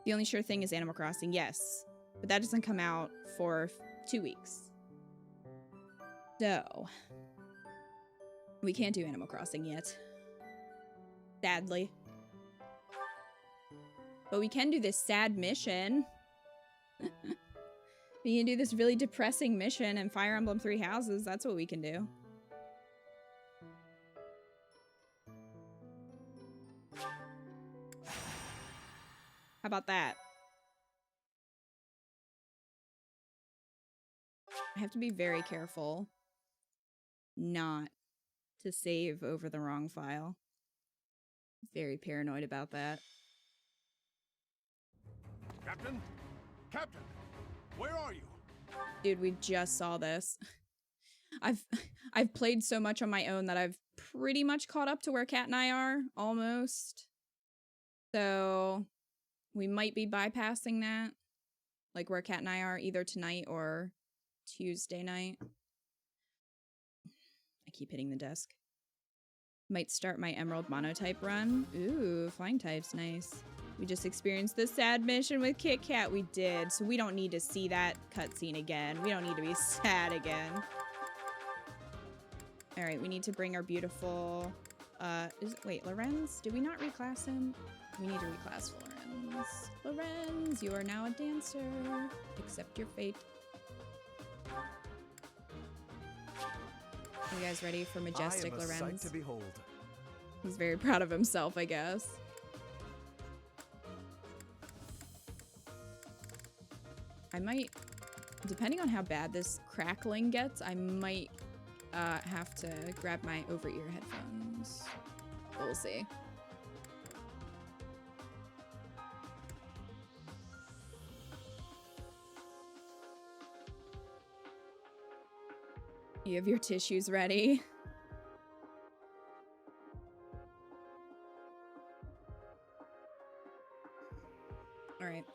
The only sure thing is Animal Crossing, yes. But that doesn't come out for 2 weeks. So, we can't do Animal Crossing yet. Sadly. But we can do this sad mission. We can do this really depressing mission in Fire Emblem Three Houses. That's what we can do. How about that? I have to be very careful not to save over the wrong file. Very paranoid about that. Captain? Captain! Where are you? Dude, we just saw this. I've played so much on my own that I've pretty much caught up to where Kat and I are, almost. So we might be bypassing that. Like where Kat and I are either tonight or Tuesday night. I keep hitting the desk. Might start my Emerald Monotype run. Ooh, Flying Type's nice. We just experienced the sad mission with Kit Kat. We did, so we don't need to see that cutscene again. We don't need to be sad again. All right, we need to bring our beautiful, wait, Lorenz? Did we not reclass him? We need to reclass Lorenz. Lorenz, you are now a dancer. Accept your fate. Are you guys ready for majestic Lorenz? Sight to behold. He's very proud of himself, I guess. I might, depending on how bad this crackling gets, I might have to grab my over-ear headphones. We'll see. You have your tissues ready? All right.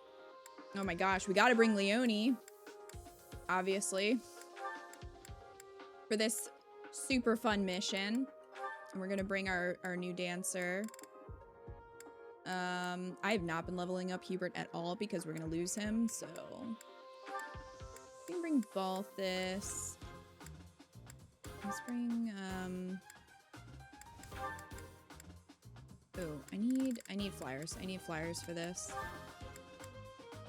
Oh my gosh, we gotta bring Leonie, obviously, for this super fun mission. And we're gonna bring our new dancer. I have not been leveling up Hubert at all because we're gonna lose him, so we can bring Balthus. Let's bring oh, I need flyers. I need flyers for this.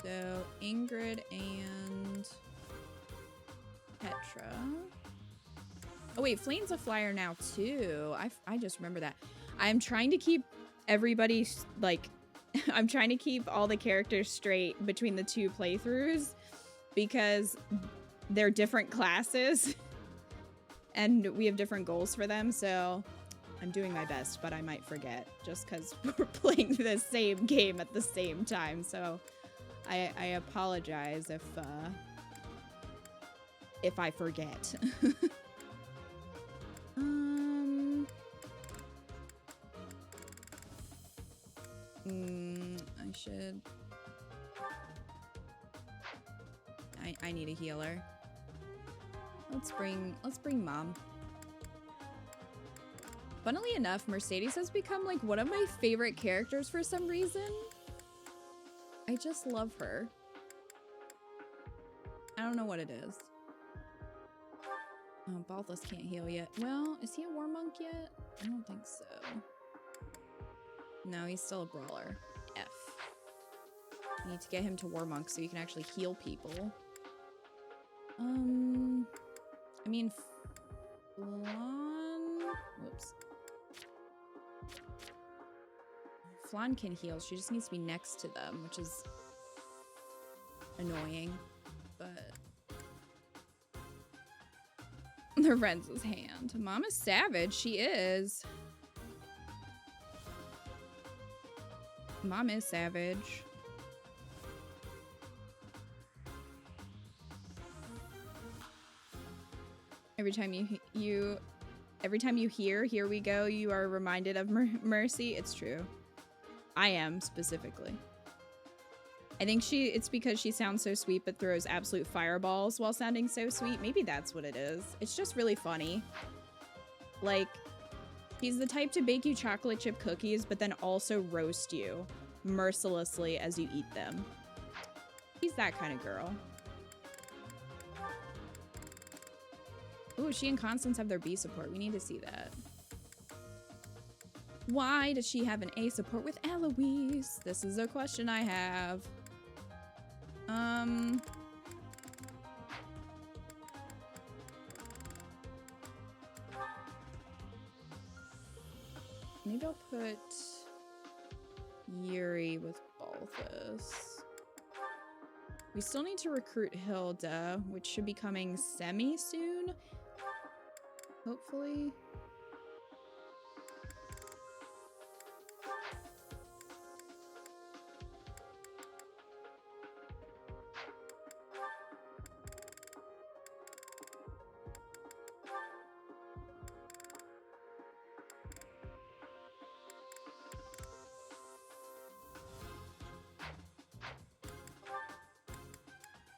So Ingrid and Petra. Oh wait, Flame's a flyer now too. I just remember that. I'm trying to keep everybody like I'm trying to keep all the characters straight between the two playthroughs because they're different classes and we have different goals for them, so I'm doing my best, but I might forget just because we're playing the same game at the same time, so I apologize if I forget. I should. I need a healer. Let's bring Mom. Funnily enough, Mercedes has become like one of my favorite characters for some reason. I just love her. I don't know what it is. Oh, Balthus can't heal yet. Well, is he a war monk yet? I don't think so. No, he's still a brawler. F. I need to get him to war monk so you can actually heal people. I mean, Flan... Whoops. Flan can heal. She just needs to be next to them, which is annoying, but... Lorenz's hand. Mama's savage. She is. Mom is savage. Every time you hear, here we go, you are reminded of Mercy. It's true. I am, specifically. I think it's because she sounds so sweet but throws absolute fireballs while sounding so sweet. Maybe that's what it is. It's just really funny. Like, she's the type to bake you chocolate chip cookies but then also roast you. mercilessly as you eat them. She's that kind of girl. Ooh, she and Constance have their B support. We need to see that. Why does she have an A support with Eloise? This is a question I have. Maybe I'll put Yuri with Balthus. We still need to recruit Hilda, which should be coming semi-soon. Hopefully.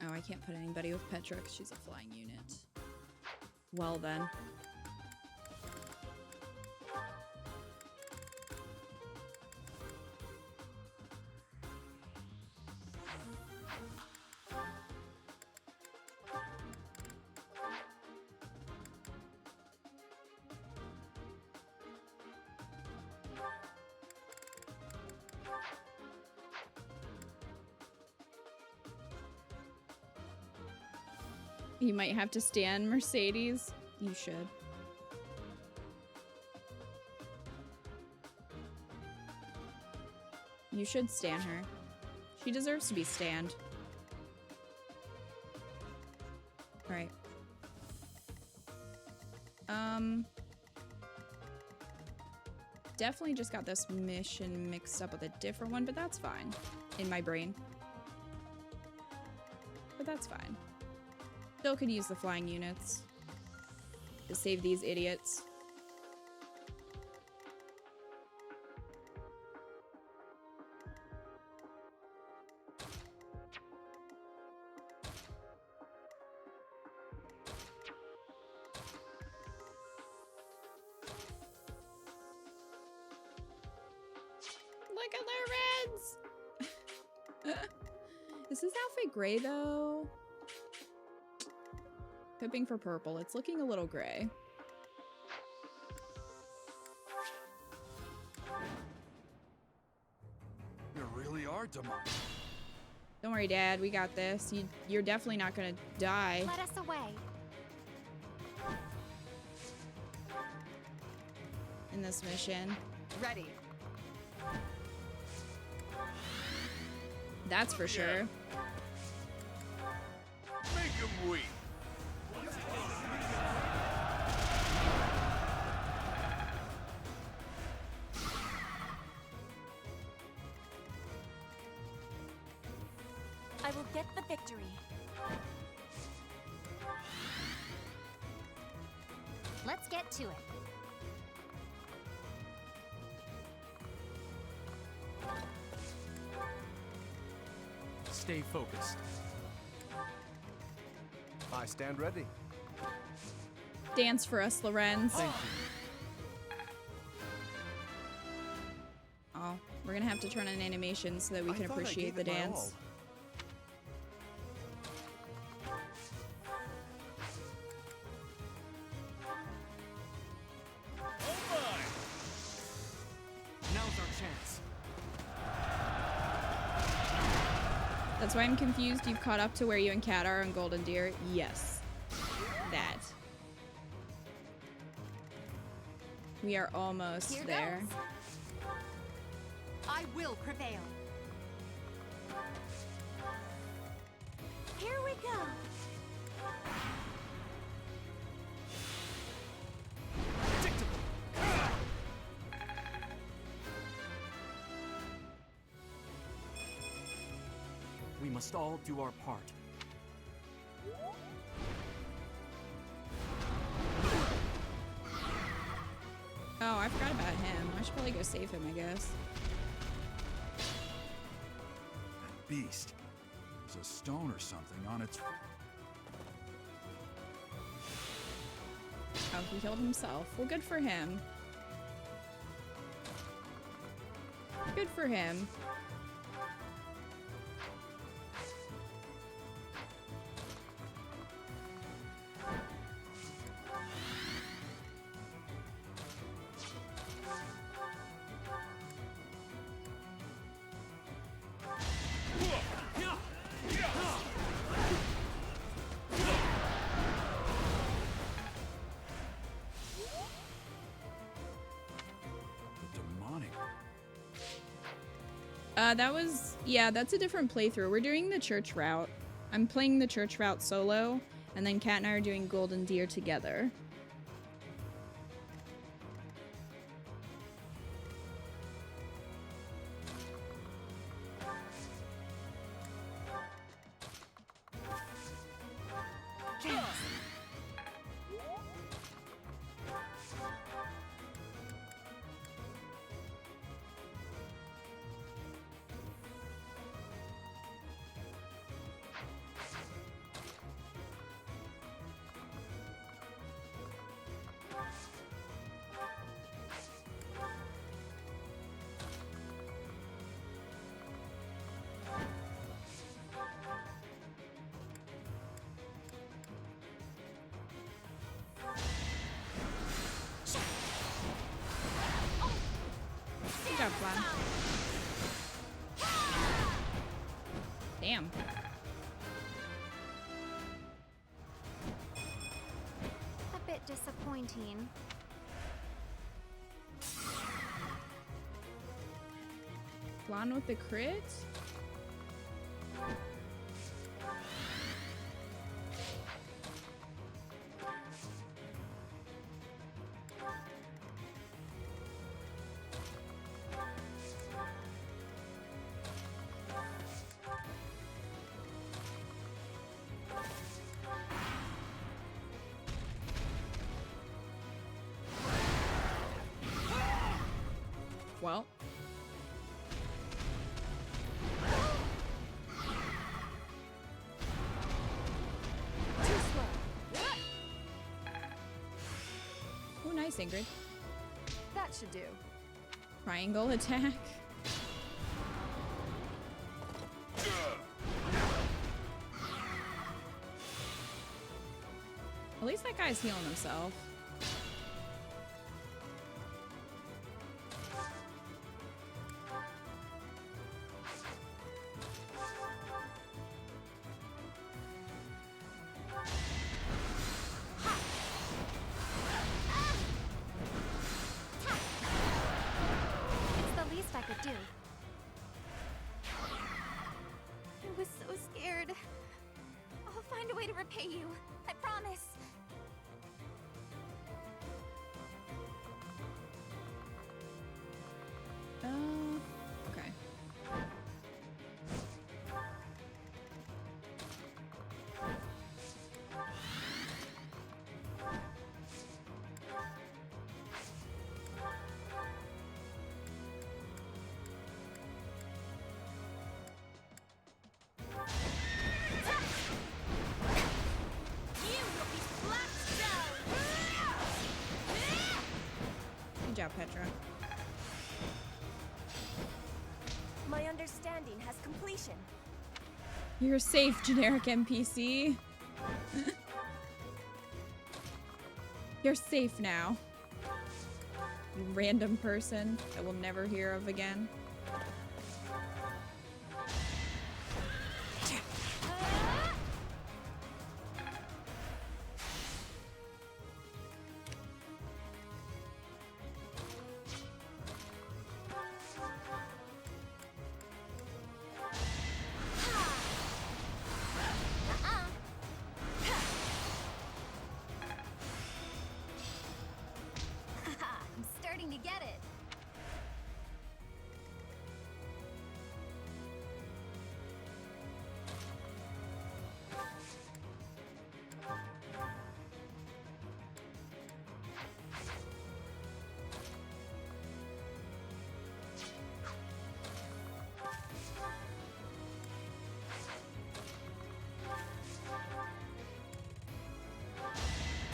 Oh, I can't put anybody with Petra because she's a flying unit. Well then. You might have to stand Mercedes. You should. You should stan her. She deserves to be stanned. Alright. Definitely just got this mission mixed up with a different one, but that's fine. In my brain. But that's fine. Still could use the flying units to save these idiots. Look at their reds! Is this outfit gray though? Pipping for purple. It's looking a little gray. You really are demonic. Don't worry, Dad. We got this. You're definitely not gonna die. Let us away. In this mission. Ready. That's for sure. Make him weep. I will get the victory. Let's get to it. Stay focused. I stand ready. Dance for us, Lorenz. Thank you. Oh, we're gonna have to turn on animation so that we can appreciate the dance. Now's our chance. That's why I'm confused. You've caught up to where you and Kat are on Golden Deer. Yes. That. We are almost Here there. goes. I will prevail. Here we go. We must all do our part. Oh, I forgot about him. I should probably go save him, I guess. That beast. There's a stone or something on its... Oh, he killed himself. Well, good for him. Good for him. That was, yeah, that's a different playthrough. We're doing the church route. I'm playing the church route solo, and then Kat and I are doing Golden Deer together. Good job, Flan. Damn. A bit disappointing. Flan with the crit? Well. Too slow. Oh, nice, Ingrid. That should do. Triangle attack. At least that guy's healing himself. It's the least I could do. I was so scared. I'll find a way to repay you. I promise. Okay. Good job, Petra. My understanding has completion. You're safe, generic NPC. You're safe now. You random person that we'll never hear of again. I'm starting to get it.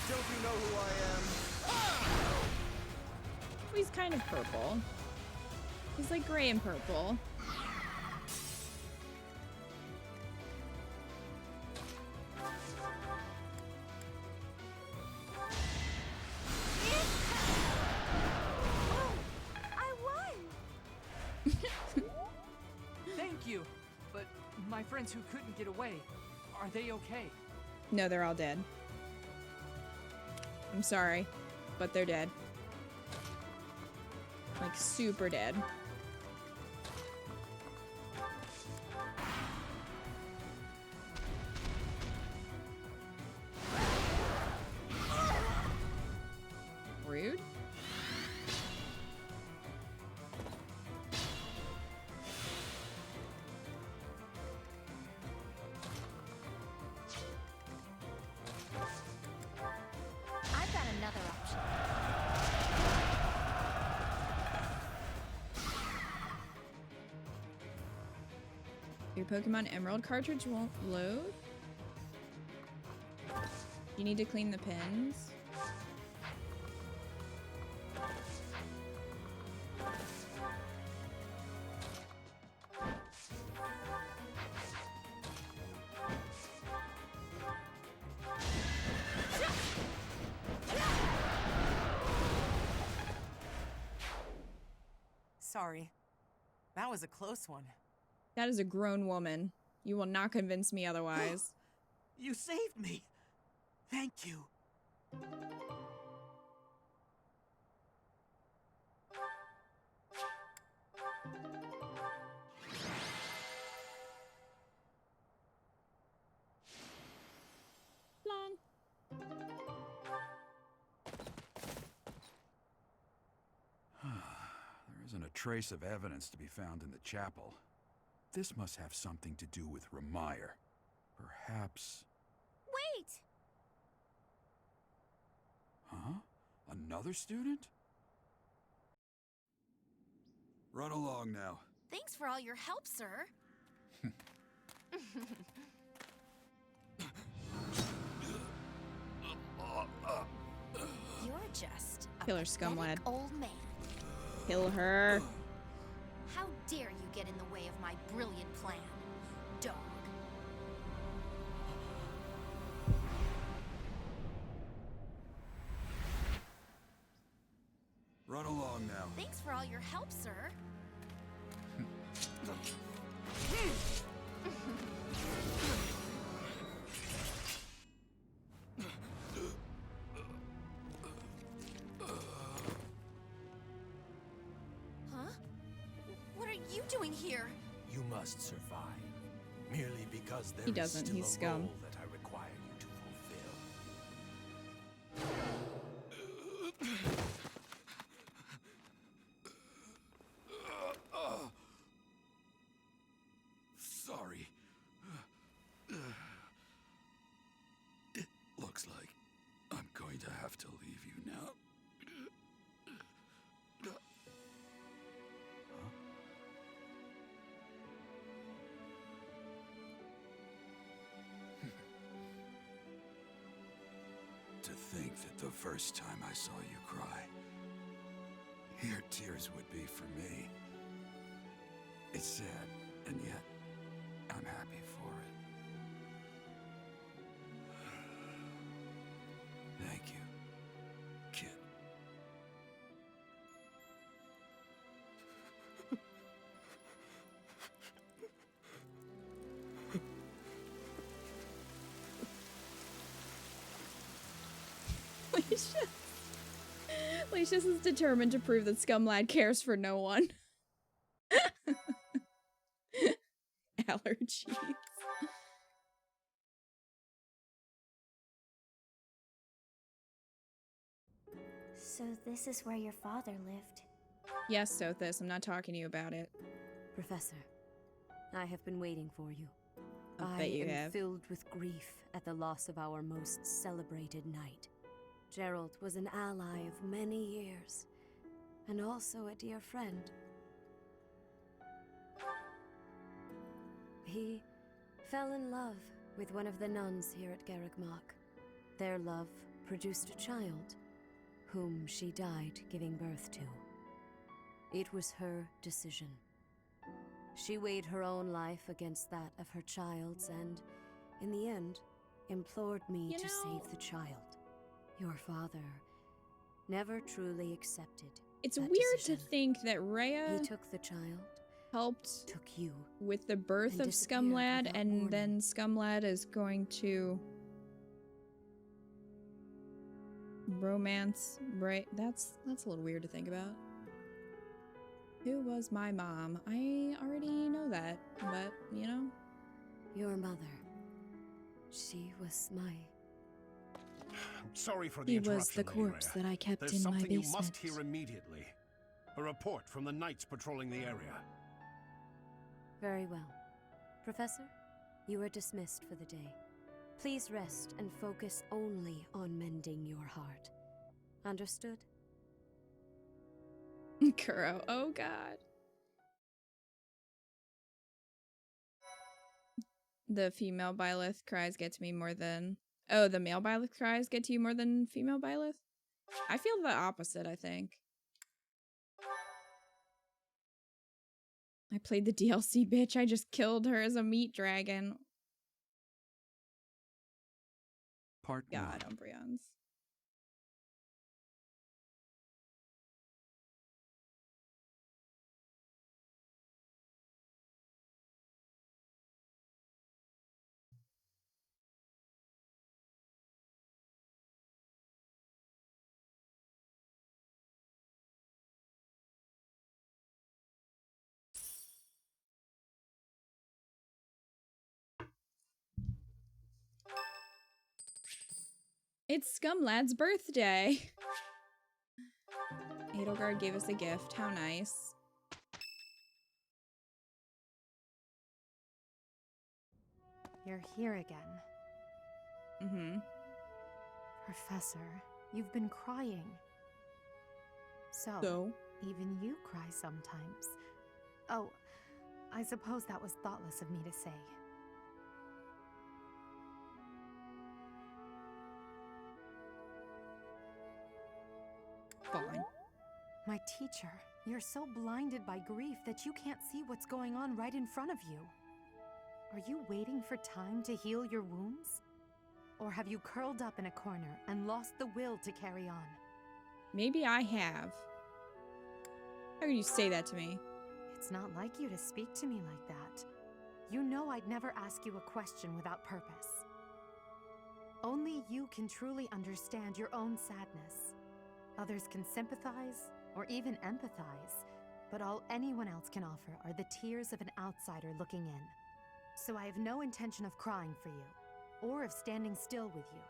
Don't you know who I am? He's kind of purple. He's like gray and purple. I won! Thank you. But my friends who couldn't get away, are they okay? No, they're all dead. I'm sorry, but they're dead. Like super dead. Your Pokemon Emerald cartridge won't load? You need to clean the pins. Sorry. That was a close one. That is a grown woman. You will not convince me otherwise. You saved me. Thank you. Long. There isn't a trace of evidence to be found in the chapel. This must have something to do with Remire. Perhaps... Wait! Huh? Another student? Run along now. Thanks for all your help, sir. You're just a Kill her, scum lad. pathetic old man. Kill her. How dare you get in the way of my brilliant plan, dog? Run along now. Thanks for all your help, sir. Huh? What are you doing here? You must survive. Merely because there He is doesn't, still he's a scum. role that I require you to fulfill. Sorry. It looks like I'm going to have to leave you now. To think that the first time I saw you cry, your tears would be for me. It's sad, and yet I'm happy for it. Thank you, kid. Lucius is determined to prove that Scumlad cares for no one. Allergies. So this is where your father lived. Yes, Sothis, I'm not talking to you about it. Professor, I have been waiting for you. I bet you am have. filled with grief at the loss of our most celebrated knight. Gerald was an ally of many years, and also a dear friend. He fell in love with one of the nuns here at Garrigmach. Their love produced a child, whom she died giving birth to. It was her decision. She weighed her own life against that of her child's and, in the end, implored me to save the child. Your father never truly accepted It's that weird decision. to think that Rhea He took the child, helped took you. with the birth and of disappeared Scumlad, without and warning. then Scumlad is going to romance, right? That's a little weird to think about. Who was my mom? I already know that, but you know. Your mother. She was my... Sorry for the He interruption, was the Lady corpse Rhea. that I kept There's in my something you basement. must hear immediately. A report from the knights patrolling the area. Very well. Professor, you are dismissed for the day. Please rest and focus only on mending your heart. Understood? Kuro, oh god. The female Byleth cries get to me more than... Oh, the male Byleth cries get to you more than female Byleth? I feel the opposite, I think. I played the DLC, bitch. I just killed her as a meat dragon. Part God, 1. Umbreons. It's Scumlad's birthday. Edelgard gave us a gift. How nice. You're here again. Mm-hmm. Professor, you've been crying. So, even you cry sometimes. Oh, I suppose that was thoughtless of me to say. Fine. My teacher, you're so blinded by grief that you can't see what's going on right in front of you. Are you waiting for time to heal your wounds? Or have you curled up in a corner and lost the will to carry on? Maybe I have. How could you say that to me? It's not like you to speak to me like that. You know I'd never ask you a question without purpose. Only you can truly understand your own sadness. Others can sympathize or even empathize, but all anyone else can offer are the tears of an outsider looking in. So I have no intention of crying for you, or of standing still with you.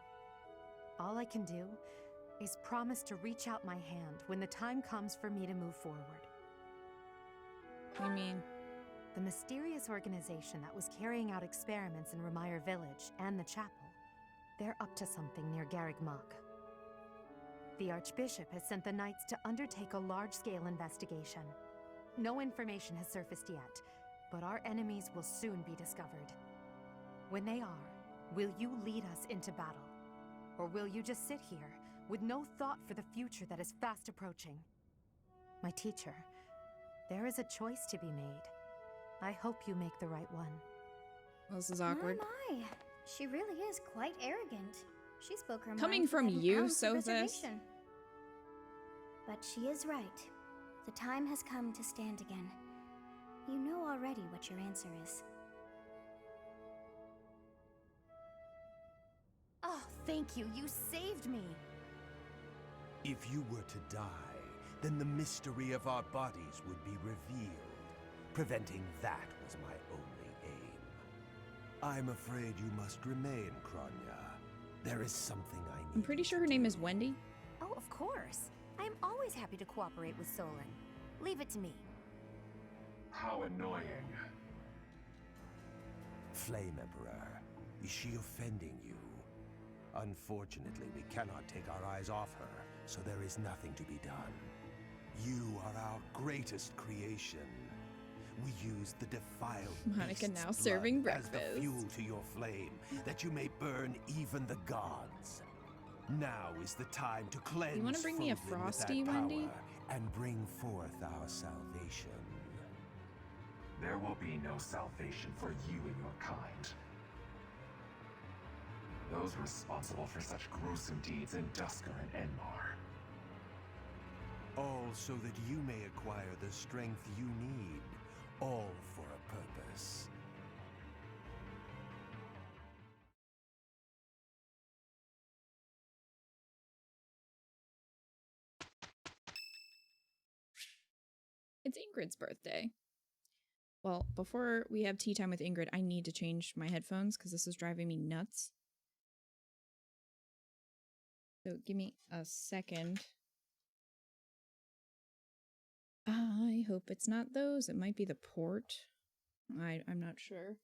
All I can do is promise to reach out my hand when the time comes for me to move forward. What do you mean? The mysterious organization that was carrying out experiments in Remire Village and the chapel, they're up to something near Garreg Mach. The Archbishop has sent the Knights to undertake a large-scale investigation. No information has surfaced yet, but our enemies will soon be discovered. When they are, will you lead us into battle? Or will you just sit here with no thought for the future that is fast approaching? My teacher, there is a choice to be made. I hope you make the right one. Well, this is awkward. My. She really is quite arrogant. She spoke her Coming mind from without an you, ounce of Sothis. reservation. But she is right. The time has come to stand again. You know already what your answer is. Oh, thank you. You saved me. If you were to die, then the mystery of our bodies would be revealed. Preventing that was my only aim. I'm afraid you must remain, Kronya. There is something I need. I'm pretty sure her name is Wendy. Oh, of course. I am always happy to cooperate with Solon. Leave it to me. How annoying. Flame Emperor, is she offending you? Unfortunately, we cannot take our eyes off her, so there is nothing to be done. You are our greatest creation. We use the defiled Monica beast's now serving blood as breakfast. the fuel to your flame, that you may burn even the gods. Now is the time to cleanse. You want to bring me a Fodlan with that Frosty, Wendy? power and bring forth our salvation. There will be no salvation for you and your kind. Those responsible for such gruesome deeds in Dusker and Enmar. All so that you may acquire the strength you need, all for a purpose. It's Ingrid's birthday. Well, before we have tea time with Ingrid, I need to change my headphones because this is driving me nuts. So give me a second. I hope it's not those. It might be the port. I'm not sure.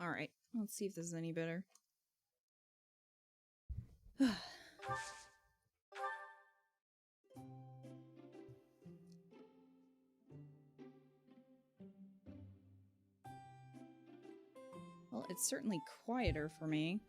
Alright, let's see if this is any better. Well, it's certainly quieter for me.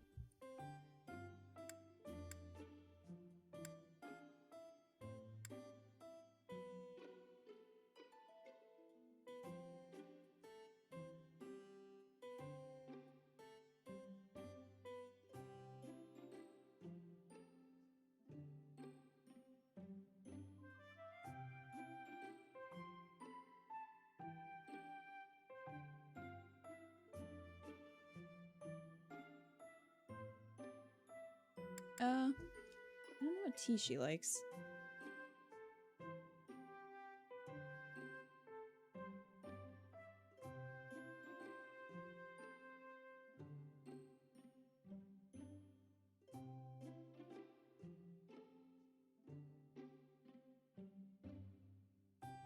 I don't know what tea she likes.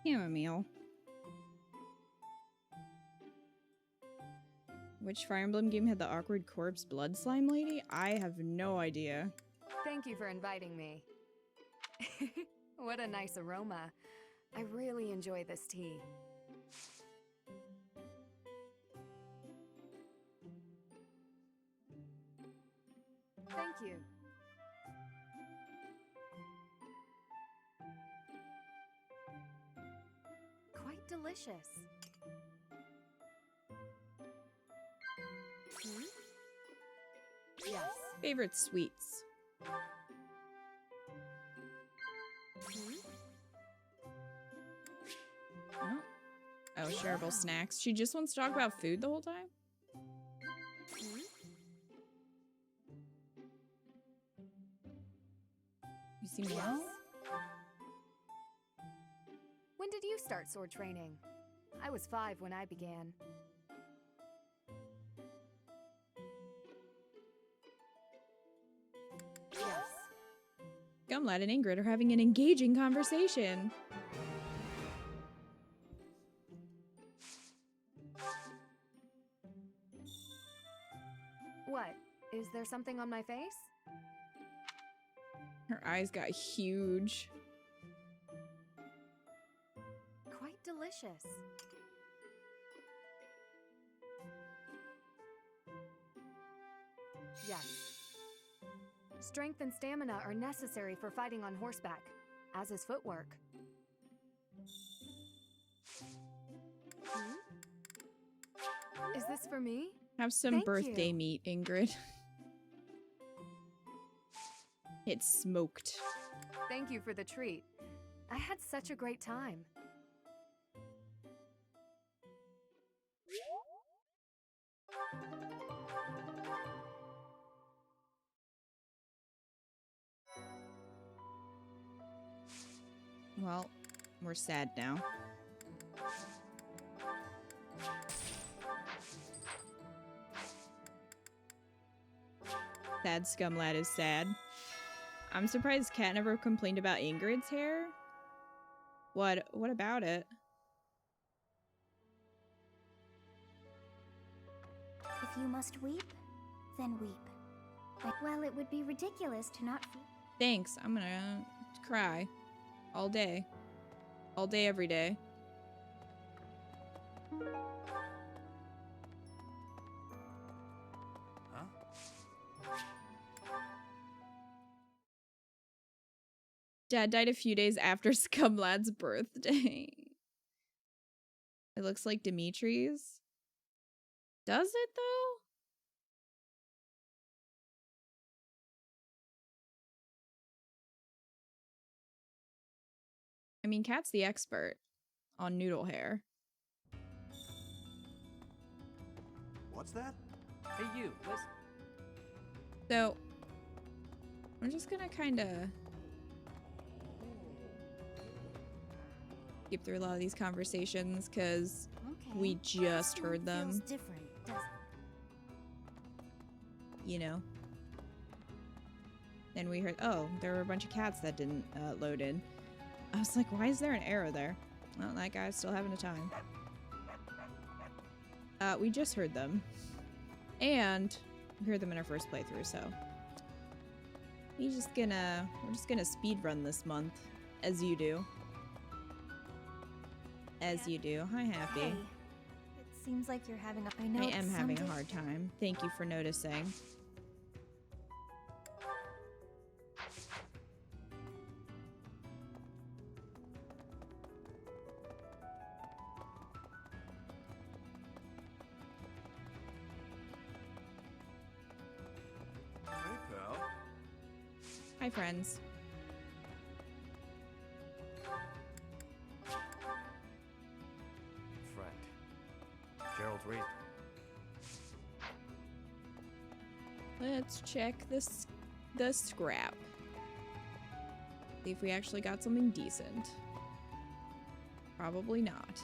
Chamomile. Which Fire Emblem game had the awkward corpse blood slime lady? I have no idea. Thank you for inviting me. What a nice aroma. I really enjoy this tea. Thank you. Quite delicious. Yes. Favorite sweets. Oh, shareable snacks. She just wants to talk about food the whole time? You seem well? When did you start sword training? I was 5 when I began. Yes. Gumlad and Ingrid are having an engaging conversation. What? Is there something on my face? Her eyes got huge. Quite delicious. Yes. Strength and stamina are necessary for fighting on horseback, as is footwork. Is this for me? Have some Thank birthday you. meat, Ingrid. It's smoked. Thank you for the treat. I had such a great time. Well, we're sad now. Sad Scumlad is sad. I'm surprised Kat never complained about Ingrid's hair. What about it? If you must weep, then weep. Well, it would be ridiculous to not feel. Thanks, I'm gonna cry. All day. All day, every day. Dad died a few days after Scumlad's birthday. It looks like Dimitri's. Does it, though? I mean, Kat's the expert on noodle hair. What's that? Hey, you, listen. So, I'm just gonna kind of skip through a lot of these conversations because we just heard them. Feels different, doesn't it? You know. Then we heard, oh, there were a bunch of cats that didn't load in. I was like, why is there an arrow there? Well, that guy's still having a time. We just heard them. And we heard them in our first playthrough, so we're just gonna speed run this month, as you do. As you do. Hi, Happy. Hey, it seems like you're having a. I know I it's am having a someday- hard time. Thank you for noticing. Hey, pal. Hi, friends. Friend. Gerald Reed. Let's check the scrap. See if we actually got something decent. Probably not.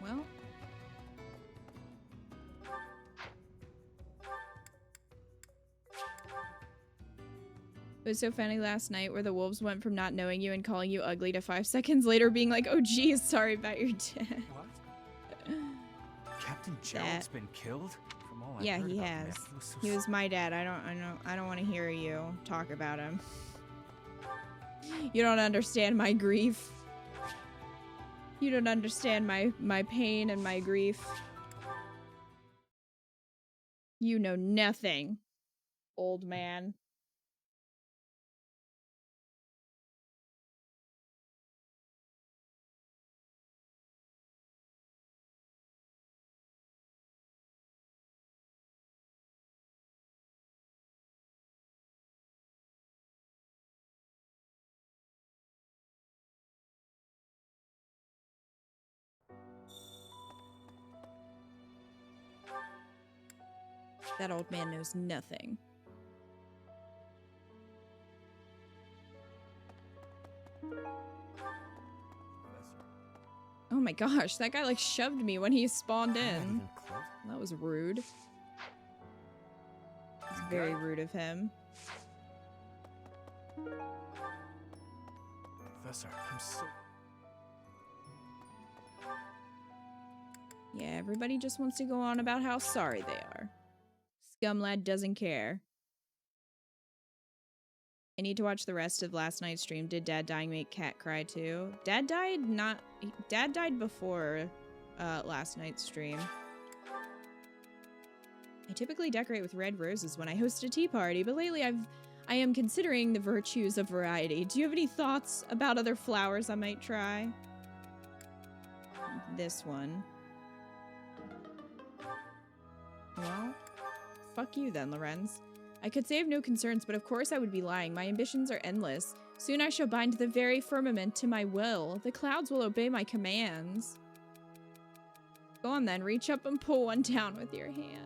Well, it was so funny last night where the wolves went from not knowing you and calling you ugly to 5 seconds later being like, "Oh geez, sorry about your death." What? Captain Gerald's been killed? From all I Yeah, heard he about has. him, so He was my dad. I don't want to hear you talk about him. You don't understand my grief. You don't understand my pain and my grief. You know nothing, old man. That old man knows nothing. Oh my gosh, that guy like shoved me when he spawned in. That was rude. It's very rude of him. Professor, I'm so... Yeah, everybody just wants to go on about how sorry they are. Scumlad doesn't care. I need to watch the rest of last night's stream. Did Dad dying make Cat cry too? Dad died before last night's stream. I typically decorate with red roses when I host a tea party, but lately I am considering the virtues of variety. Do you have any thoughts about other flowers I might try? This one. Well, fuck you then, Lorenz. I could say I have no concerns, but of course I would be lying. My ambitions are endless. Soon I shall bind the very firmament to my will. The clouds will obey my commands. Go on then, reach up and pull one down with your hand.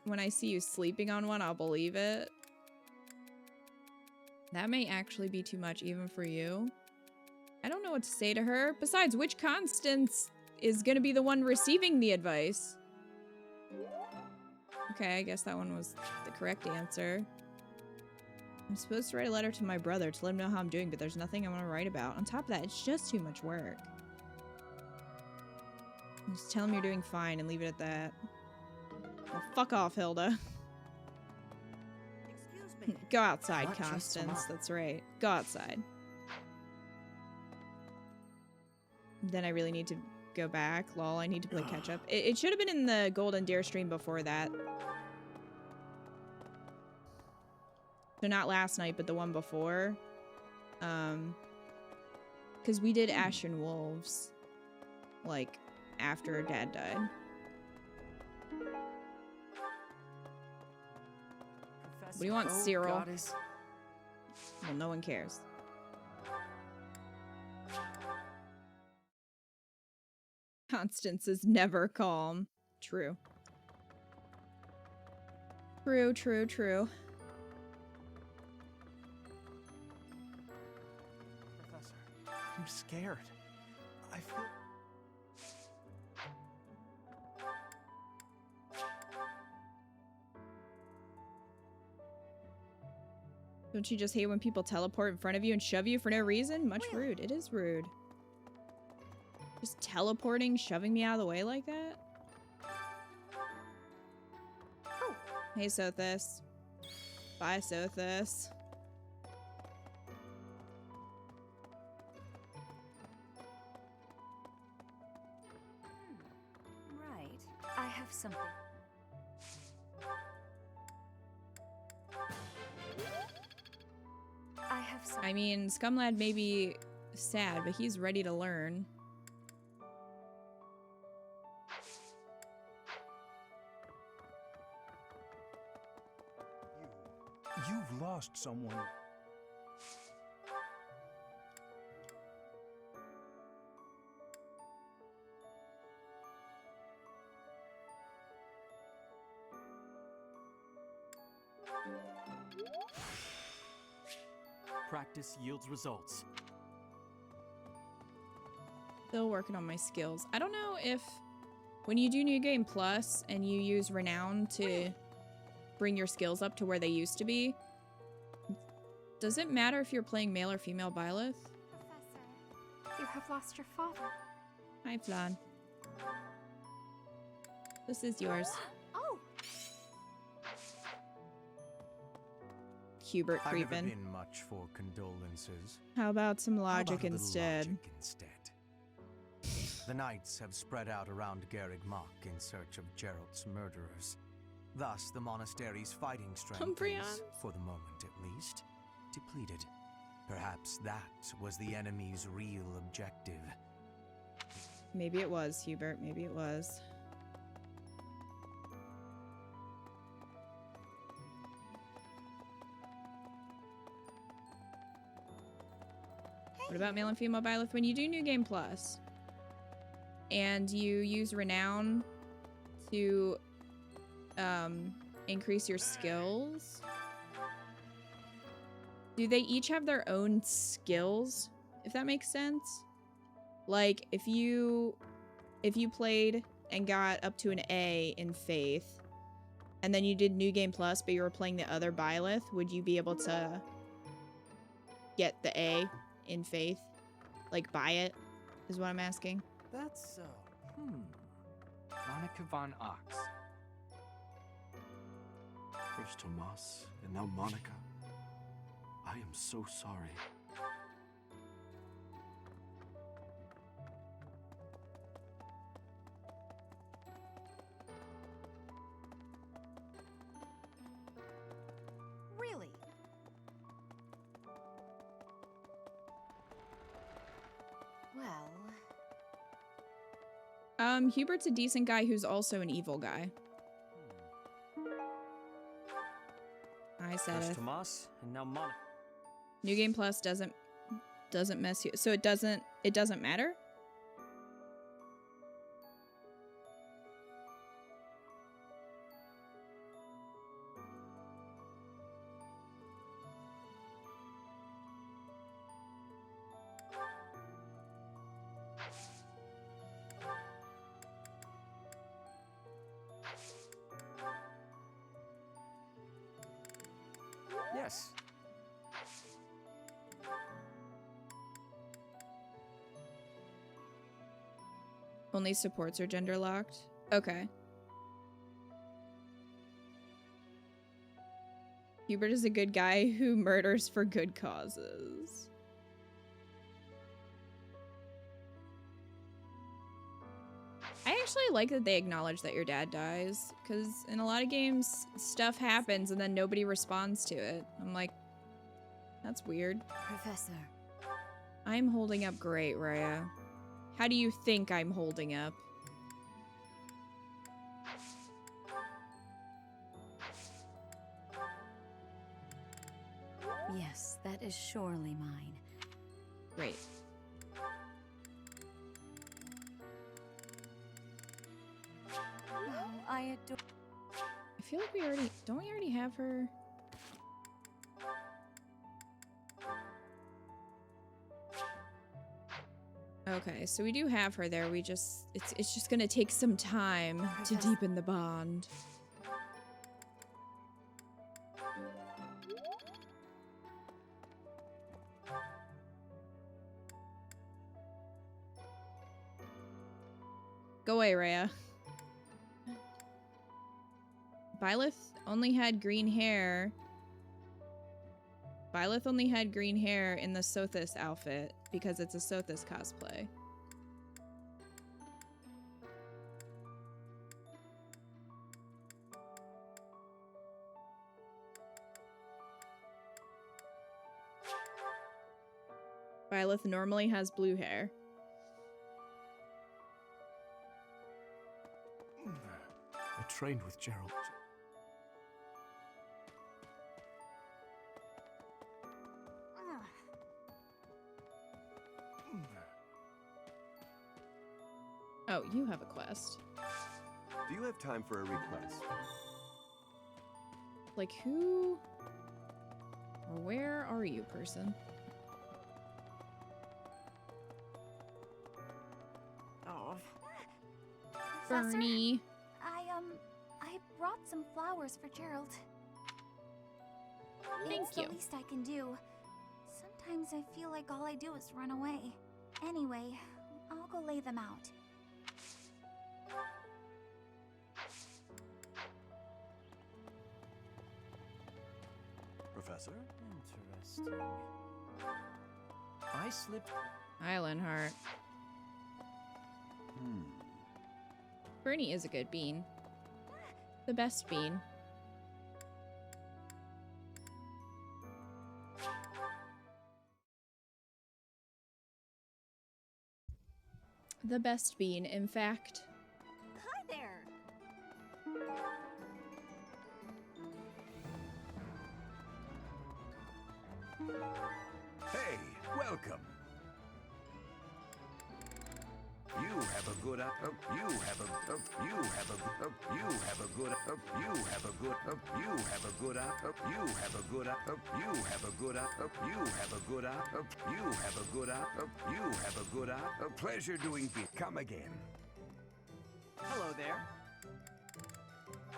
When I see you sleeping on one, I'll believe it. That may actually be too much even for you. I don't know what to say to her. Besides, which Constance is gonna be the one receiving the advice? Okay, I guess that one was the correct answer. I'm supposed to write a letter to my brother to let him know how I'm doing, but there's nothing I want to write about. On top of that, it's just too much work. Just tell him you're doing fine and leave it at that. Well, fuck off, Hilda. Excuse me. Go outside, Not just Constance. tomorrow. That's right. Go outside. Then I really need to go back. Lol, I need to play catch up. It should have been in the Golden Deer stream before that. So not last night, but the one before. Because we did Ashen Wolves, like, after Dad died. What do you want, Cyril? Goddess. Well, no one cares. Constance is never calm. True. True, true, true. Professor, I'm scared. I feel... Don't you just hate when people teleport in front of you and shove you for no reason? Much rude. It is rude. Just teleporting, shoving me out of the way like that? Oh. Hey, Sothis. Bye, Sothis. Right. I have something. I mean, Scumlad may be sad, but he's ready to learn. You've lost someone. Practice yields results. Still working on my skills. I don't know if when you do New Game Plus and you use Renown to bring your skills up to where they used to be, does it matter if you're playing male or female Byleth? Professor, you have lost your father. Hi, Flan. This is yours. Oh! Hubert I've never creeping. been much for condolences. How about some How logic about a little instead? logic instead? The knights have spread out around Garreg Mach in search of Geralt's murderers. Thus, the monastery's fighting strength is, for the moment at least, depleted. Perhaps that was the enemy's real objective. Maybe it was, Hubert. Maybe it was. What about male and female Byleth? When you do New Game Plus and you use Renown to increase your skills, do they each have their own skills, if that makes sense? Like, if you played and got up to an A in Faith, and then you did New Game Plus, but you were playing the other Byleth, would you be able to get the A in Faith? Like, buy it, is what I'm asking. That's, Monica von Ox. First Tomas, and now Monica. I am so sorry. Really? Well... Hubert's a decent guy who's also an evil guy. I said First it. Tomas, and now Monica. New Game Plus doesn't mess you, so it doesn't matter? Yes. Only supports are gender locked? Okay. Hubert is a good guy who murders for good causes. I actually like that they acknowledge that your dad dies, because in a lot of games, stuff happens and then nobody responds to it. I'm like, that's weird. Professor. I'm holding up great, Raya. How do you think I'm holding up? Yes, that is surely mine. Great. Oh, I adore... I feel like don't we already have her? Okay, so we do have her there. It's just gonna take some time to deepen the bond. Go away, Rhea. Byleth only had green hair. Byleth only had green hair in the Sothis outfit because it's a Sothis cosplay. Byleth normally has blue hair. I trained with Geralt. Oh, you have a quest. Do you have time for a request? Like who or where are you, person? Oh. Bernie. I brought some flowers for Gerald. Thank It's you. the least I can do. Sometimes I feel like all I do is run away. Anyway, I'll go lay them out. Professor? Interesting. I slipped. Islandheart. Bernie is a good bean. The best bean. The best bean, in fact. Hi there! Hey, welcome. You have a good you have a you have a you have a good you have a good you have a good you have a good you have a good you have a good you have a good you have a good a pleasure doing be come again. Hello there.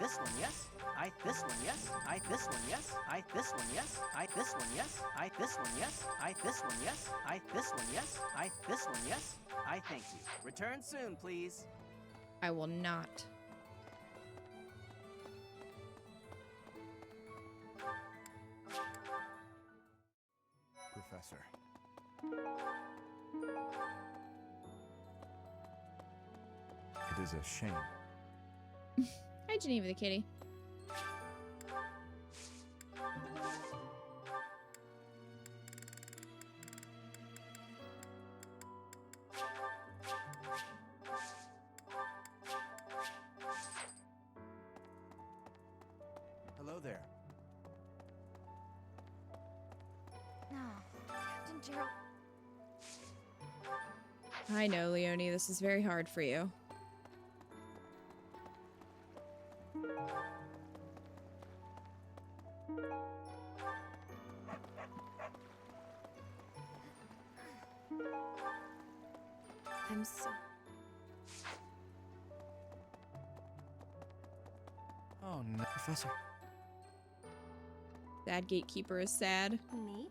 This one, yes. This one, yes. This one, yes. This one, yes. This one, yes. This one, yes. This one, yes. This one, yes. This one, yes. Thank you. Return soon, please. I will not. Professor. It is a shame. Hi, Geneva the kitty. Hello there. No, Captain Gerald. I know, Leonie, this is very hard for you. I'm so... Oh no, Professor. Sad gatekeeper is sad. Maybe.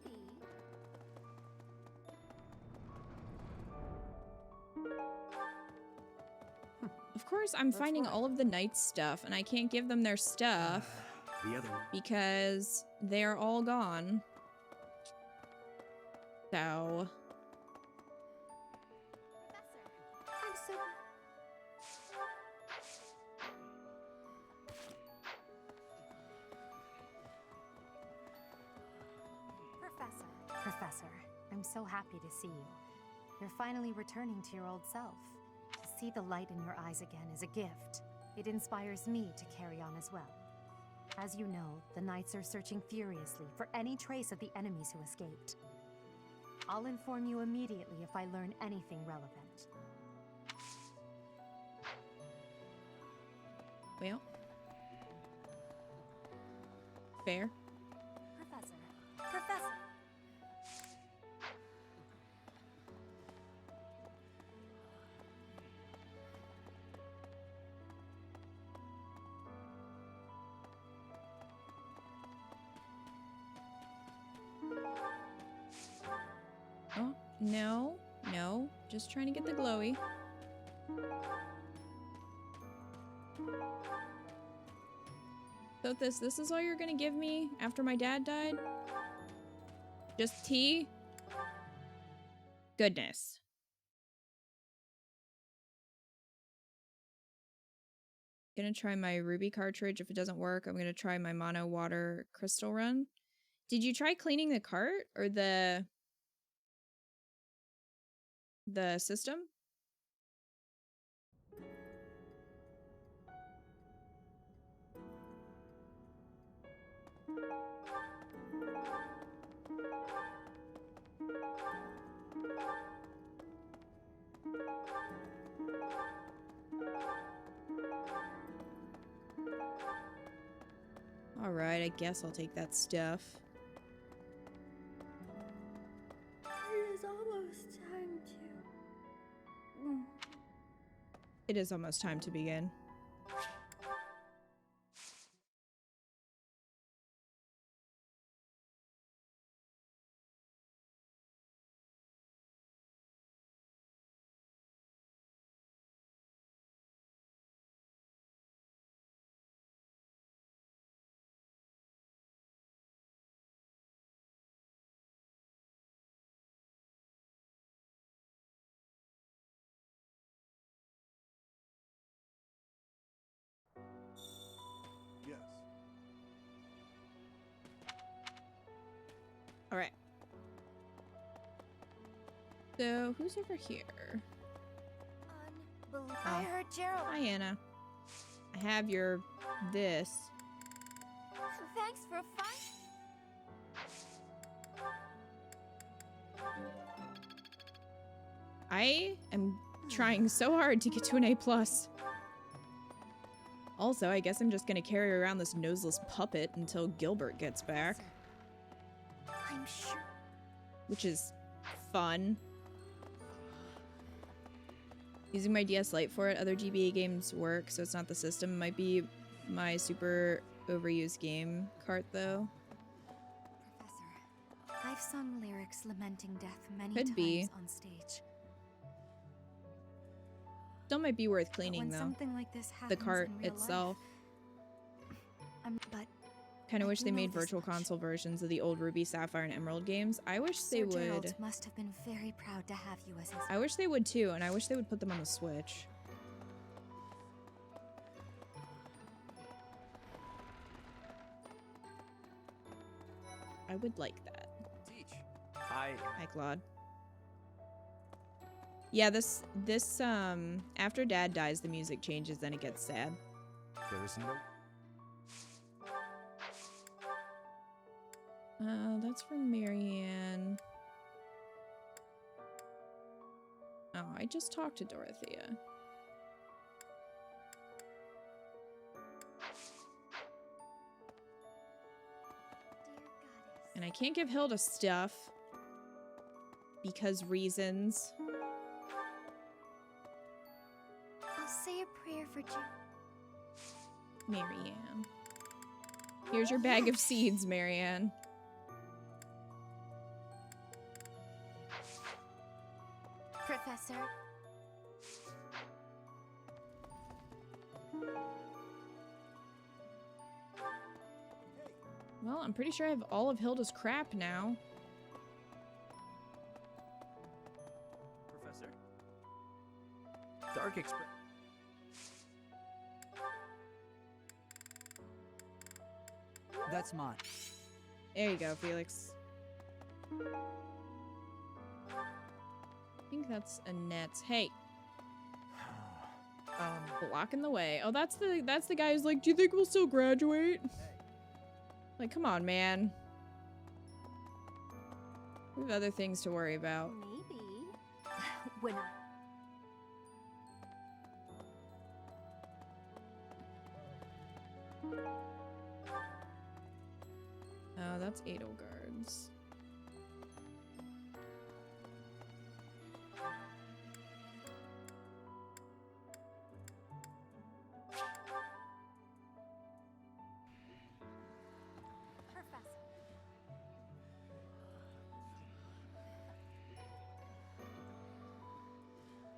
Of course, I'm finding all of the knights' stuff, and I can't give them their stuff The other one. because they're all gone. So... I'm so... Professor, I'm so happy to see you. You're finally returning to your old self. To see the light in your eyes again is a gift. It inspires me to carry on as well. As you know, the Knights are searching furiously for any trace of the enemies who escaped. I'll inform you immediately if I learn anything relevant. Well. Fair. Professor. Oh, no. No. Just trying to get the glowy. Thothis, this is all you're gonna give me after my dad died? Just tea? Goodness. Gonna try my ruby cartridge. If it doesn't work, I'm gonna try my mono water crystal run. Did you try cleaning the cart or the system? Alright, I guess I'll take that stuff. It is almost time to... It is almost time to begin. Yes. Alright. So, who's over here? I heard Gerald. Hi, Anna. I have your this. Thanks for fun. I am trying so hard to get to an A+. Also, I guess I'm just gonna carry around this noseless puppet until Gilbert gets back. I'm sure. Which is fun. Using my DS Lite for it, other GBA games work, so it's not the system. Might be my super overused game cart, though. Professor, I've sung lyrics lamenting death many Could times be. on stage. Still might be worth cleaning, when though. something like this The happens cart in real itself. But Kind of wish do they know made this virtual much. console versions of the old Ruby, Sapphire, and Emerald games. I wish they Sir would. Gerald must have been very proud to have you as his. I wish they would too, and I wish they would put them on the Switch. I would like that. Teach. Hi. Hi, Claude. Yeah, this after Dad dies, the music changes, then it gets sad. There is no... That's from Marianne. Oh, I just talked to Dorothea. And I can't give Hilda stuff. Because reasons. I'll say a prayer for you. Marianne. Here's your bag of seeds, Marianne. Professor. Well, I'm pretty sure I have all of Hilda's crap now. Professor. Dark Express. That's mine. There you go, Felix. I think that's Annette's. Hey. Blocking the way. Oh, that's the guy who's like, do you think we'll still graduate? Like, come on, man. We have other things to worry about. Maybe. When I... Oh, that's Edelgard's.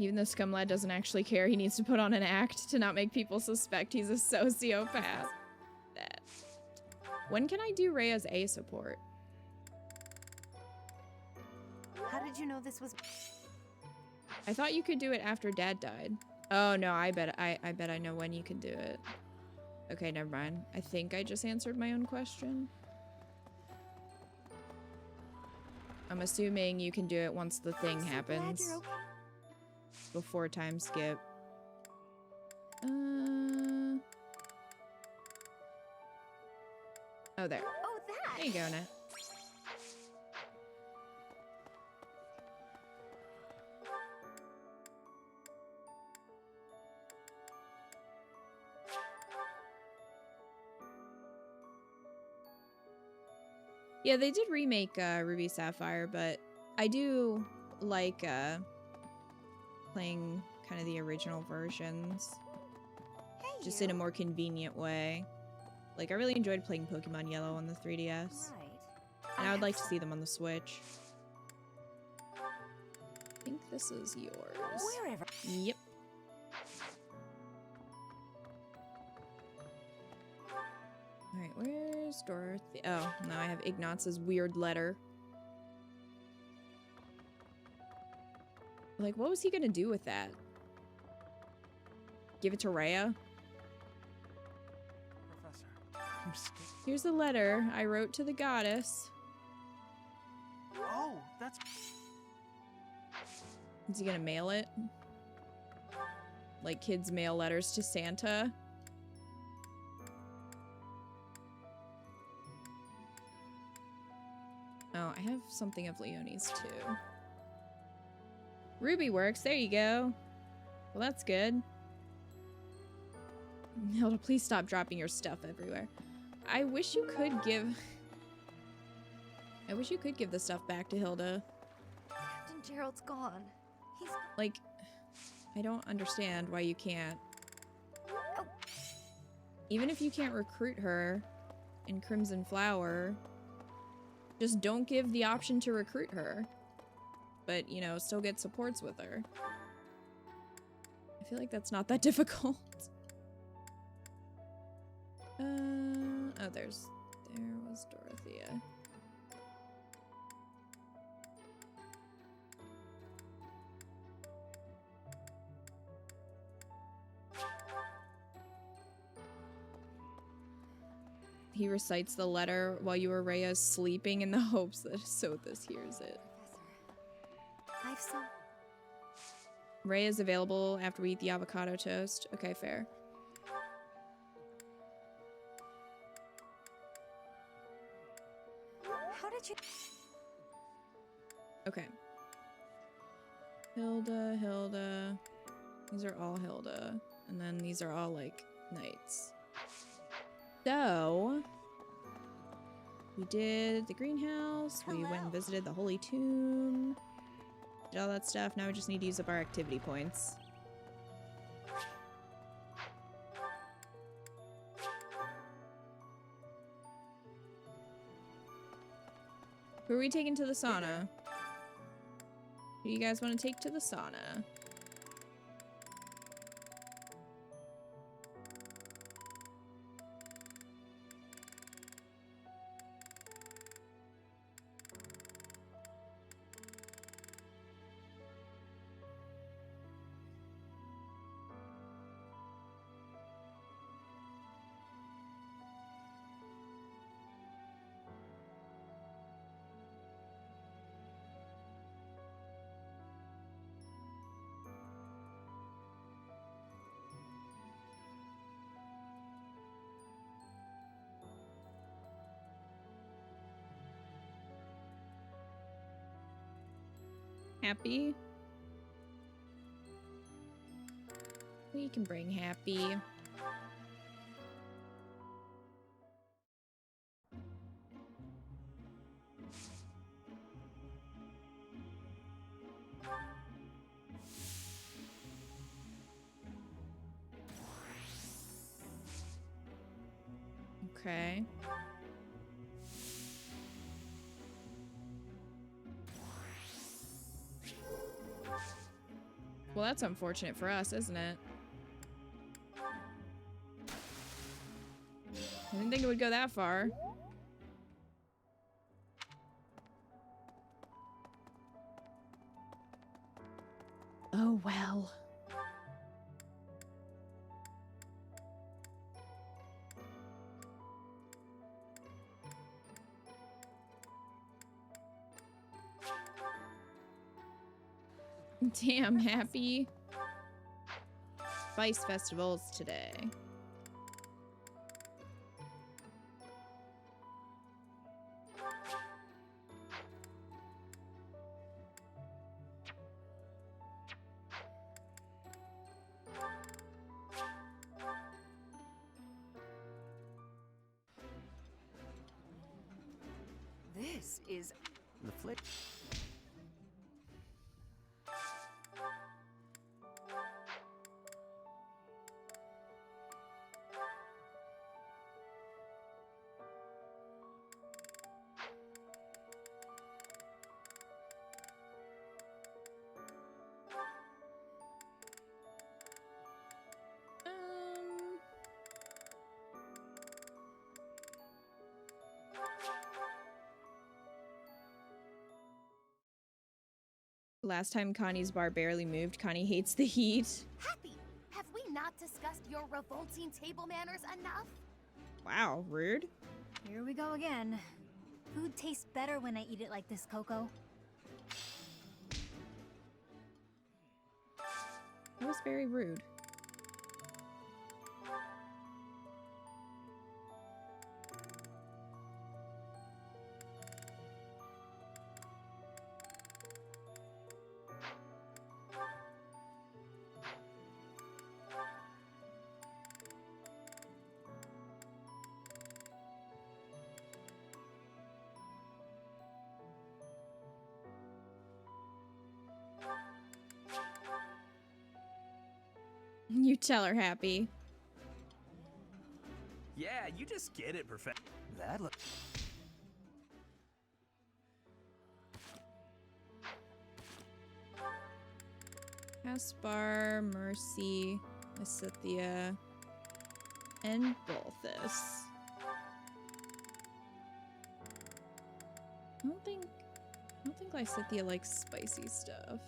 Even though Scumlad doesn't actually care, he needs to put on an act to not make people suspect he's a sociopath. That. When can I do Rhea's A support? How did you know this was... I thought you could do it after Dad died. Oh no, I bet I know when you can do it. Okay, never mind. I think I just answered my own question. I'm assuming you can do it once the thing happens. Before time skip. Oh, there. Oh, that! There you go, Nat. Yeah, they did remake Ruby Sapphire, but I do like playing kind of the original versions. Hey, just you. in a more convenient way. Like, I really enjoyed playing Pokemon Yellow on the 3DS. Right. And I would like to see them on the Switch. I think this is yours. Wherever. Yep. Alright, where's Dorothy? Oh, now I have Ignaz's weird letter. Like, what was he gonna do with that? Give it to Rhea? Professor, I'm scared. Here's a letter I wrote to the goddess. Oh, that's... Is he gonna mail it? Like kids mail letters to Santa? Oh, I have something of Leonie's too. Ruby works, there you go. Well, that's good. Hilda, please stop dropping your stuff everywhere. I wish you could give... I wish you could give the stuff back to Hilda. Captain Gerald's gone. He's... Like, I don't understand why you can't. Oh. Even if you can't recruit her in Crimson Flower, just don't give the option to recruit her. But, you know, still get supports with her. I feel like that's not that difficult. Oh, there was Dorothea. He recites the letter while you were Rhea's sleeping in the hopes that Sothis hears it. Professor, I've some... Rhea's available after we eat the avocado toast. Okay, fair. How did you... Okay. Hilda, Hilda. These are all Hilda. And then these are all, like, knights. So... we did the greenhouse. We went and visited the Holy Tomb. Did all that stuff. Now we just need to use up our activity points. Who are we taking to the sauna? Who do you guys want to take to the sauna? Happy? We can bring Happy. Okay. Well, that's unfortunate for us, isn't it? I think Didn't think it would go that far. Oh, well. Damn, Happy. Spice festivals today. This is The flick. Last time Connie's bar barely moved. Connie hates the heat. Happy, have we not discussed your revolting table manners enough? Wow, rude. Here we go again. Food tastes better when I eat it like this, Coco. That was very rude. You tell her, Happy. Yeah, you just get it, perfect. That look. Caspar, Mercy, Lysithea, and Balthus. I don't think Lysithea likes spicy stuff.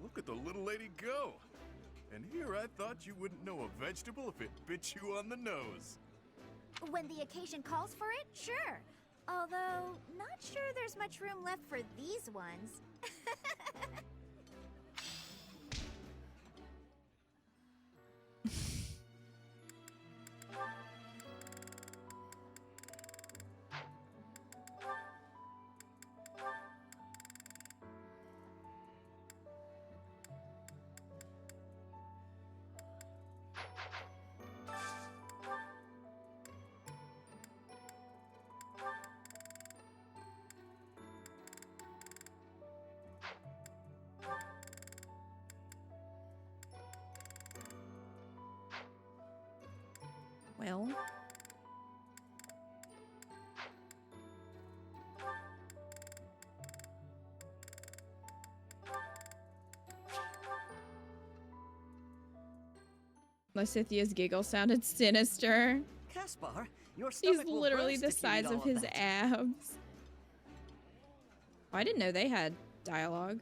Look at the little lady go. And here I thought you wouldn't know a vegetable if it bit you on the nose. When the occasion calls for it, sure. Although, not sure there's much room left for these ones. Well. Lysithea's giggle sounded sinister. Caspar, your He's stomach will literally burst the if you eat size all of his that. abs. I didn't know they had dialogue.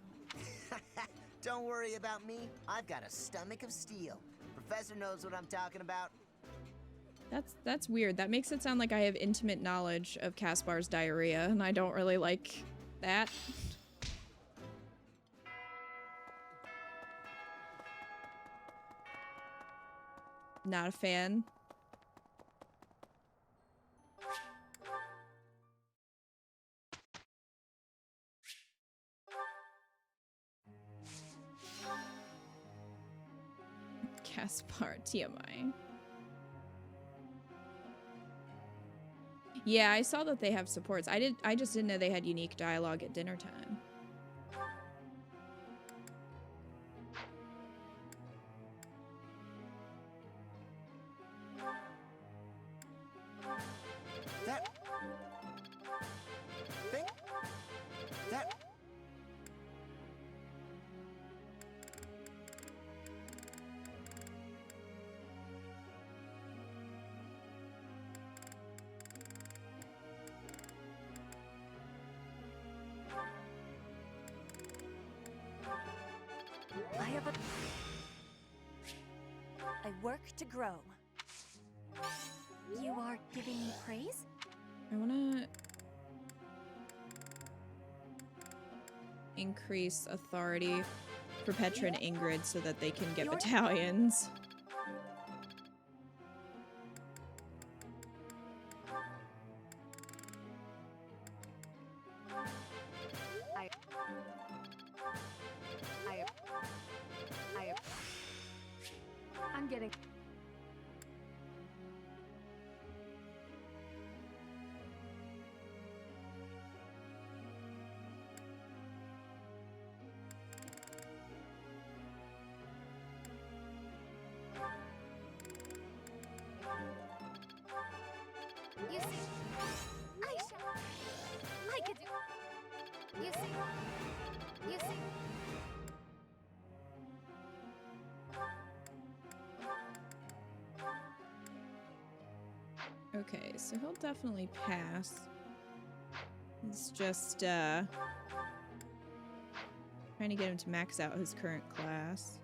Don't worry about me. I've got a stomach of steel. Professor knows what I'm talking about. That's weird. That makes it sound like I have intimate knowledge of Caspar's diarrhea, and I don't really like that. Not a fan. Caspar, TMI. Yeah, I saw that they have supports. I just didn't know they had unique dialogue at dinner time. I work to grow. You are giving me praise? I wanna increase authority for Petra and Ingrid so that they can get battalions. I'm getting... You see, I could do. You see. Okay, so he'll definitely pass. It's just trying to get him to max out his current class.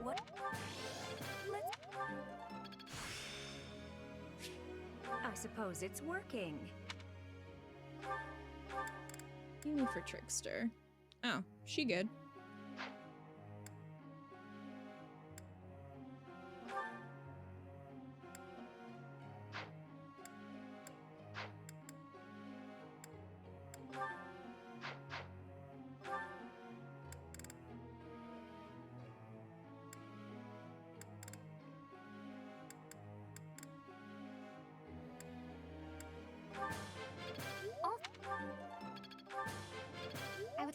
What? I suppose it's working. You need for Trickster. Oh, she good. I would.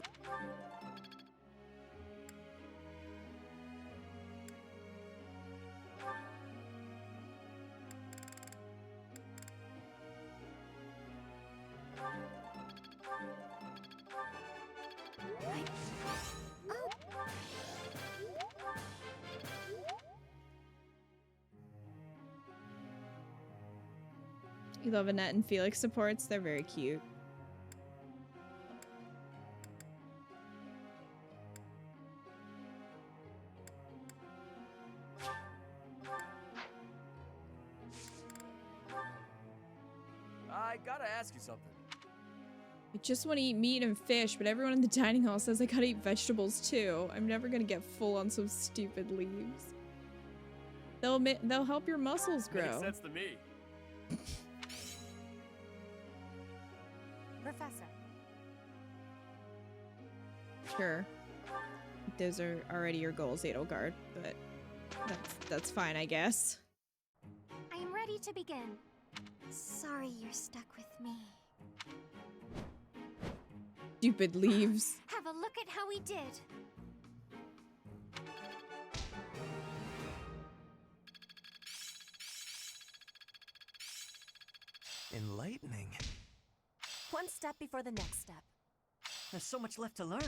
You love Annette and Felix supports. They're very cute. I gotta ask you something. I just want to eat meat and fish, but everyone in the dining hall says I gotta eat vegetables too. I'm never gonna get full on some stupid leaves. They'll help your muscles grow. Makes sense to me. Professor. Sure. Those are already your goals, Edelgard, but that's fine, I guess. I am ready to begin. Sorry you're stuck with me. Stupid leaves. Have a look at how we did. Enlightening. One step before the next step. There's so much left to learn.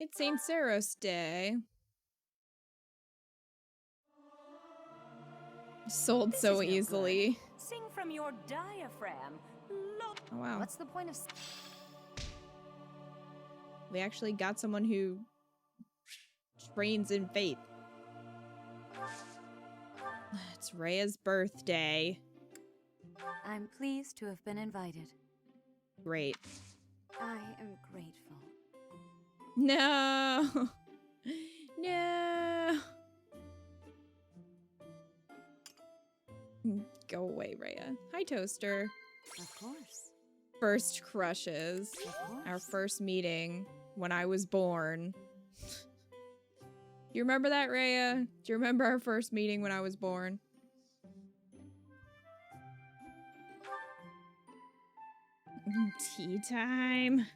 It's St. Seiros Day. Sold This so is no easily. good. Sing from your diaphragm. Oh, wow. What's the point of... We actually got someone who trains in faith. It's Rhea's birthday. I'm pleased to have been invited. Great. I am grateful. No. No. Go away, Rhea. Hi, Toaster. Of course. First crushes. Our first meeting when I was born. You remember that, Rhea? Do you remember our first meeting when I was born? Tea time.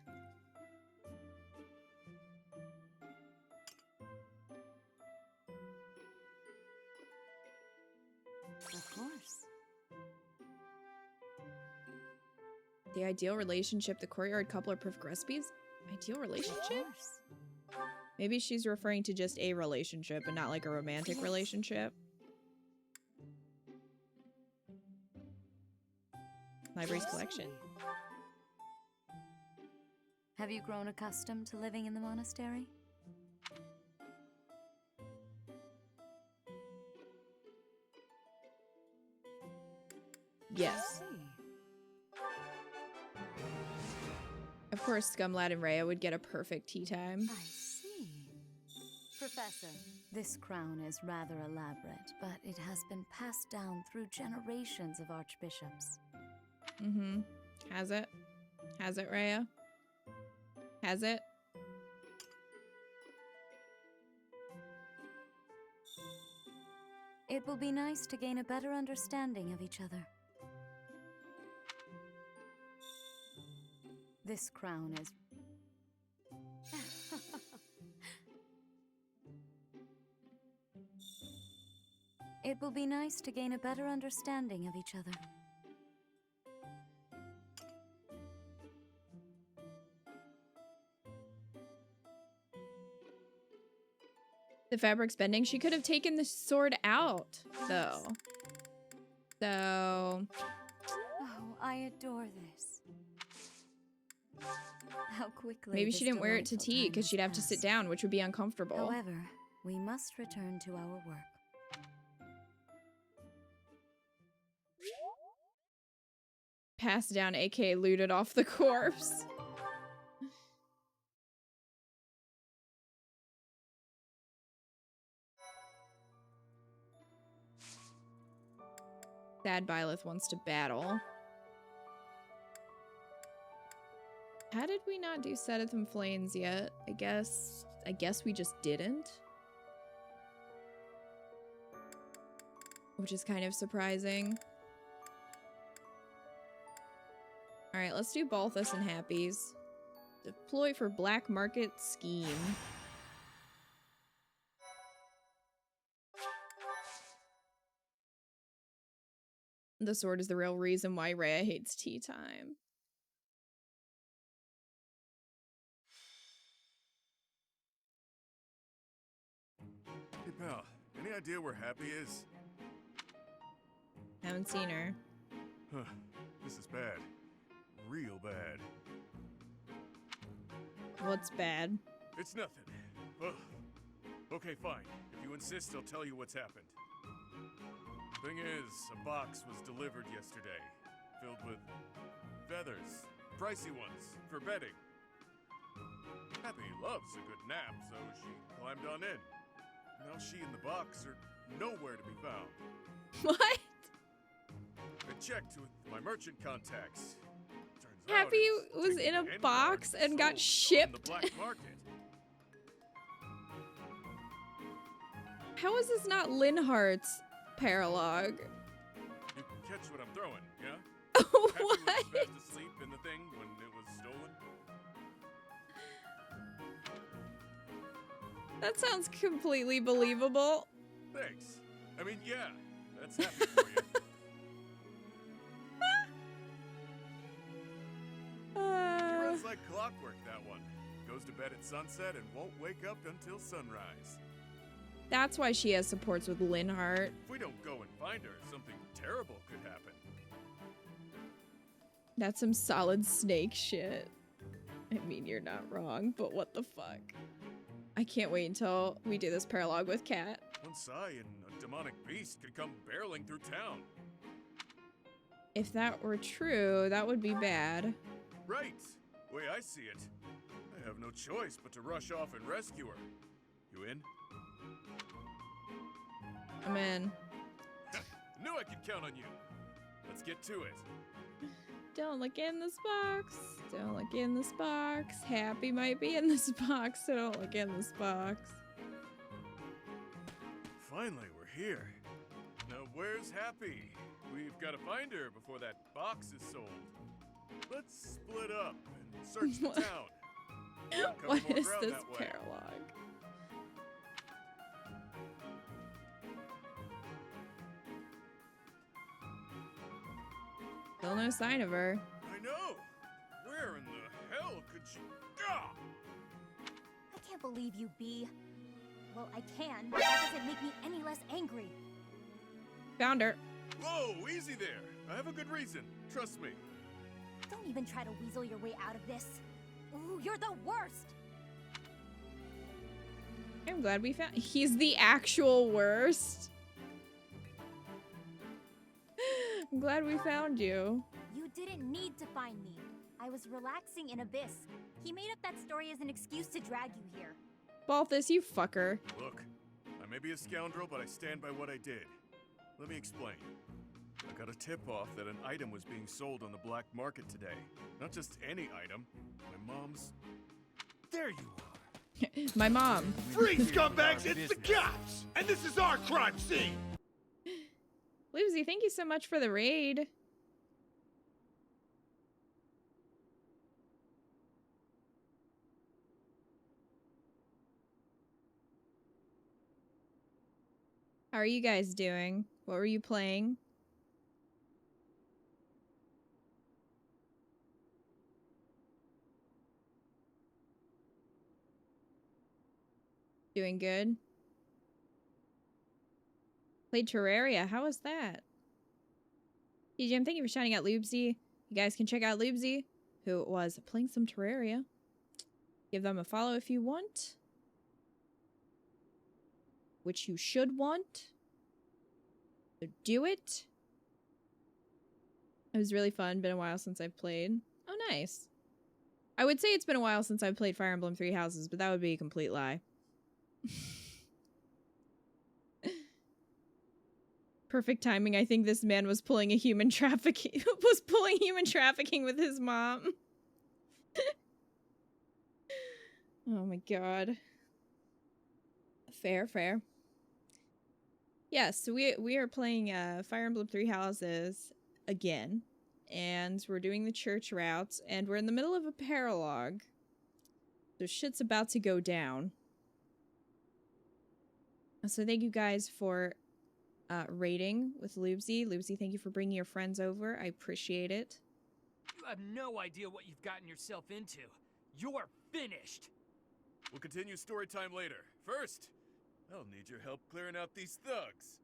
The ideal relationship, the courtyard couple are perfect recipes? Ideal relationship? Maybe she's referring to just a relationship and not like a romantic relationship. Library's collection. Have you grown accustomed to living in the monastery? Yes. Of course, Scumlad and Rhea would get a perfect tea time. I see. Professor, this crown is rather elaborate, but it has been passed down through generations of archbishops. Mm-hmm. Has it? Has it, Rhea? Has it? It will be nice to gain a better understanding of each other. This crown is... It will be nice to gain a better understanding of each other. The fabric's bending. She could have taken the sword out, though. So... Oh, I adore this. How quickly maybe this she didn't wear it to delightful tea time because has she'd have to sit passed. down, which would be uncomfortable. However, we must return to our work. Passed down, aka looted off the corpse. Sad Byleth wants to battle. How did we not do Sedath and Flames yet? I guess we just didn't. Which is kind of surprising. Alright, let's do Balthus and Hapi's. Deploy for Black Market Scheme. The sword is the real reason why Rhea hates tea time. Hey, pal, any idea where Hapi is? Haven't seen her. Huh. This is bad. Real bad. What's bad? It's nothing. Ugh. Okay, fine. If you insist, I'll tell you what's happened. Thing is, a box was delivered yesterday, filled with feathers, pricey ones, for bedding. Hapi loves a good nap, so she climbed on in. Now she and the box are nowhere to be found. What? I checked with my merchant contacts. Turns out Happy it's was in a taken box and and got sold shipped. on the black market. How is this not Linhart's paralogue? You catch what I'm throwing, yeah? What? Hapi was fast asleep in the thing when it was stolen. That sounds completely believable. Thanks. I mean, yeah, that's Hapi for you. He runs like clockwork, that one. Goes to bed at sunset and won't wake up until sunrise. That's why she has supports with Linhart. If we don't go and find her, something terrible could happen. That's some solid snake shit. I mean, you're not wrong, but what the fuck? I can't wait until we do this paralogue with Kat. One sigh and a demonic beast could come barreling through town. If that were true, that would be bad. Right. Way I see it. I have no choice but to rush off and rescue her. You in? I'm in. Knew I could count on you. Let's get to it. Don't look in this box. Don't look in this box. Happy might be in this box, so don't look in this box. Finally, we're here. Now, where's Hapi? We've got to find her before that box is sold. Let's split up and search the town. Cover What more is ground this that way. paralogue? Still no sign of her. I know. I can't believe you, Bee. Well, I can, but that doesn't make me any less angry. Found her. Whoa, easy there. I have a good reason. Trust me. Don't even try to weasel your way out of this. Ooh, you're the worst! I'm glad we found. He's the actual worst. I'm glad we found you. You didn't need to find me. I was relaxing in Abyss. He made up that story as an excuse to drag you here. Balthus, you fucker. Look, I may be a scoundrel, but I stand by what I did. Let me explain. I got a tip-off that an item was being sold on the black market today. Not just any item. My mom's... There you are. My mom. Freeze, scumbags! It's the cops! And this is our crime scene! Lucy, thank you so much for the raid. How are you guys doing? What were you playing? Doing good? Played Terraria. How was that? TGM, thank you for shouting out Lubesy. You guys can check out Lubesy, who was playing some Terraria. Give them a follow if you want. Which you should want. So do it. It was really fun. Been a while since I've played. Oh, nice. I would say it's been a while since I've played Fire Emblem Three Houses, but that would be a complete lie. Perfect timing. I think this man was pulling human trafficking with his mom. Oh my god. Fair. Yes, so we are playing Fire Emblem Three Houses again, and we're doing the church routes, and we're in the middle of a paralogue. So shit's about to go down. So thank you guys for raiding with Lubesy. Lubesy, thank you for bringing your friends over. I appreciate it. You have no idea what you've gotten yourself into. You're finished. We'll continue story time later. First, I'll need your help clearing out these thugs.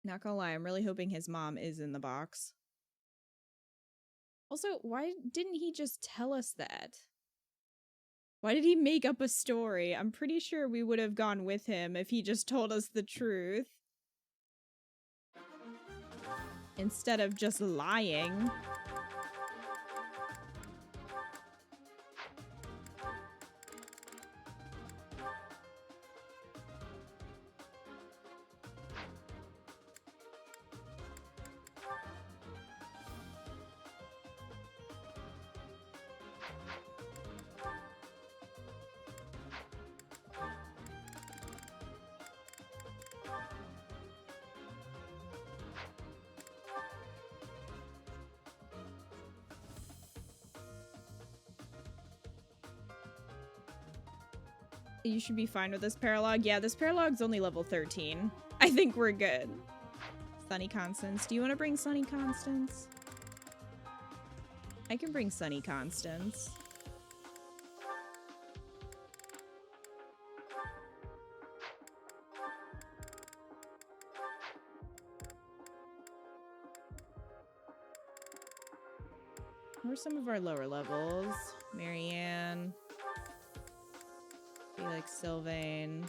Not gonna lie, I'm really hoping his mom is in the box. Also, why didn't he just tell us that? Why did he make up a story? I'm pretty sure we would have gone with him if he just told us the truth. Instead of just lying. You should be fine with this paralogue. Yeah, this paralogue's only level 13. I think we're good. Sunny Constance. Do you want to bring Sunny Constance? I can bring Sunny Constance. Who are some of our lower levels? Marianne. Felix, Sylvain.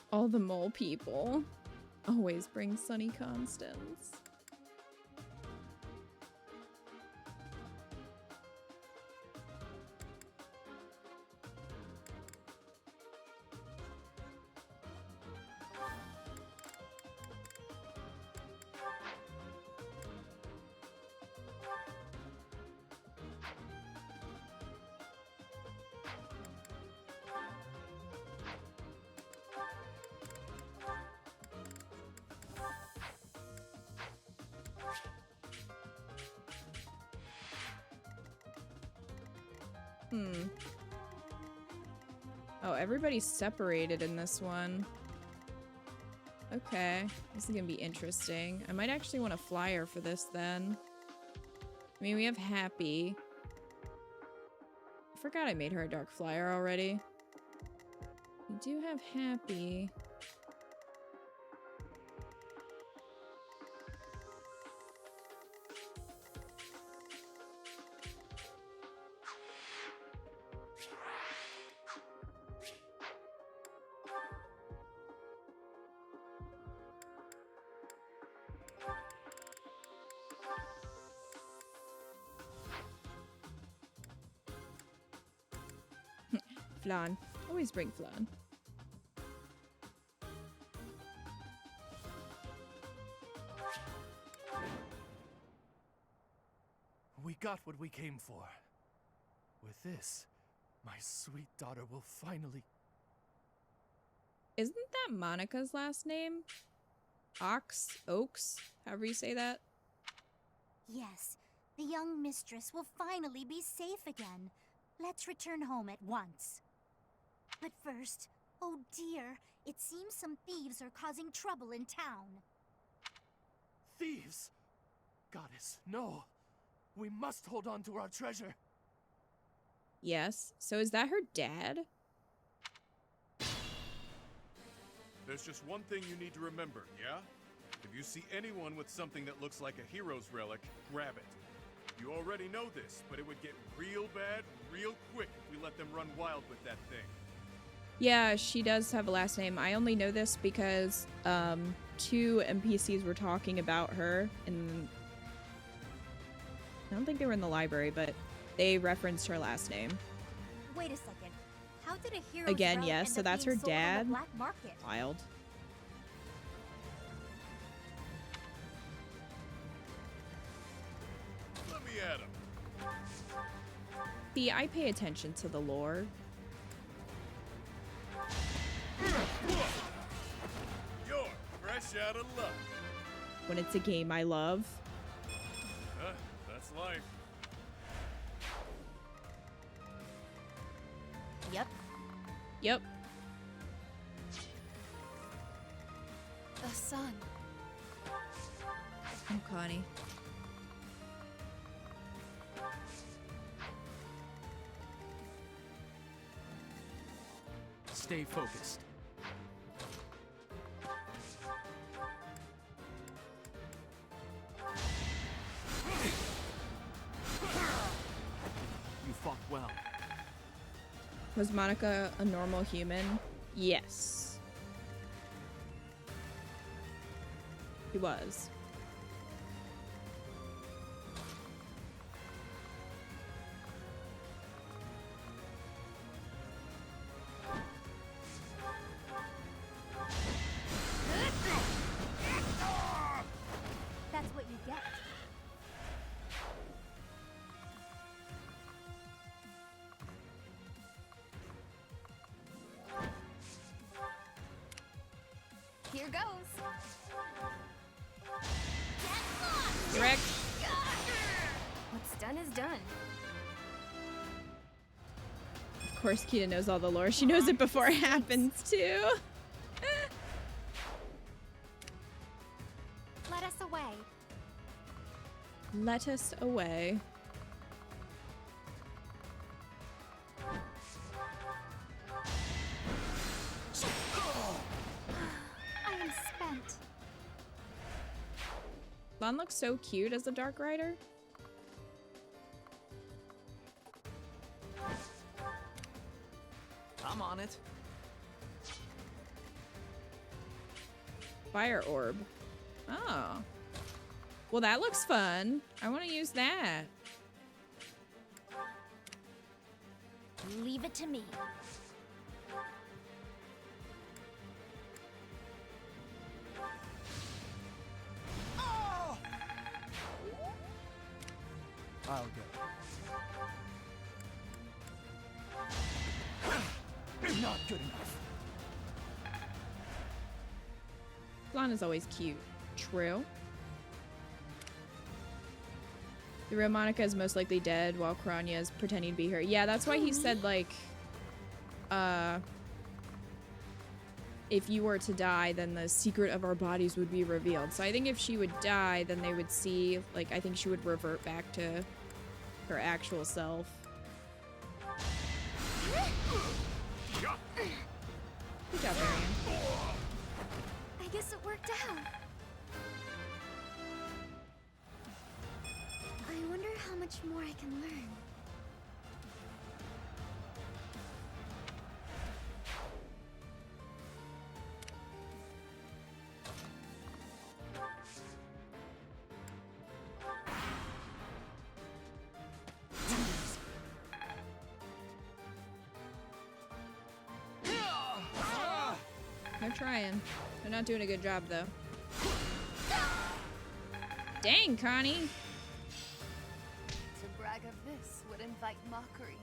All the mole people. Always bring Sunny Constance. Oh, everybody's separated in this one. Okay, this is gonna be interesting. I might actually want a flyer for this then. I mean, we have Hapi. I forgot I made her a dark flyer already. We do have Hapi. Flan. Always bring flan. We got what we came for. With this, my sweet daughter will finally... Isn't that Monica's last name? Oaks? However you say that? Yes, the young mistress will finally be safe again. Let's return home at once. But first, oh dear, it seems some thieves are causing trouble in town. Thieves? Goddess, no. We must hold on to our treasure. Yes. So is that her dad? There's just one thing you need to remember, yeah? If you see anyone with something that looks like a hero's relic, grab it. You already know this, but it would get real bad real quick if we let them run wild with that thing. Yeah, she does have a last name. I only know this because 2 NPCs were talking about her, and I don't think they were in the library, but they referenced her last name. Wait a second. How did a hero's Again, relic yes, end so up that's being her sold on the dad. black market? Wild. Let me at him. See, I pay attention to the lore. You're fresh out of luck. When it's a game I love. That's life. Yep. Yep. The sun. Oh, Connie. Stay focused. You fought well. Was Monica a normal human? Yes. She was. That's what you get. Here goes. Correct. What's done is done. Of course, Kita knows all the lore. She knows it before it happens, too. Let us away. Let us away. I am spent. Lon looks so cute as a Dark Rider. I'm on it. Fire orb. Oh. Well, that looks fun. I want to use that. Leave it to me. I'll go. Not good enough. Lon is always cute. True. The real Monica is most likely dead while Kranya is pretending to be her. Yeah, that's why he said, like, if you were to die, then the secret of our bodies would be revealed. So I think if she would die, then they would see, like, I think she would revert back to her actual self. Good job, Marion. I guess it worked out. I wonder how much more I can learn. They're trying. They're not doing a good job, though. Dang, Connie. To brag of this would invite mockery.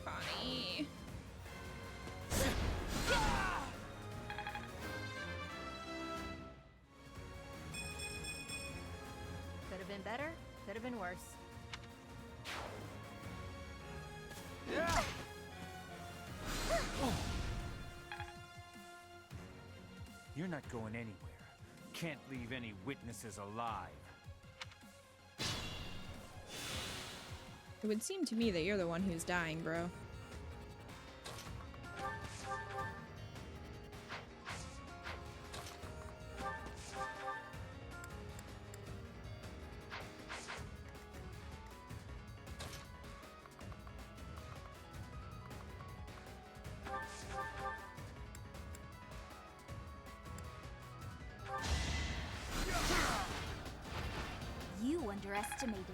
Connie. Could have been better, could have been worse. Yeah. You're not going anywhere. Can't leave any witnesses alive. It would seem to me that you're the one who's dying, bro. You underestimated me.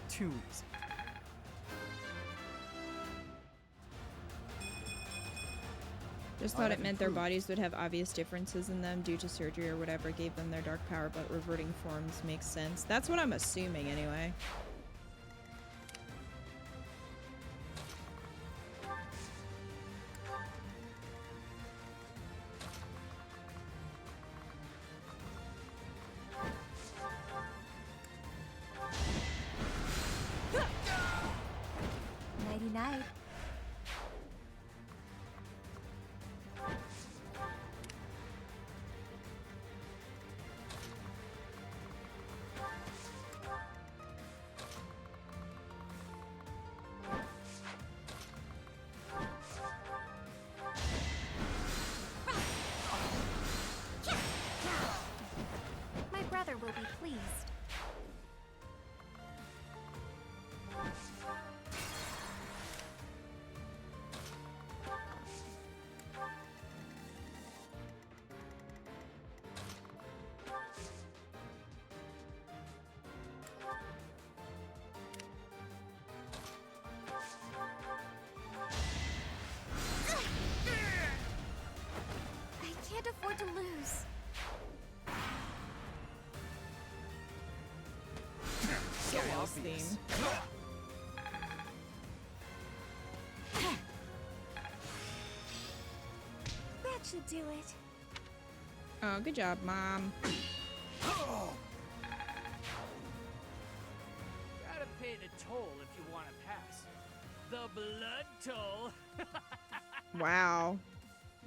Too easy. Just thought it meant their bodies would have obvious differences in them due to surgery or whatever gave them their dark power, but reverting forms makes sense. That's what I'm assuming anyway. Nighty-night. My brother will be pleased. I can't afford to lose. Seiros theme. That should do it. Oh, good job, Mom. Gotta pay the toll if you want to pass. The blood toll. Wow.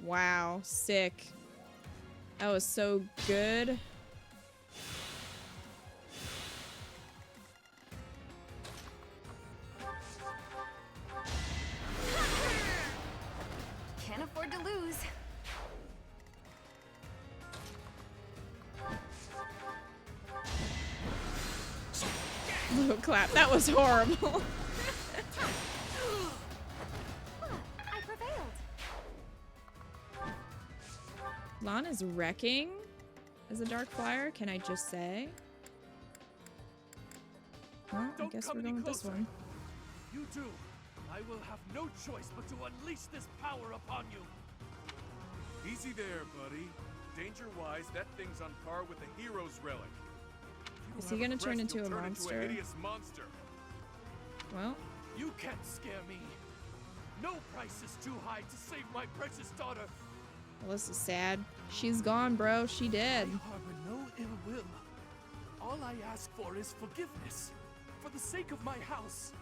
Wow. Sick. That was so good. Can't afford to lose. Little clap. That was horrible. I prevailed. Lon is wrecking as a dark flyer, can I just say? Well, I guess we're going with this one. You do. I will have no choice but to unleash this power upon you. Easy there, buddy. Danger-wise, that thing's on par with a hero's relic. Is he gonna turn into a monster? Into a hideous monster. Well, you can't scare me. No price is too high to save my precious daughter. well, this is sad. She's gone, bro. She dead. I harbor no ill will. All I ask for is forgiveness, for the sake of my house.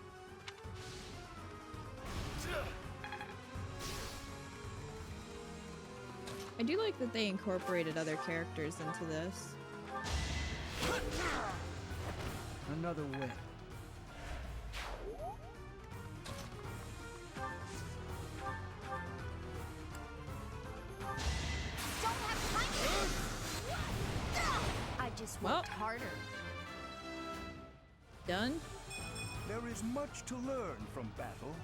I do like that they incorporated other characters into this. Another win. I just worked harder. Done? There is much to learn from battle.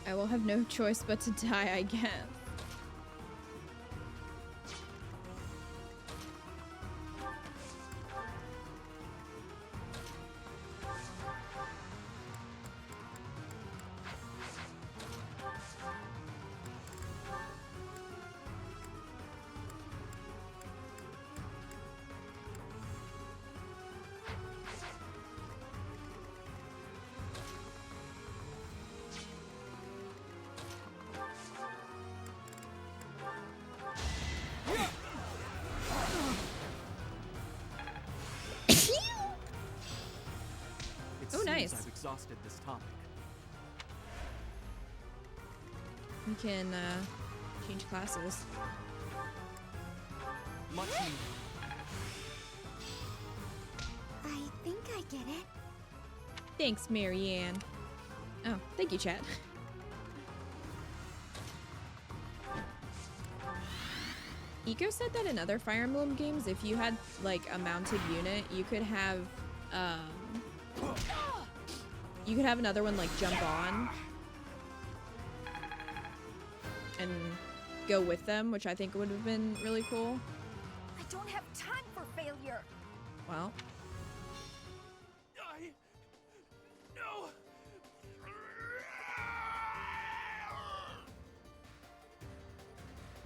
I will have no choice but to die, I guess. Nice. I've exhausted this topic. We can change classes. Much needed. I think I get it. Thanks, Marianne. Oh, thank you, chat. Eco said that in other Fire Emblem games, if you had like a mounted unit, you could have another one like jump on and go with them, which I think would have been really cool. I don't have time for failure. Well, No.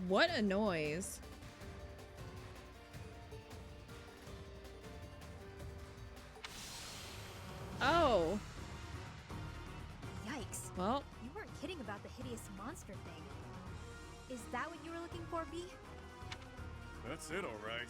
what a noise. Oh. Yikes. Well. You weren't kidding about the hideous monster thing. Is that what you were looking for, V? That's it, all right.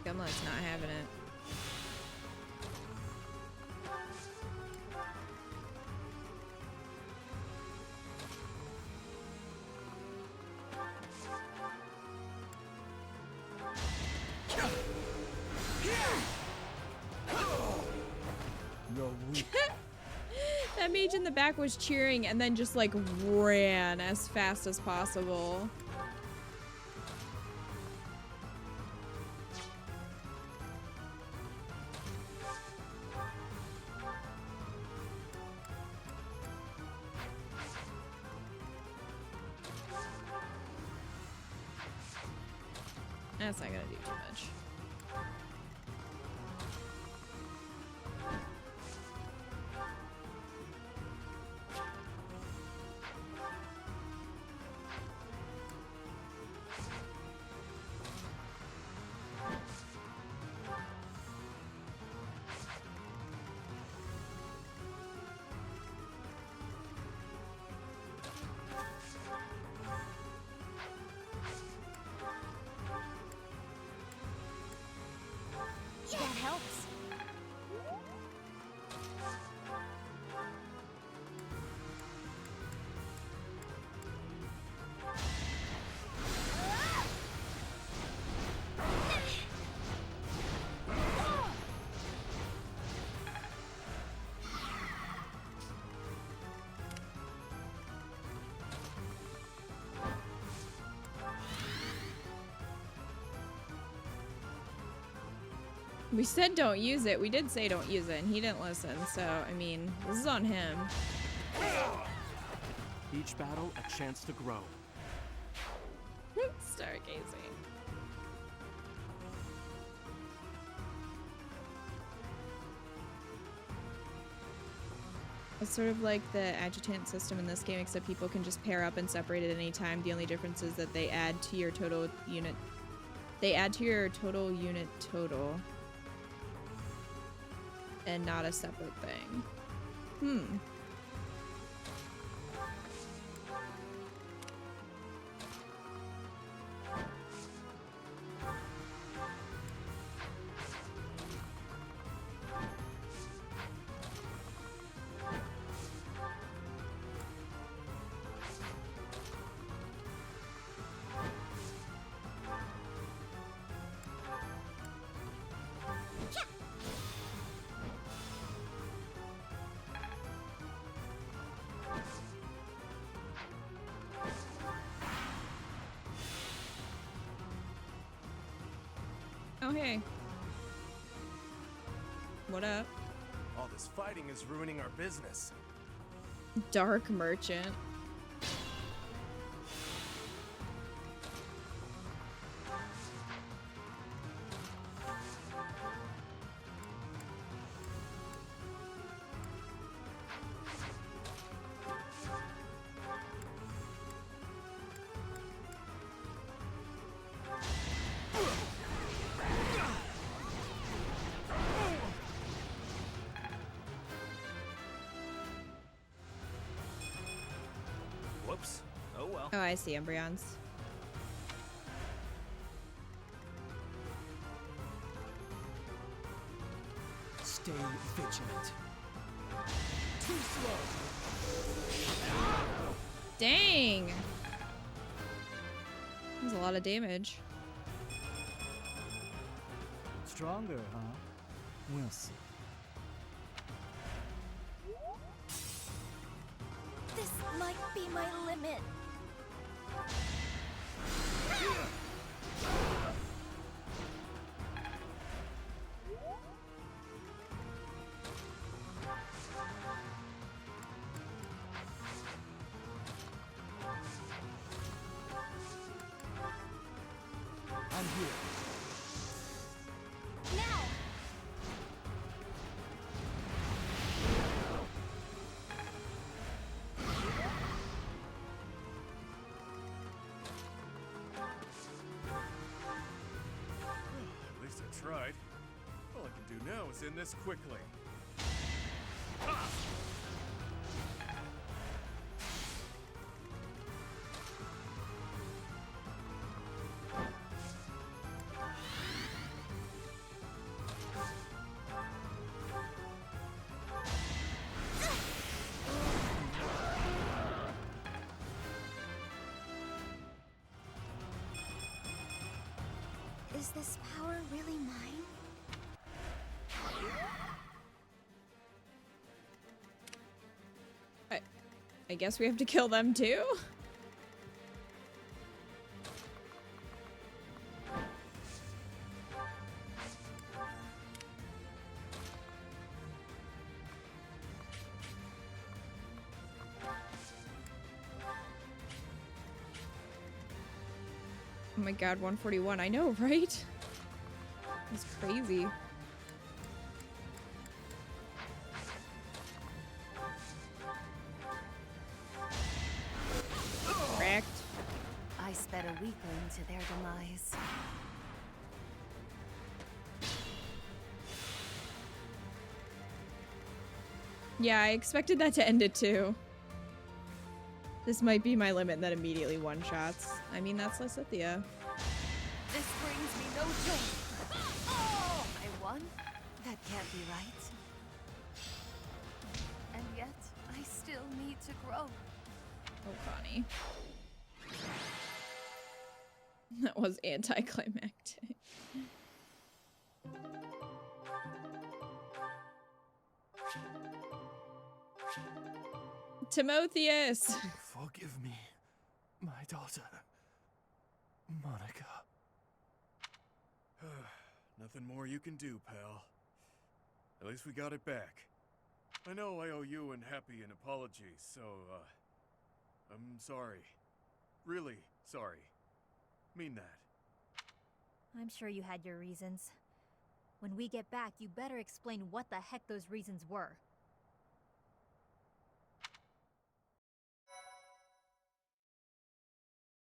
Gumlet's not having it. That mage in the back was cheering and then just like ran as fast as possible. That's not gonna do too much. That helps. We said don't use it. We did say don't use it, and he didn't listen. So, I mean, this is on him. Each battle, a chance to grow. Stargazing. It's sort of like the adjutant system in this game, except people can just pair up and separate at any time. The only difference is that they add to your total unit. They add to your total unit total. And not a separate thing. Hmm. Oh, hey. What up? All this fighting is ruining our business. Dark merchant. Whoops. Oh well. Oh, I see embryons. Stay vigilant. Too slow. Dang! That was a lot of damage. Stronger, huh? We'll see. This might be my limit. I'm here. Now! At least I tried. All I can do now is end this quickly. Is this power really mine? I guess we have to kill them too? Oh my god, 141. I know, right? That's crazy. Wrecked. I sped a weakling to their demise. Yeah, I expected that to end it too. This might be my limit that immediately one-shots. I mean, that's Lysithea. This brings me no joy. Oh! I won? That can't be right. And yet, I still need to grow. Oh, Connie. That was anticlimactic. Timotheus! Forgive me, my daughter, Monica. Nothing more you can do, pal. At least we got it back. I know I owe you and Hapi an apology, so, I'm sorry. Really sorry. Mean that. I'm sure you had your reasons. When we get back, you better explain what the heck those reasons were.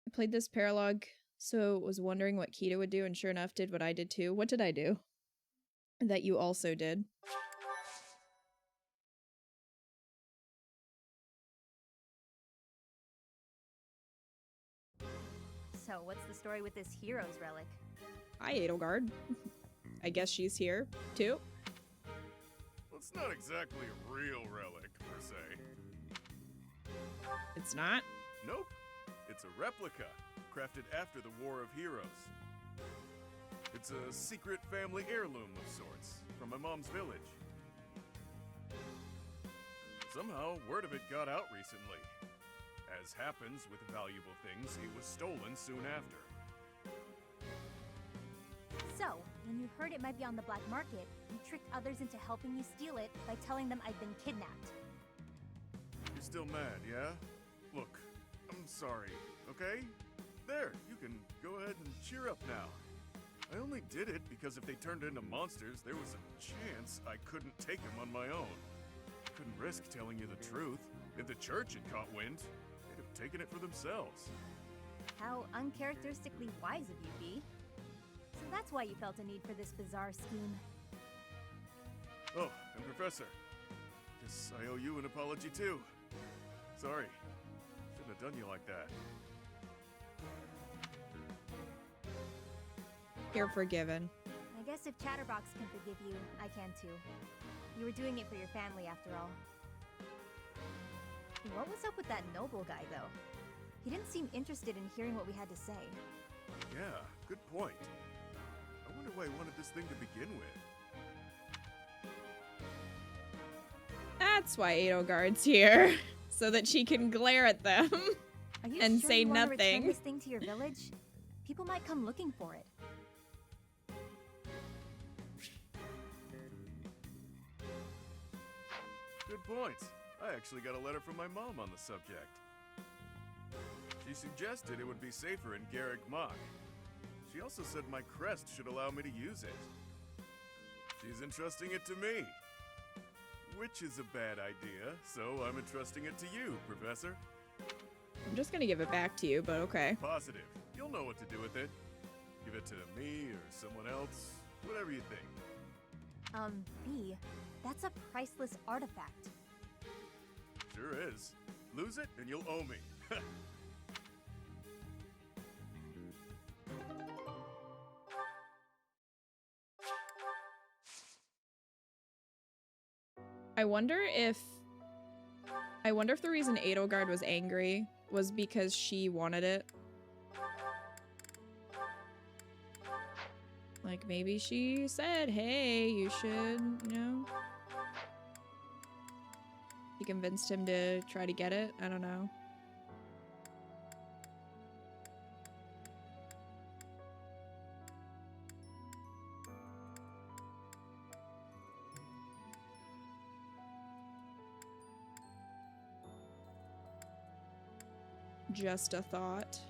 I played this paralogue, so was wondering what Kita would do, and sure enough did what I did too. What did I do? That you also did. So, what's the story with this hero's relic? Hi, Edelgard. I guess she's here, too. Well, it's not exactly a real relic, per se. It's not? Nope. It's a replica, crafted after the War of Heroes. It's a secret family heirloom of sorts, from my mom's village. Somehow, word of it got out recently. As happens with valuable things, it was stolen soon after. So, when you heard it might be on the black market, you tricked others into helping you steal it by telling them I'd been kidnapped. You're still mad, yeah? Look, I'm sorry, okay? There, you can go ahead and cheer up now. I only did it because if they turned into monsters, there was a chance I couldn't take them on my own. Couldn't risk telling you the truth. If the church had caught wind, they'd have taken it for themselves. How uncharacteristically wise of you, B. So that's why you felt a need for this bizarre scheme. Oh, and Professor, guess I owe you an apology too. Sorry, shouldn't have done you like that. You're forgiven. I guess if Chatterbox can forgive you, I can too. You were doing it for your family after all. What was up with that noble guy, though? He didn't seem interested in hearing what we had to say. Yeah, good point. I wonder why he wanted this thing to begin with. That's why Edelgard's here. So that she can glare at them Are you and sure say you want to return nothing. this thing to your village? People might come looking for it. Good point. I actually got a letter from my mom on the subject. She suggested it would be safer in Garreg Mach. She also said my crest should allow me to use it. She's entrusting it to me. Which is a bad idea, so I'm entrusting it to you, Professor. I'm just gonna give it back to you, but okay. Positive. You'll know what to do with it. Give it to me or someone else, whatever you think. B, that's a priceless artifact. Sure is. Lose it and you'll owe me. I wonder if the reason Edelgard was angry was because she wanted it. Like, maybe she said, hey, you should, you know? She convinced him to try to get it? I don't know. Just a thought.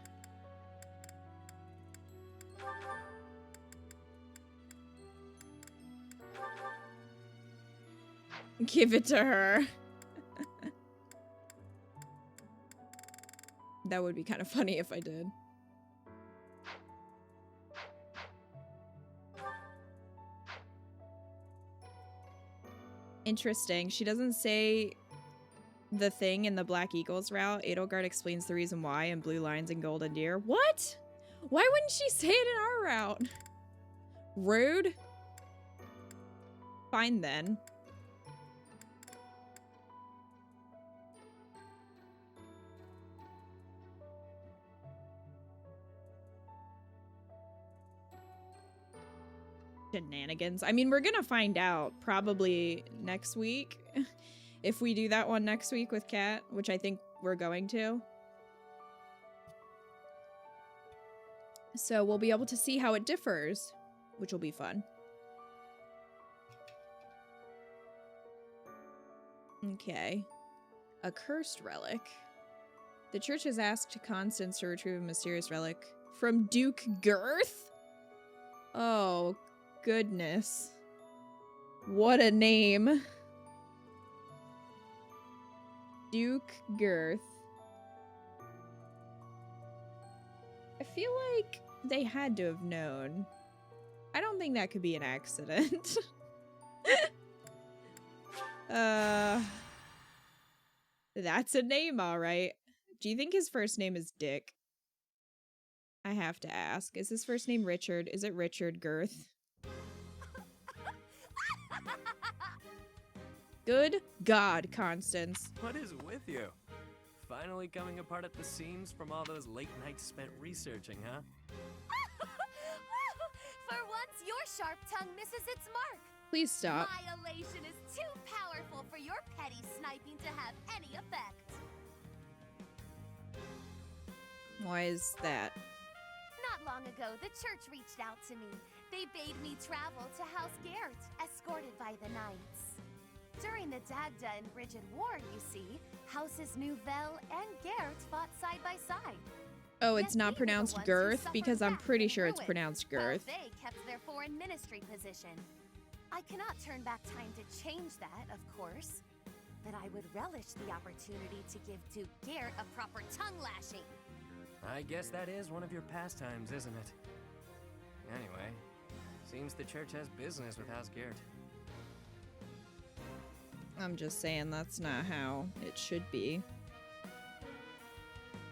Give it to her. That would be kind of funny if I did. Interesting. She doesn't say the thing in the Black Eagles route. Edelgard explains the reason why in Blue Lines and Golden Deer. What? Why wouldn't she say it in our route? Rude. Fine then. Shenanigans. I mean, we're gonna find out probably next week. If we do that one next week with Kat, which I think we're going to. So we'll be able to see how it differs which will be fun. Okay. A cursed relic. The church has asked Constance to retrieve a mysterious relic from Duke Girth? Oh, goodness. What a name. Duke Girth. I feel like they had to have known. I don't think that could be an accident. That's a name, all right. Do you think his first name is Dick? I have to ask. Is his first name Richard? Is it Richard Girth? Good God, Constance. What is with you? Finally coming apart at the seams from all those late nights spent researching, huh? For once, your sharp tongue misses its mark. Please stop. My elation is too powerful for your petty sniping to have any effect. Why is that? Not long ago, the church reached out to me. They bade me travel to House Garrett, escorted by the knights. During the Dagda and Bridget War, you see, Houses Nouvelle and Garrett fought side by side. Oh, it's not pronounced Girth? Because I'm pretty sure it's pronounced Girth. They kept their foreign ministry position. I cannot turn back time to change that, of course. But I would relish the opportunity to give Duke Garrett a proper tongue lashing. I guess that is one of your pastimes, isn't it? Anyway, seems the church has business with House Garrett. I'm just saying that's not how it should be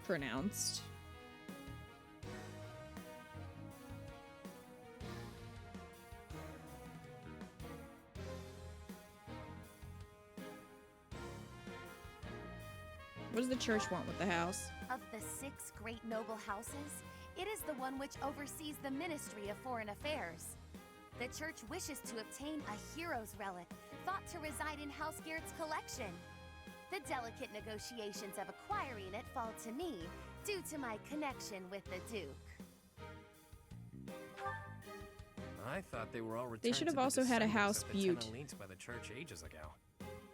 pronounced. What does the church want with the house? Of the 6 great noble houses, it is the one which oversees the Ministry of Foreign Affairs. The church wishes to obtain a hero's relic, thought to reside in House Garrett's collection. The delicate negotiations of acquiring it fall to me, due to my connection with the Duke. I thought they were all returned. They should have also had a House Butte. By the church ages ago.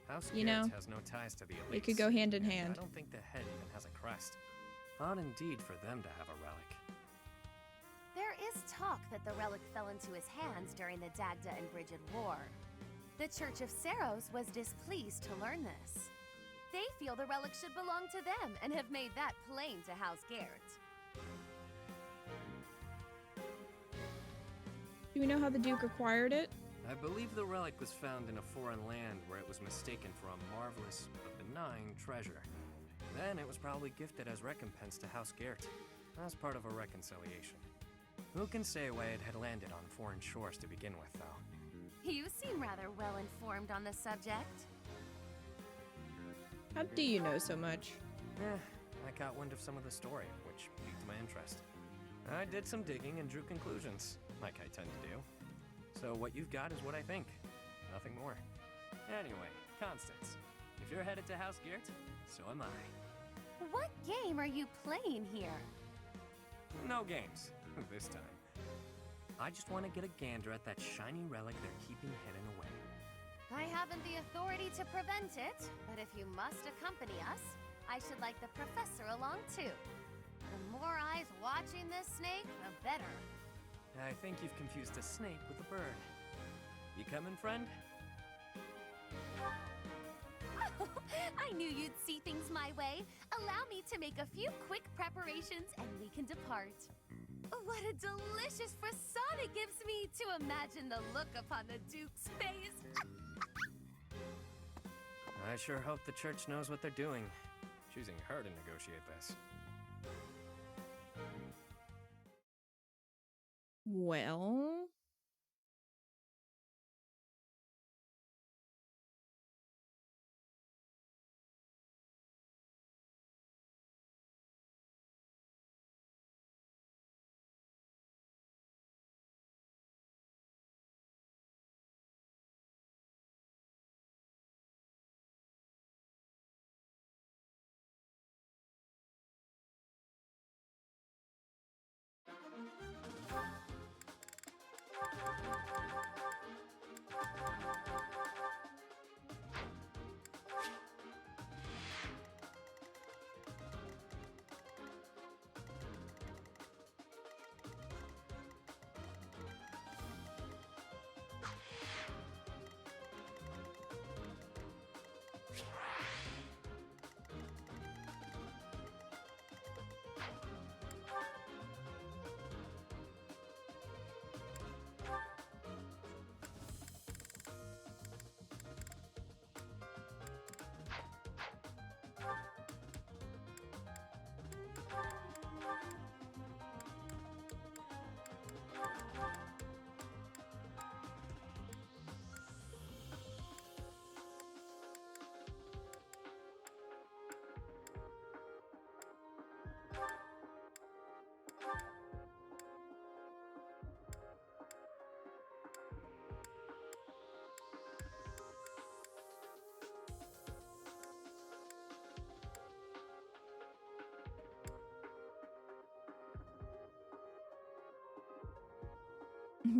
House You know, Garrett has no ties to the elites. it could go hand in and hand. I don't think the head even has a crest. Odd indeed for them to have a relic. There is talk that the relic fell into his hands during the Dagda and Bridget War. The Church of Seiros was displeased to learn this. They feel the relic should belong to them and have made that plain to House Garrett. Do we know how the Duke acquired it? I believe the relic was found in a foreign land where it was mistaken for a marvelous but benign treasure. Then it was probably gifted as recompense to House Garrett, as part of a reconciliation. Who can say why it had landed on foreign shores to begin with, though? You seem rather well informed on the subject. How do you know so much? I caught wind of some of the story, which piqued my interest. I did some digging and drew conclusions, like I tend to do. So what you've got is what I think. Nothing more. Anyway, Constance, if you're headed to House Garrett, so am I. What game are you playing here? No games, this time. I just want to get a gander at that shiny relic they're keeping hidden away. I haven't the authority to prevent it, but if you must accompany us, I should like the professor along too. The more eyes watching this snake, the better. I think you've confused a snake with a bird. You coming, friend? Oh, I knew you'd see things my way. Allow me to make a few quick preparations and we can depart. What a delicious frisson it gives me to imagine the look upon the Duke's face. I sure hope the church knows what they're doing, choosing her to negotiate this. Well...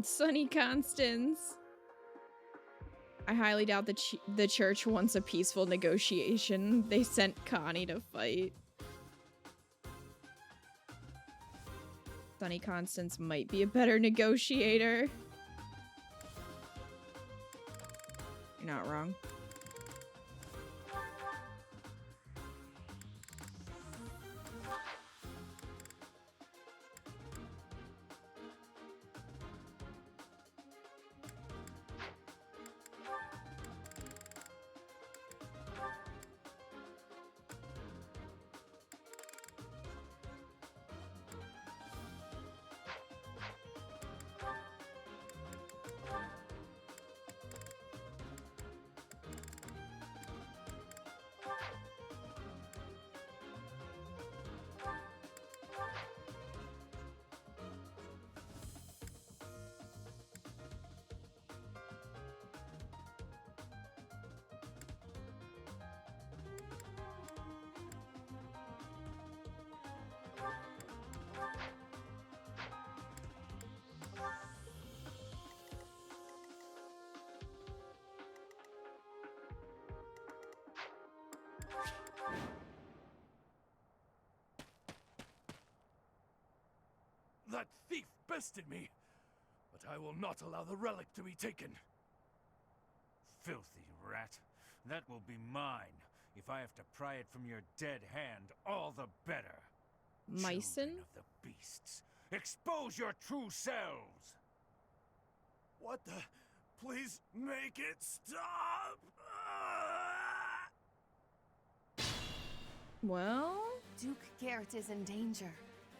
Sonny Constance. I highly doubt the church wants a peaceful negotiation. They sent Connie to fight. Sonny Constance might be a better negotiator. You're not wrong. That thief bested me, but I will not allow the relic to be taken. Filthy rat. That will be mine. If I have to pry it from your dead hand, all the better. Myson? Children of the beasts, expose your true selves! What the? Please make it stop! Well? Duke Garrett is in danger.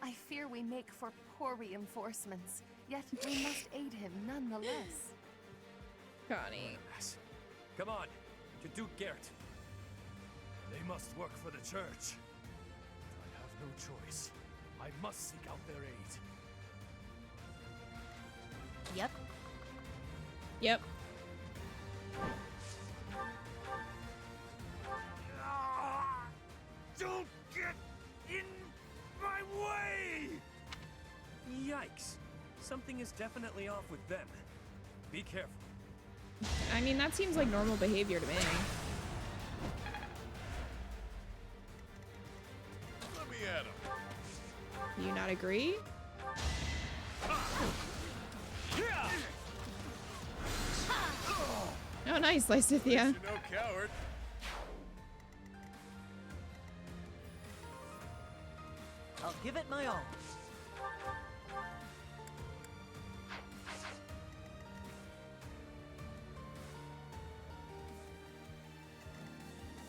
I fear we make for poor reinforcements, yet we must aid him nonetheless. Connie. Come on, to Duke Garrett. They must work for the church. I have no choice. I must seek out their aid. Yep. Yep. Don't get in my way! Yikes. Something is definitely off with them. Be careful. I mean, that seems like normal behavior to me. Let me at him. You not agree? Oh, nice, Lysithia. You're no coward. I'll give it my all.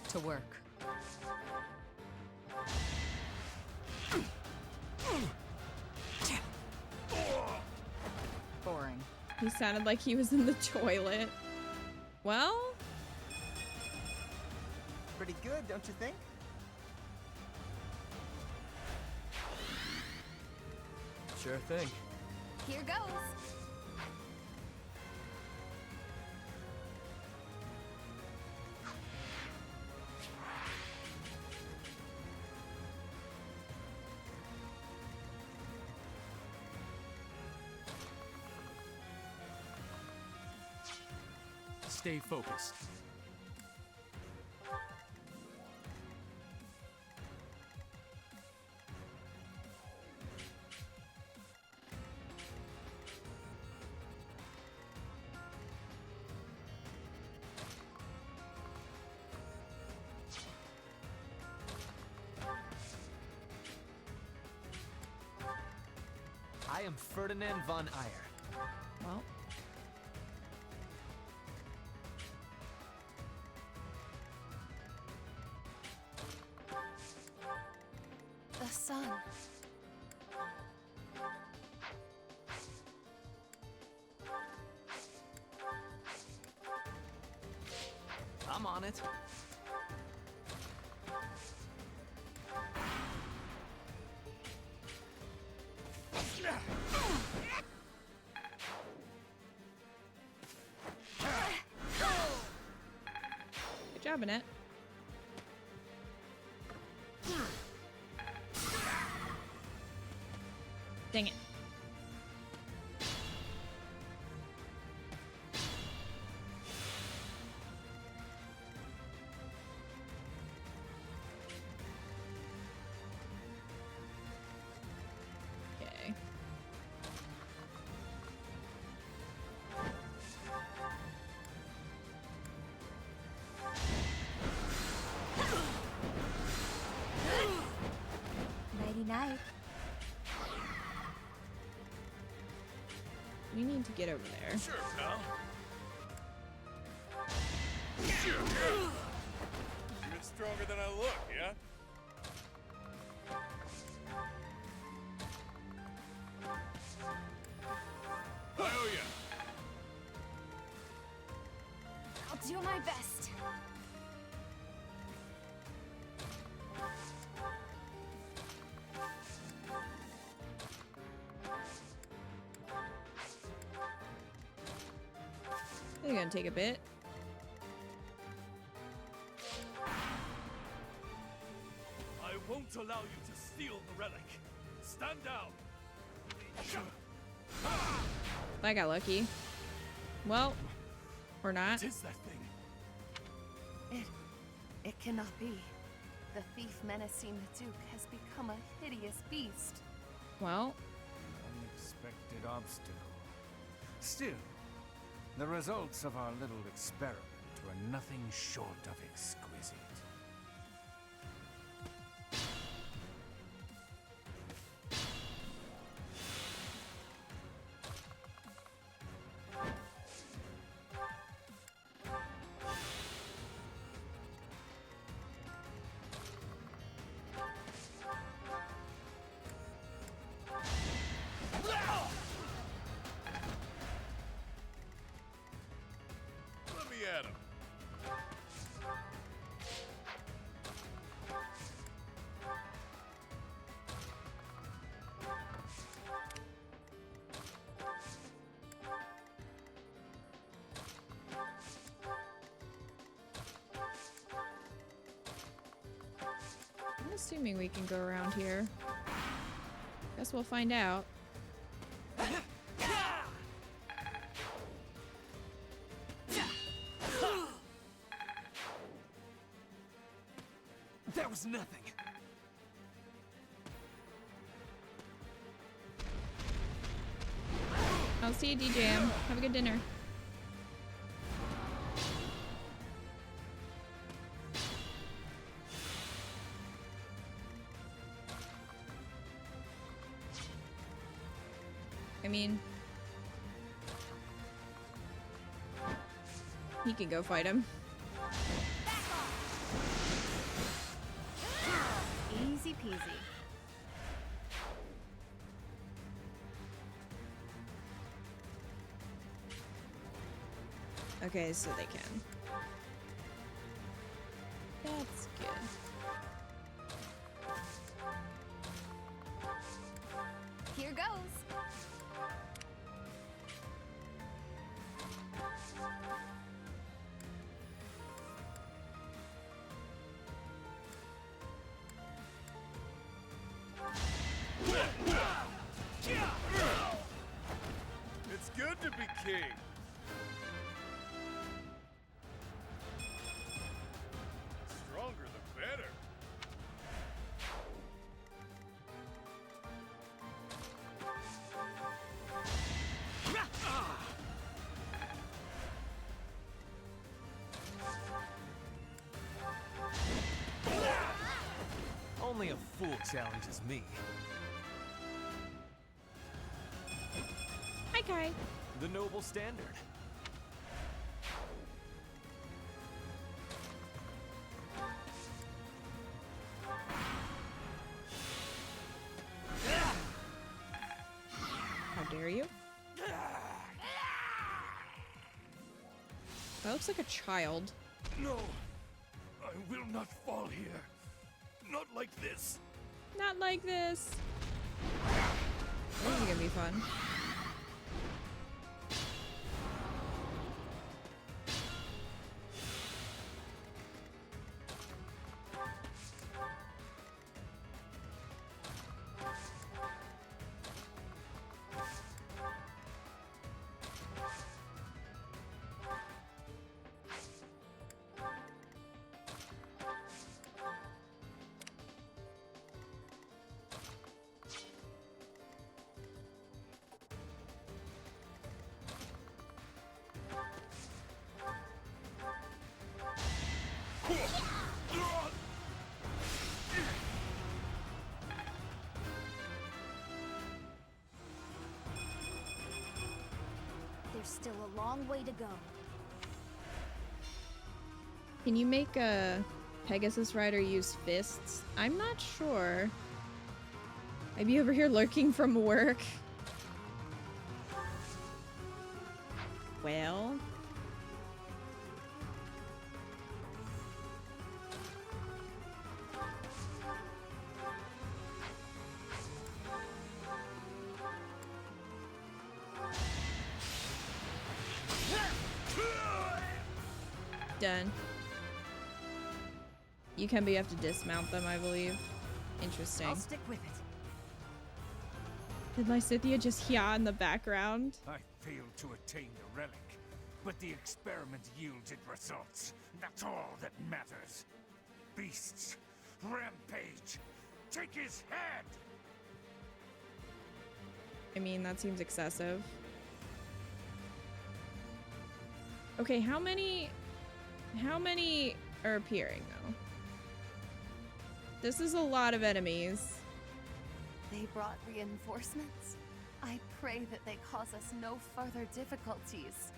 To work. Boring. He sounded like he was in the toilet. Well? Pretty good, don't you think? Sure thing. Here goes. Stay focused. I am Ferdinand von Eyre. Well. The sun. I'm on it. Good job, Annette. Dang it. we need to get over there. Sure, pal. You're stronger than I look, yeah? I owe ya. I'll do my best. This is gonna take a bit. I won't allow you to steal the relic. Stand down. I got lucky. Well, or not. What is that thing? It cannot be. The thief menacing the Duke has become a hideous beast. Well. Unexpected obstacle. Still, the results of our little experiment were nothing short of exquisite. Let me at him. I'm assuming we can go around here. Guess we'll find out. That was nothing. I'll see you, DJM. Have a good dinner. I mean, he can go fight him. Easy peasy. Okay, so they can. That's good. Here goes. It's good to be king. Stronger the better. Only a fool challenges me. Hi, Kai. The noble standard. How dare you? That looks like a child. No, I will not fall here. Not like this. Not like this. This is gonna be fun. There's still a long way to go. Can you make a Pegasus Rider use fists? I'm not sure. Maybe you over here lurking from work. Well. Done. You can, but you have to dismount them, I believe. Interesting. I'll stick with it. Did Lysithea just yaw in the background? I failed to attain the relic, but the experiment yielded results. That's all that matters. Beasts, rampage, take his head! I mean, that seems excessive. Okay, how many are appearing, though? This is a lot of enemies. They brought reinforcements. I pray that they cause us no further difficulties.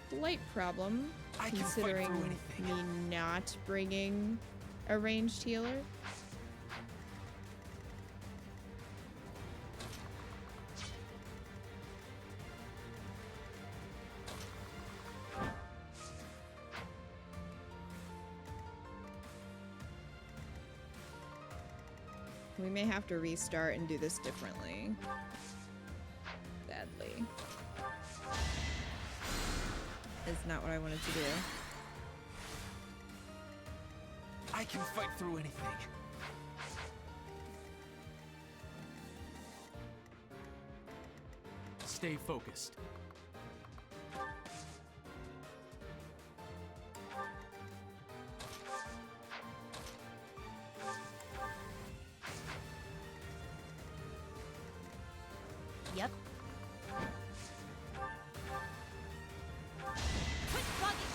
Slight problem, I can fight considering through me anything. not bringing a ranged healer. We may have to restart and do this differently. Sadly. It's not what I wanted to do. I can fight through anything. Stay focused. Yep. Quit bugging!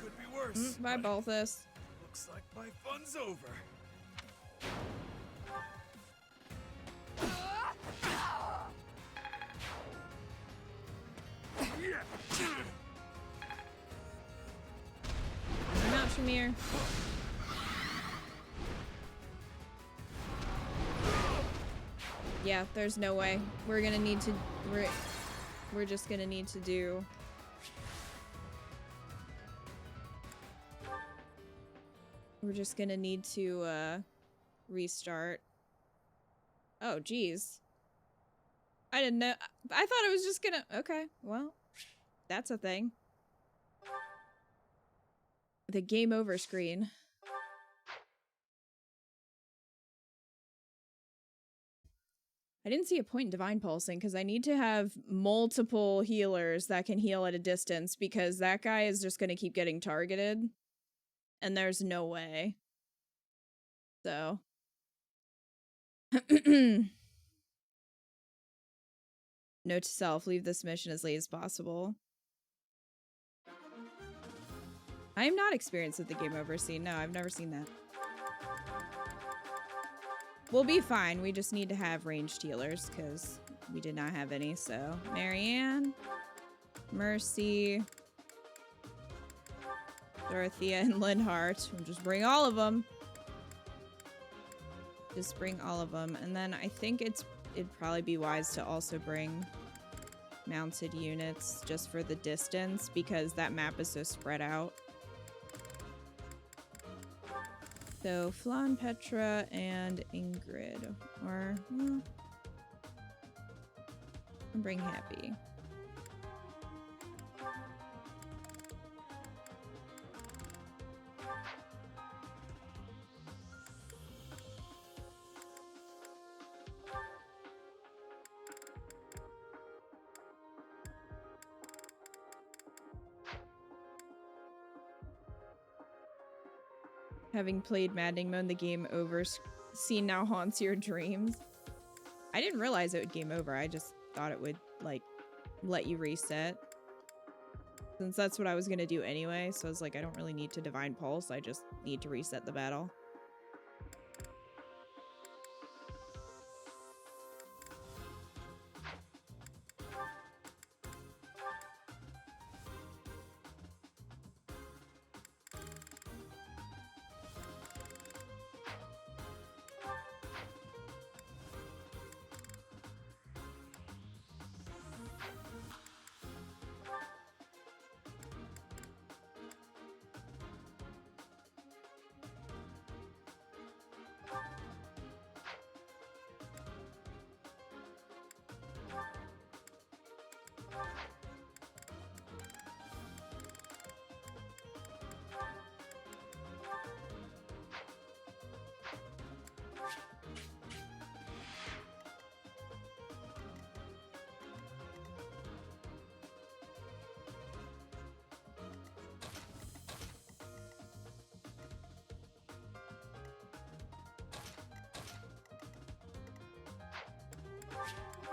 Could be worse. Bye, Balthus. Looks like my fun's over. I'm out, Shamir. Yeah, there's no way. We're gonna need to. We're just gonna need to do. We're just gonna need to restart. Oh, geez. I didn't know. I thought it was just gonna. Okay, well, that's a thing. The game over screen. I didn't see a point in Divine Pulsing because I need to have multiple healers that can heal at a distance because that guy is just going to keep getting targeted. And there's no way. So. Note to self, leave this mission as late as possible. I am not experienced with the game over scene. No, I've never seen that. We'll be fine. We just need to have ranged healers because we did not have any. So, Marianne, Mercy, Dorothea, and Linhart. We'll just bring all of them. Just bring all of them. And then I think it'd probably be wise to also bring mounted units just for the distance because that map is so spread out. So, Flan, Petra, and Ingrid. Or, well, I'll bring Happy. Having played Maddening Mode, the game over scene now haunts your dreams. I didn't realize it would game over. I just thought it would, like, let you reset. Since that's what I was gonna do anyway, so I was like, I don't really need to Divine Pulse, I just need to reset the battle.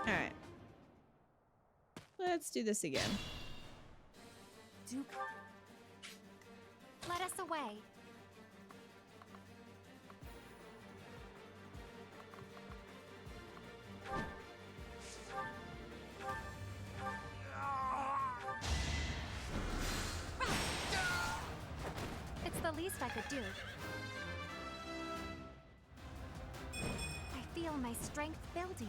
Alright. Let's do this again. Duke, let us away. It's the least I could do. I feel my strength building.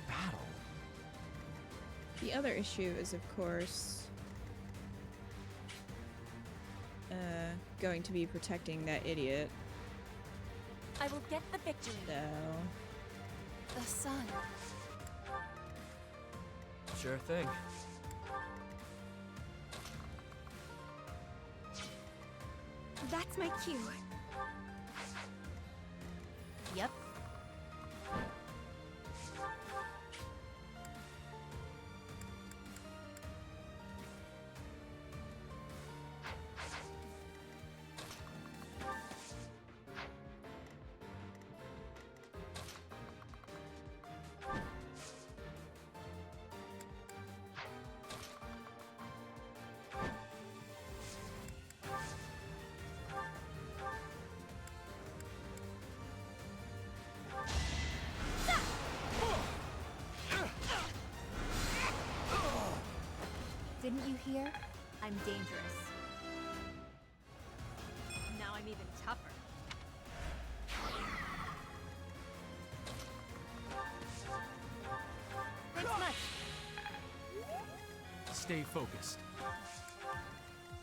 Battle. The other issue is, of course, going to be protecting that idiot. I will get the victory. So. The sun. Sure thing. That's my cue. Yep. Didn't you hear? I'm dangerous. Now I'm even tougher. Thanks much. Stay focused.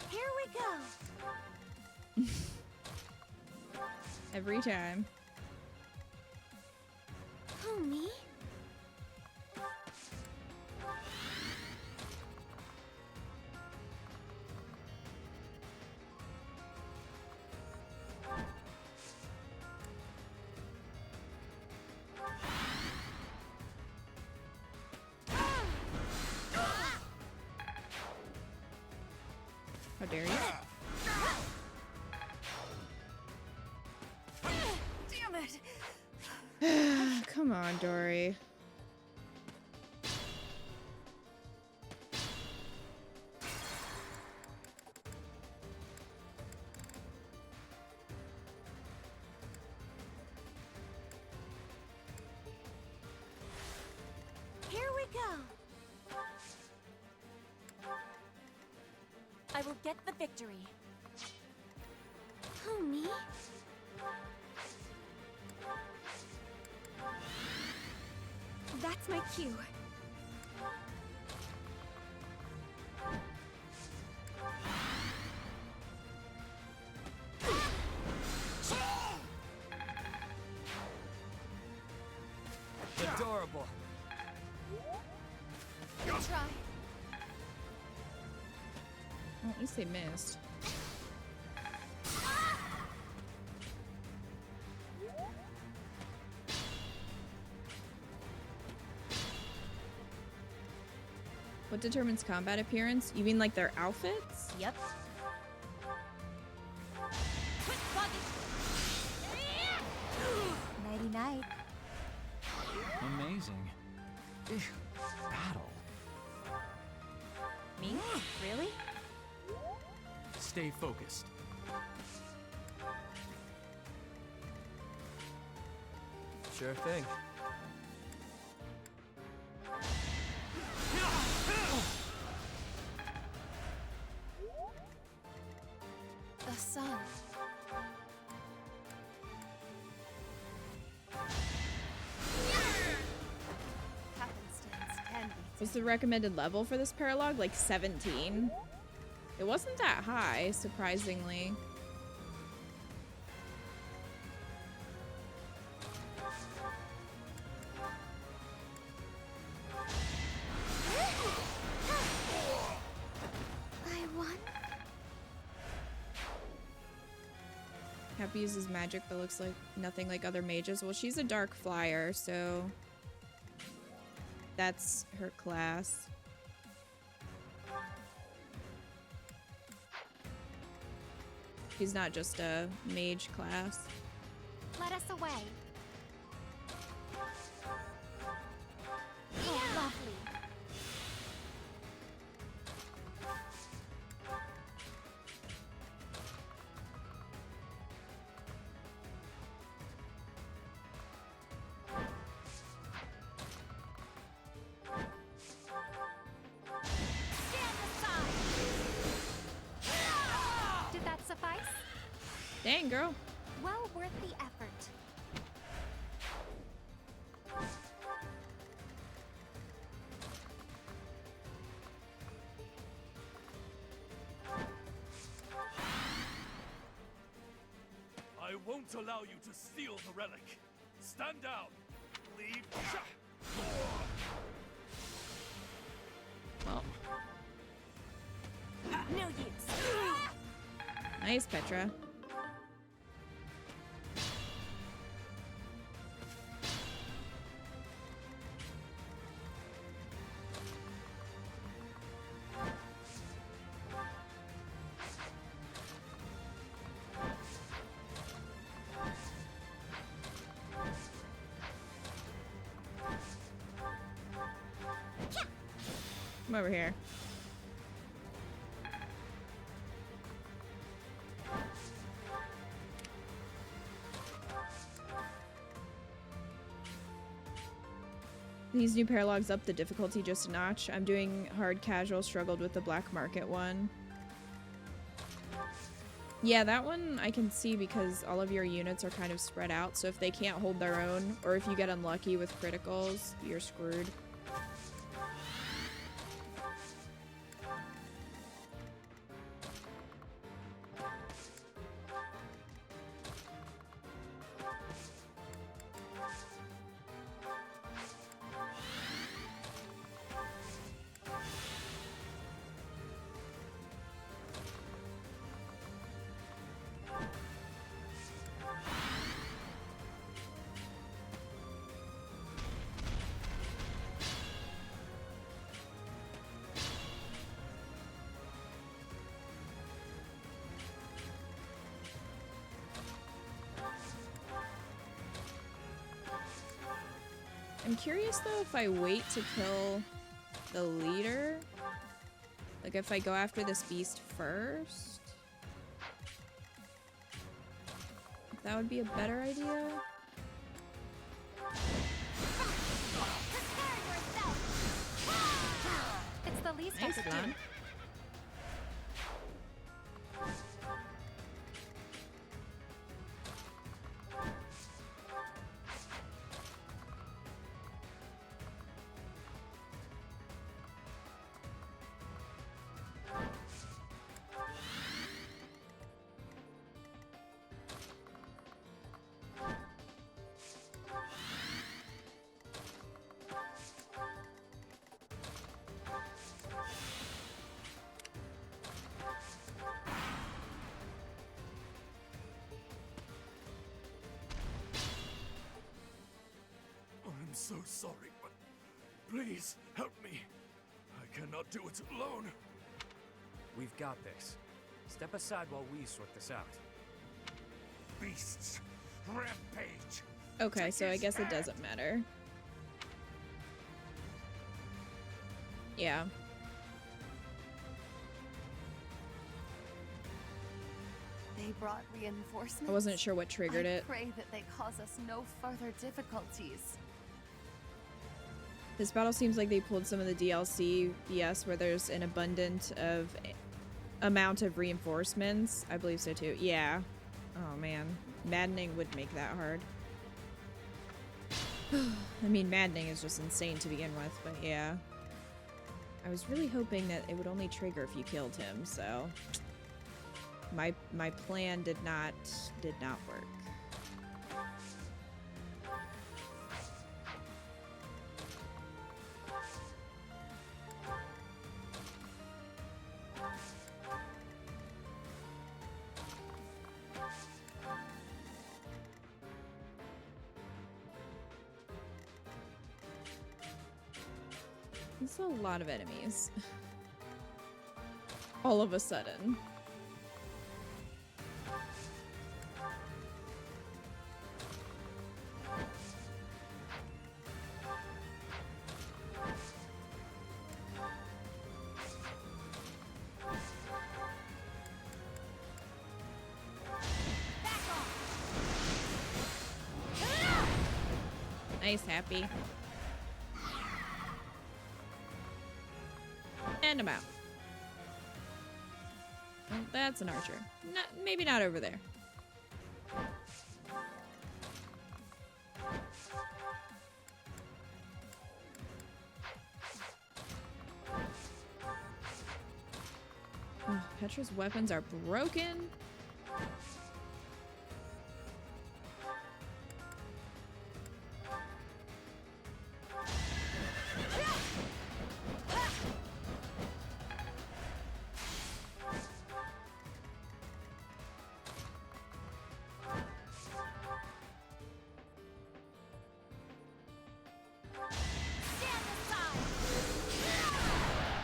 Here we go. Every time. Who, me? How dare you? Damn it! Come on, Dory. Here we go. I will get the victory. Who, me? That's my cue. Adorable. Good try. Well, at least they missed. What determines combat appearance? You mean like their outfits? Yep. Nighty night. Amazing. Battle. Me? Really? Stay focused. Sure thing. The sun. Happenstance can be. Was the recommended level for this paralog like 17? It wasn't that high, surprisingly. I won. Hapi uses magic that looks like nothing like other mages. Well, she's a dark flyer, so that's her class. She's not just a mage class. Let us away. Oh, lovely. Did that suffice? Dang, girl. Well worth the effort. I won't allow you to steal the relic. Stand down. Leave. Well, No use. nice, Petra. Come over here. These new paralogs up the difficulty just a notch. I'm doing hard casual, struggled with the black market one. Yeah, that one I can see because all of your units are kind of spread out, so if they can't hold their own, or if you get unlucky with criticals, you're screwed. I'm curious though if I wait to kill the leader, like if I go after this beast first, if that would be a better idea. It's the least I Nice could one. do. I'm so sorry, but please help me. I cannot do it alone. We've got this. Step aside while we sort this out. Beasts, rampage. Okay, so I guess it doesn't matter. Yeah. They brought reinforcements. I wasn't sure what triggered it. I pray that they cause us no further difficulties. This battle seems like they pulled some of the DLC, yes, where there's an abundant of amount of reinforcements. I believe so too. Yeah. Oh man, maddening would make that hard. I mean, maddening is just insane to begin with, but yeah. I was really hoping that it would only trigger if you killed him, so my plan did not work. There's a lot of enemies. All of a sudden. Nice, Happy. And I'm out. Well, that's an archer. Maybe not over there. Oh, Petra's weapons are broken.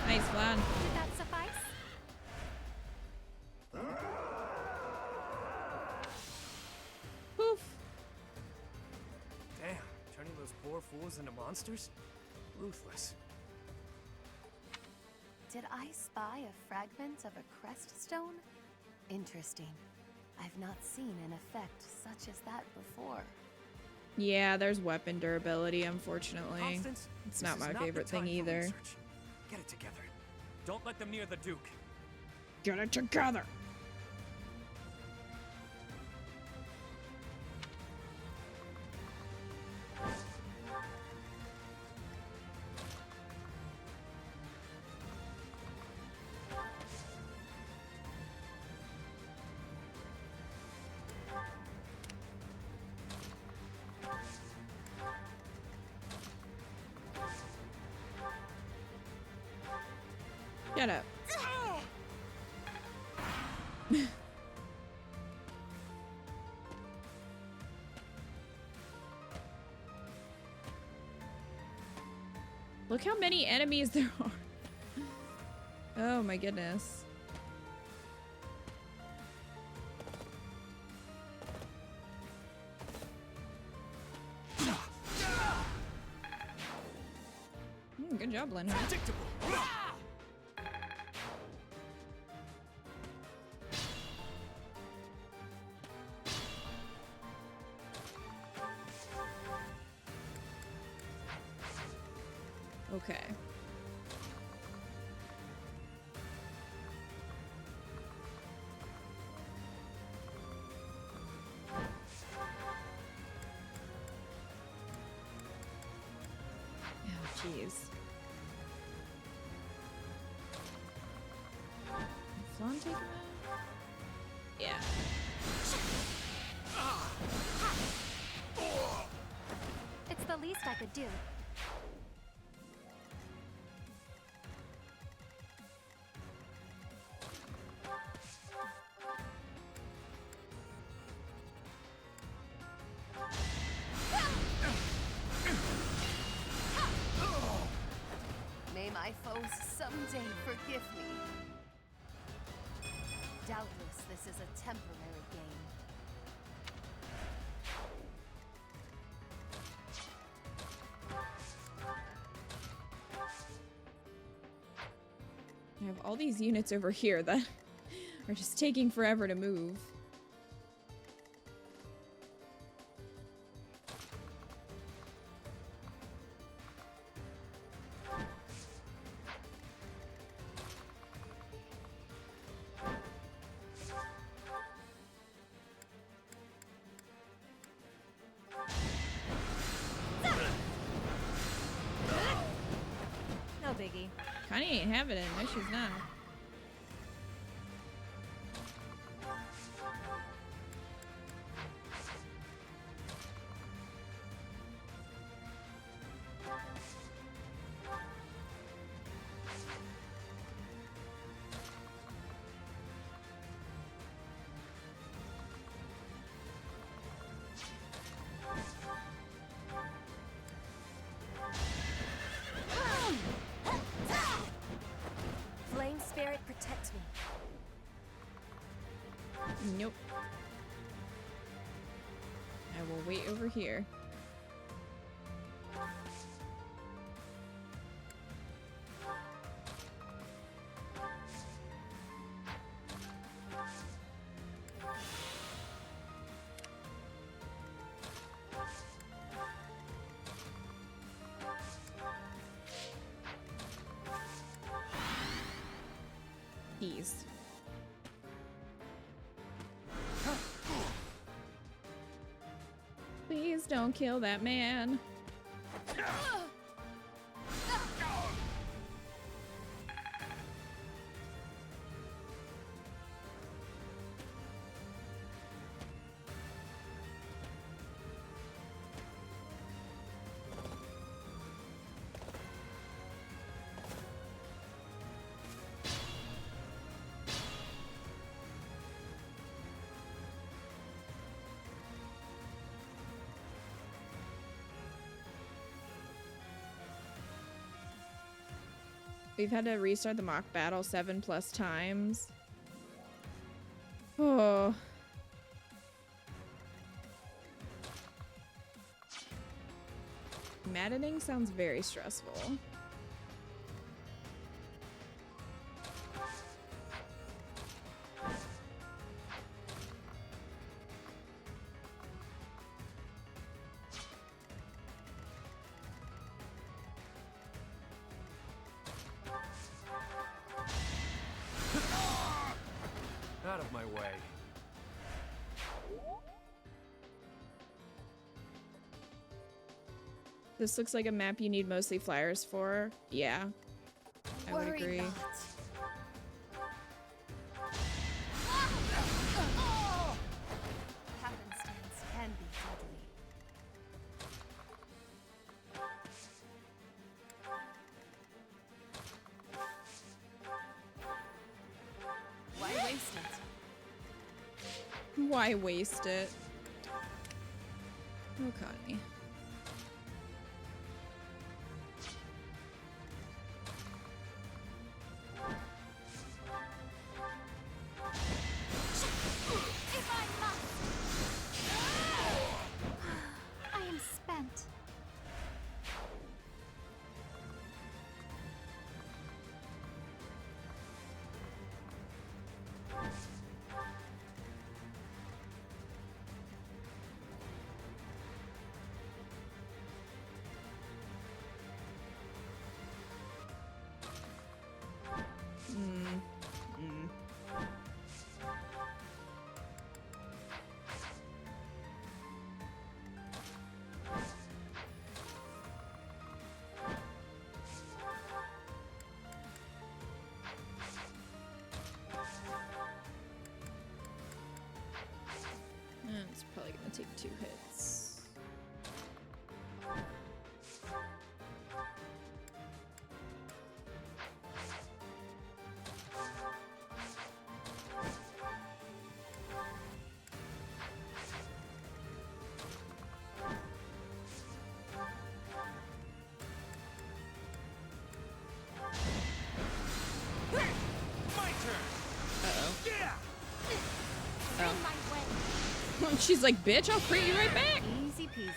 Nice one. Did that suffice? Poof. Damn, turning those poor fools into monsters? Ruthless. Did I spy a fragment of a crest stone? Interesting. I've not seen an effect such as that before. Yeah, there's weapon durability, unfortunately. Constance, it's this not is my not the favorite time thing for either. research. Get it together. Don't let them near the Duke. Get it together. Shut up. Look how many enemies there are. Oh my goodness. Good job, Leonard. Okay. Oh, jeez. Flan take him out? Yeah. It's the least I could do. May my my foes someday forgive me. Doubtless this is a temporary game. I have all these units over here that are just taking forever to move. No biggie. Connie ain't having it. No, she's not. Flame spirit, protect me. Nope. I will wait over here. Ease. Please don't kill that man. We've had to restart the mock battle 7+ times. Oh. Maddening sounds very stressful. Out of my way. This looks like a map you need mostly flyers for. Yeah, I would Worry agree. not. Happenstance can be deadly. Why waste it? Why waste it? Oh, Connie. If I must! I am spent. It's probably gonna take 2 hits. She's like, bitch, I'll crit you right back. Easy peasy.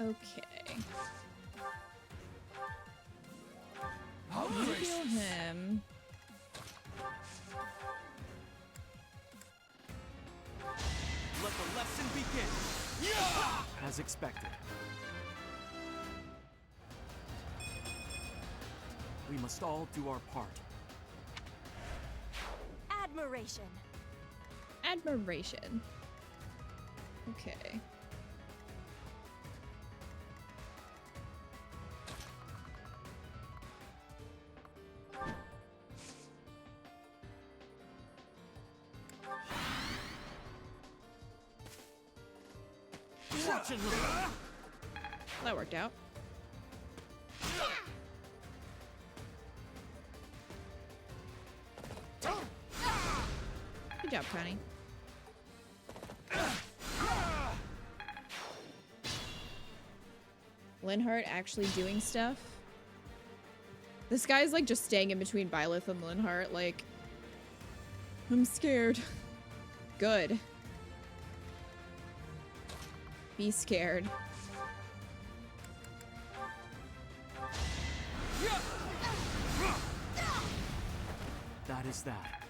Okay. I'll heal him. Let the lesson begin. As expected. We must all do our part. Admiration. Admiration. Okay. That worked out. Good job, Connie. Linhardt actually doing stuff. This guy's like just staying in between Byleth and Linhardt, like, I'm scared. Good. Be scared. That is that.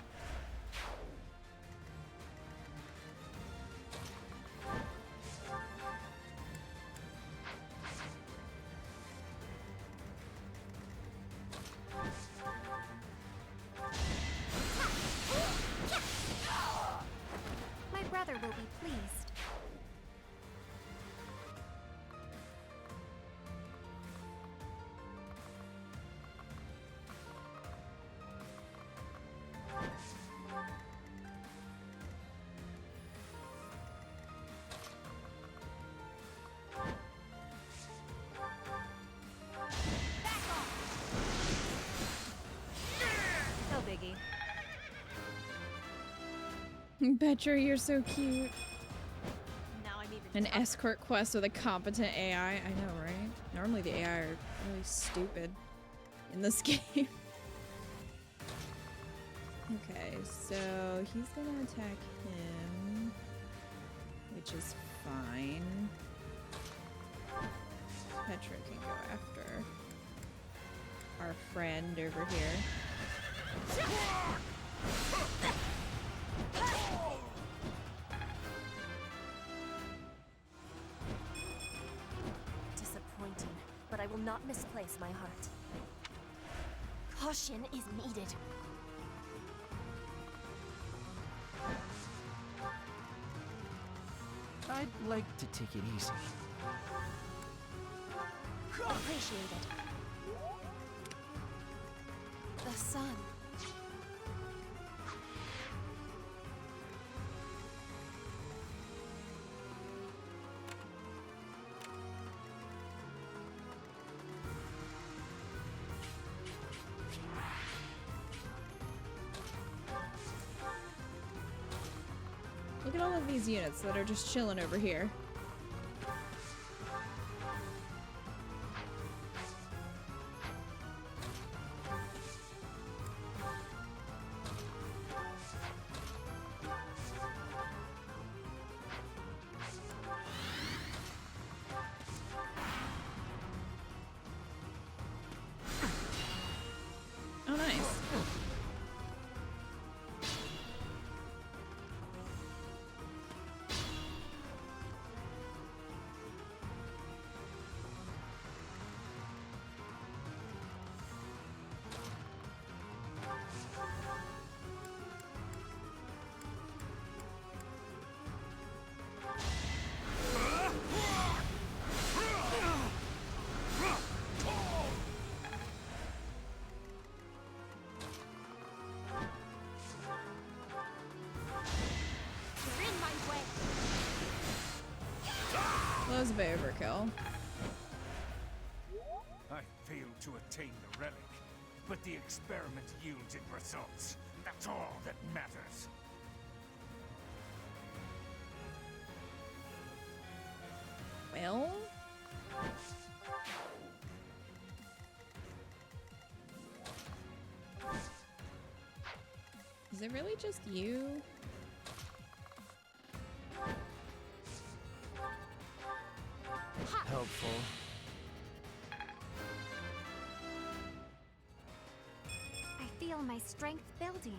My brother will be pleased. No biggie. Petra, you're so cute. Now I'm even An escort quest with a competent AI. I know, right? Normally the AI are really stupid in this game. Okay, so he's gonna attack him, which is fine. Petra can go after our friend over here. disappointing, but I will not misplace my heart. Caution is needed. I'd like to take it easy. Appreciated. The sun. Look at all of these units that are just chilling over here. Oh, nice. You're in my way. That was a bit overkill. I failed to attain the relic, but the experiment yielded results. That's all that matters. Well, Is it really just you? Helpful. I feel my strength building.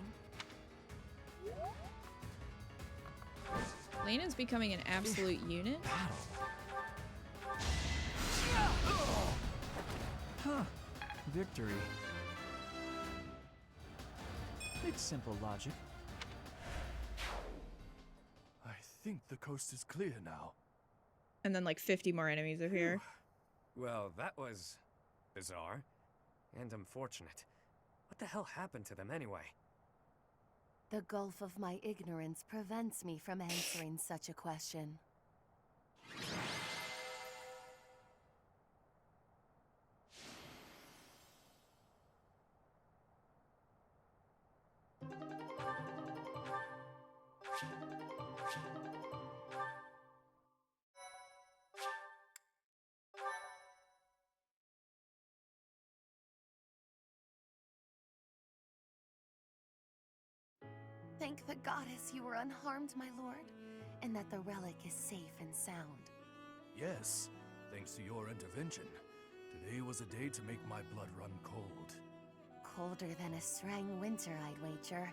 Lena's becoming an absolute unit. Huh. Victory. It's simple logic. I think the coast is clear now. And then like 50 more enemies are here. Well, that was bizarre and unfortunate. What the hell happened to them anyway? The gulf of my ignorance prevents me from answering such a question. Thank the goddess you were unharmed, my lord, and that the relic is safe and sound. Yes, thanks to your intervention. Today was a day to make my blood run cold. Colder than a Srang winter, I'd wager.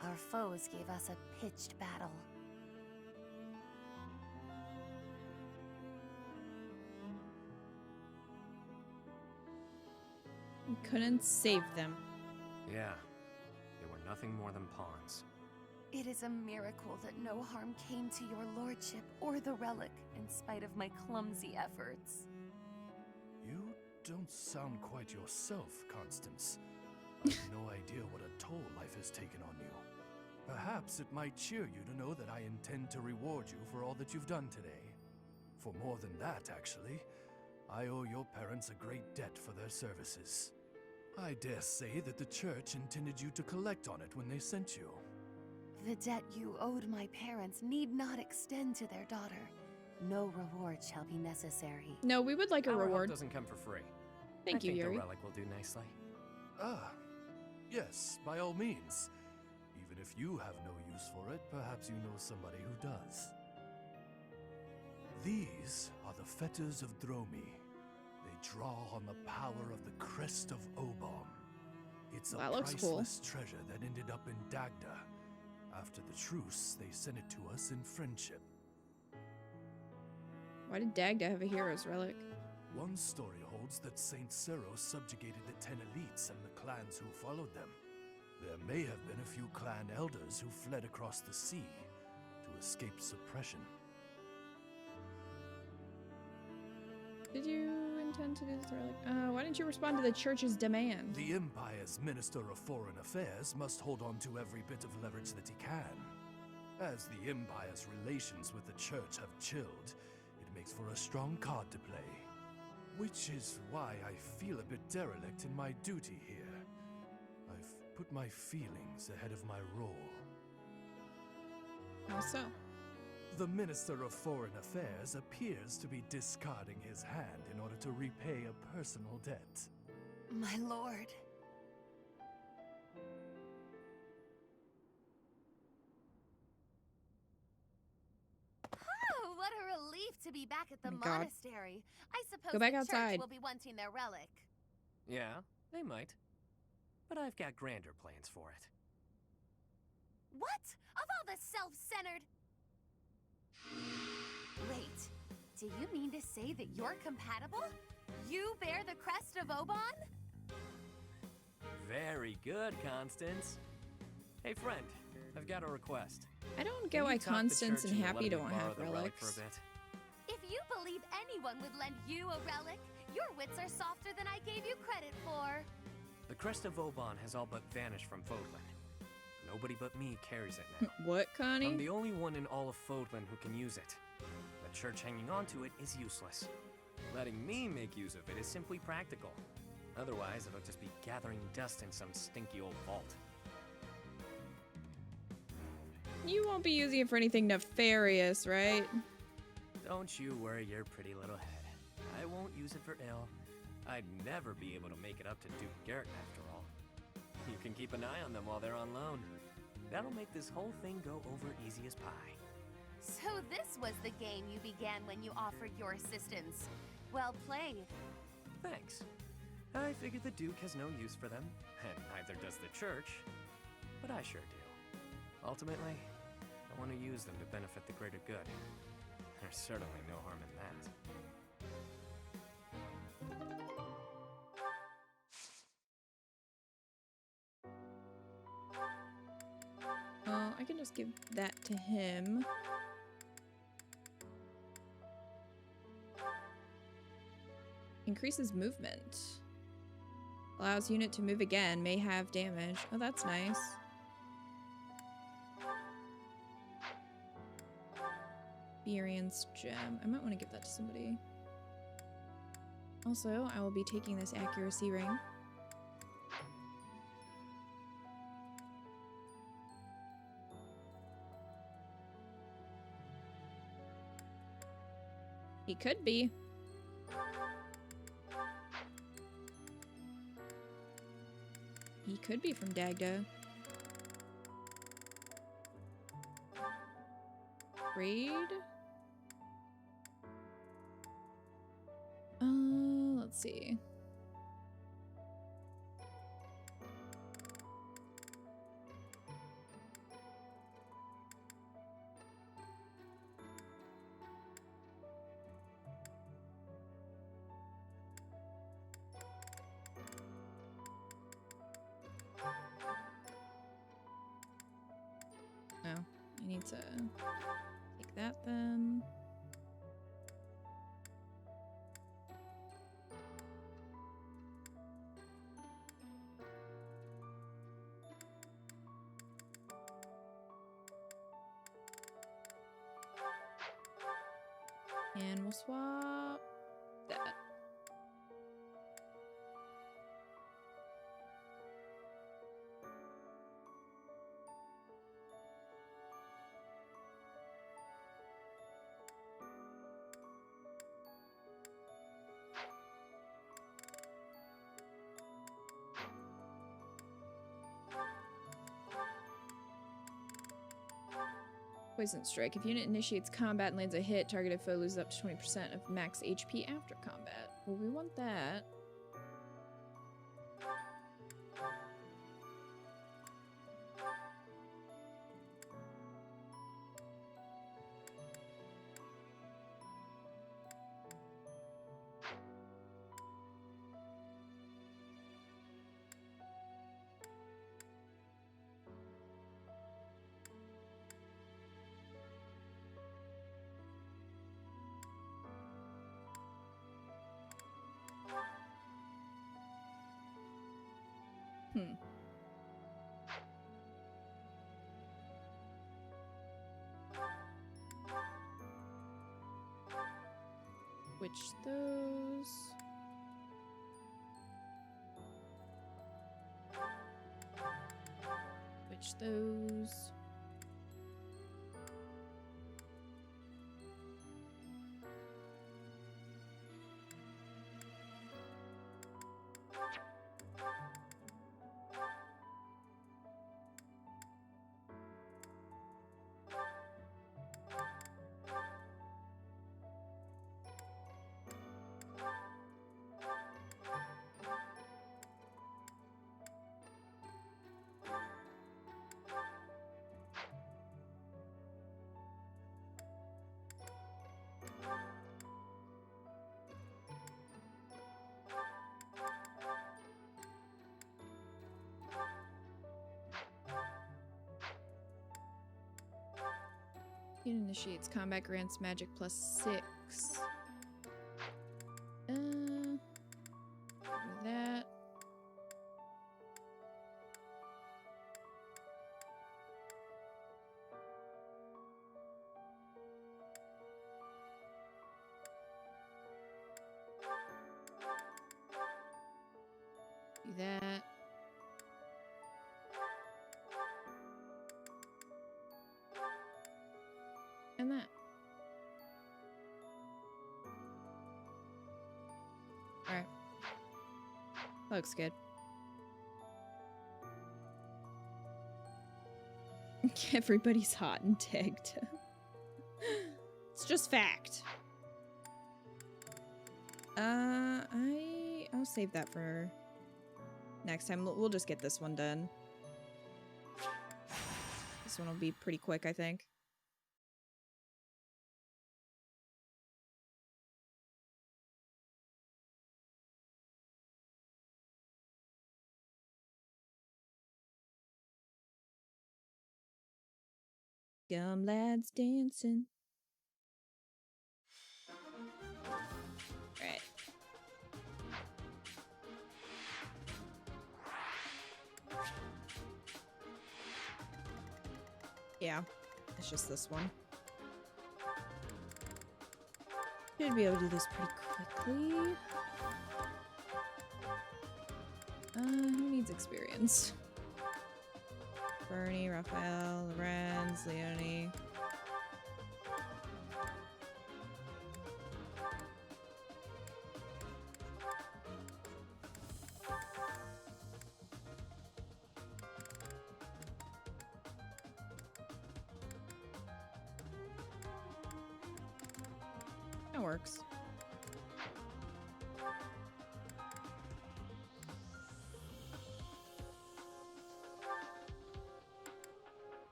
Our foes gave us a pitched battle. You couldn't save them. Yeah, they were nothing more than pawns. It is a miracle that no harm came to your lordship or the relic, in spite of my clumsy efforts. You don't sound quite yourself, Constance. I've no idea what a toll life has taken on you. Perhaps it might cheer you to know that I intend to reward you for all that you've done today. For more than that, actually. I owe your parents a great debt for their services. I dare say that the church intended you to collect on it when they sent you. The debt you owed my parents need not extend to their daughter. No reward shall be necessary. No, we would like a Our reward. help doesn't come for free. Thank you, I think Yuri. the relic will do nicely. Ah, yes, by all means. Even if you have no use for it, perhaps you know somebody who does. These are the fetters of Dromi. They draw on the power of the crest of Obon. It's a priceless treasure that ended up in Dagda. After the truce, they sent it to us in friendship. Why did Dagda have a hero's relic? One story holds that Saint Seiros subjugated the 10 elites and the clans who followed them. There may have been a few clan elders who fled across the sea to escape suppression. Did you intend to do this relic? Why didn't you respond to the church's demand? The Empire's Minister of Foreign Affairs must hold on to every bit of leverage that he can. As the Empire's relations with the church have chilled, it makes for a strong card to play. Which is why I feel a bit derelict in my duty here. I've put my feelings ahead of my role. How so? The Minister of Foreign Affairs appears to be discarding his hand in order to repay a personal debt. My lord. Oh, what a relief to be back at the God. monastery. I suppose Go back the outside. church will be wanting their relic. Yeah, they might. But I've got grander plans for it. What? Of all the self-centered... Wait, do you mean to say that you're compatible? You bear the crest of Obon? Very good, Constance. Hey, friend, I've got a request. I don't Can get why you talk the Constance church and into Happy letting me don't borrow have the relic relics. for a bit? If you believe anyone would lend you a relic, your wits are softer than I gave you credit for. The crest of Obon has all but vanished from Fodlan. Nobody but me carries it now. What, Connie? I'm the only one in all of Fodlan who can use it. The church hanging on to it is useless. Letting me make use of it is simply practical. Otherwise, it'll just be gathering dust in some stinky old vault. You won't be using it for anything nefarious, right? Don't you worry your pretty little head. I won't use it for ill. I'd never be able to make it up to Duke Garrett after all. You can keep an eye on them while they're on loan. That'll make this whole thing go over easy as pie. So this was the game you began when you offered your assistance. Well played. Thanks. I figured the Duke has no use for them, and neither does the Church. But I sure do. Ultimately, I want to use them to benefit the greater good. There's certainly no harm in that. Oh, I can just give that to him. Increases movement. Allows unit to move again. May have damage. Oh, that's nice. Experience gem. I might want to give that to somebody. Also, I will be taking this accuracy ring. He could be. He could be from Dagda. Raid? Let's see. No, I need to take that then. And we'll swap that. Poison Strike. If unit initiates combat and lands a hit, targeted foe loses up to 20% of max HP after combat. Well, we want that. Switch those. Switch those. It initiates combat, grants magic +6. That. Do that. And that. Alright. Looks good. Everybody's hot and tagged. It's just fact. I'll save that for next time. We'll just get this one done. This one will be pretty quick, I think. Dumb lads dancing. Right. Yeah, it's just this one. Should be able to do this pretty quickly. Who needs experience? Bernie, Raphael, Lorenz, Leonie. That works.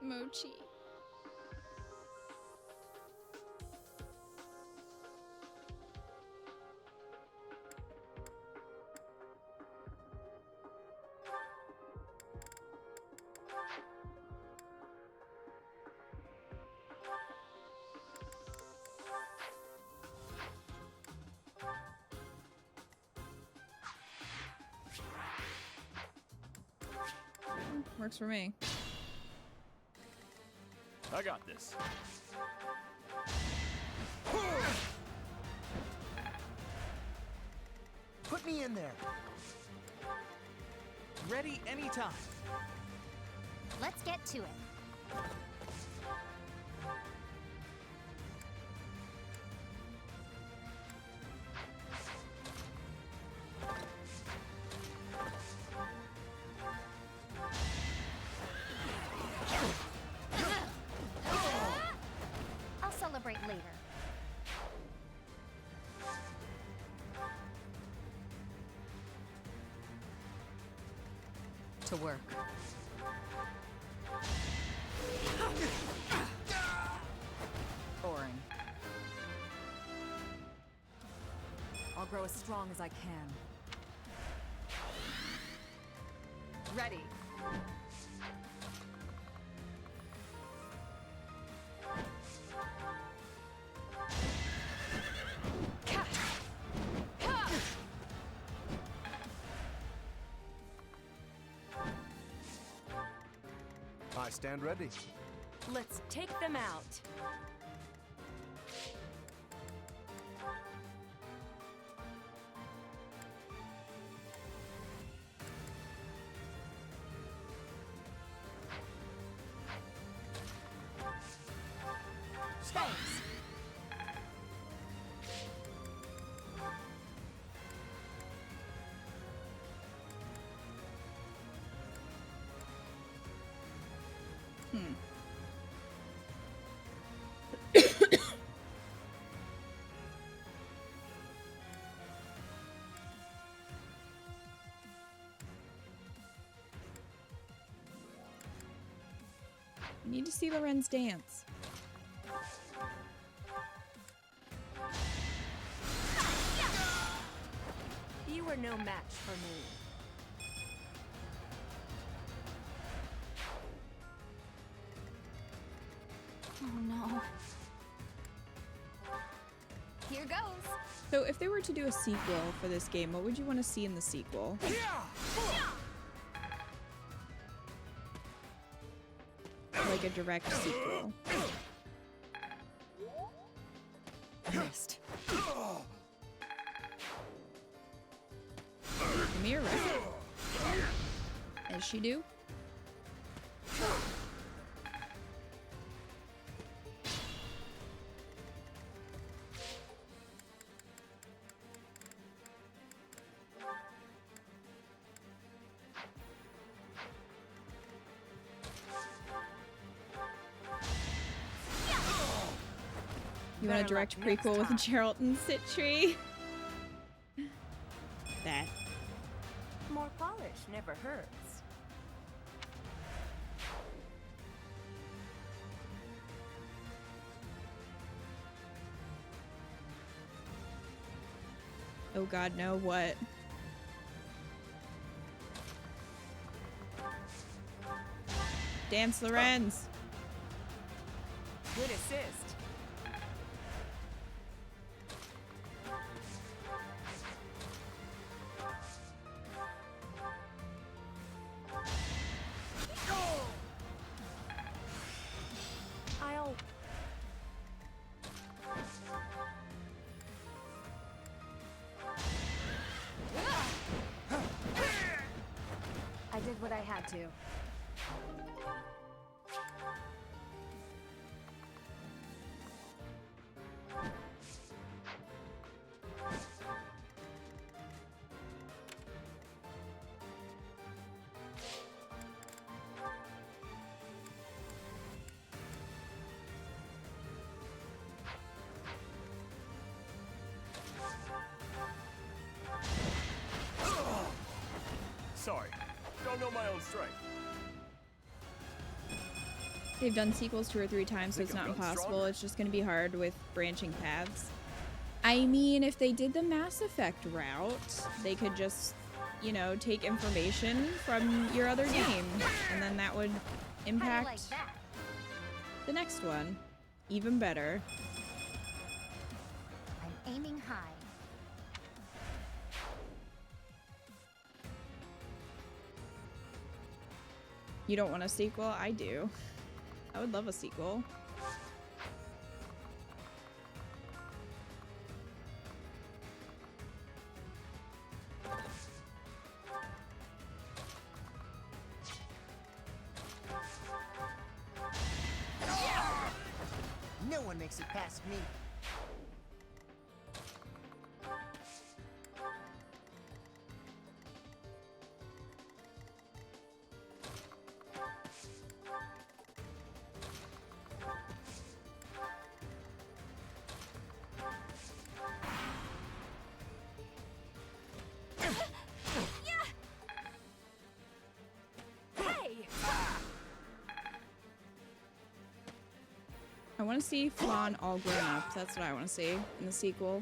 Mochi. Works for me. I got this. Put me in there. Ready anytime. Let's get to it. I'll celebrate later. To work. Boring. I'll grow as strong as I can. Ready. I stand ready. Let's take them out. Thanks. I need to see Lorenz dance. You are no match for me. Oh no. Here goes. So if they were to do a sequel for this game, what would you want to see in the sequel? Like a direct sequel. Missed. Give me a record. As she do. You want a direct prequel with Geralt and Citri? That. More polish never hurts. Oh god, no, what? Dance Lorenz. Good assist. I'll... I did what I had to. Sorry, don't know my own strength. They've done sequels 2 or 3 times, so it's not impossible. It's just going to be hard with branching paths. I mean, if they did the Mass Effect route, they could just, you know, take information from your other game, and then that would impact the next one. Even better. I'm aiming high. You don't want a sequel? I do. I would love a sequel. No one makes it past me. I want to see Flan all grown up. That's what I want to see in the sequel.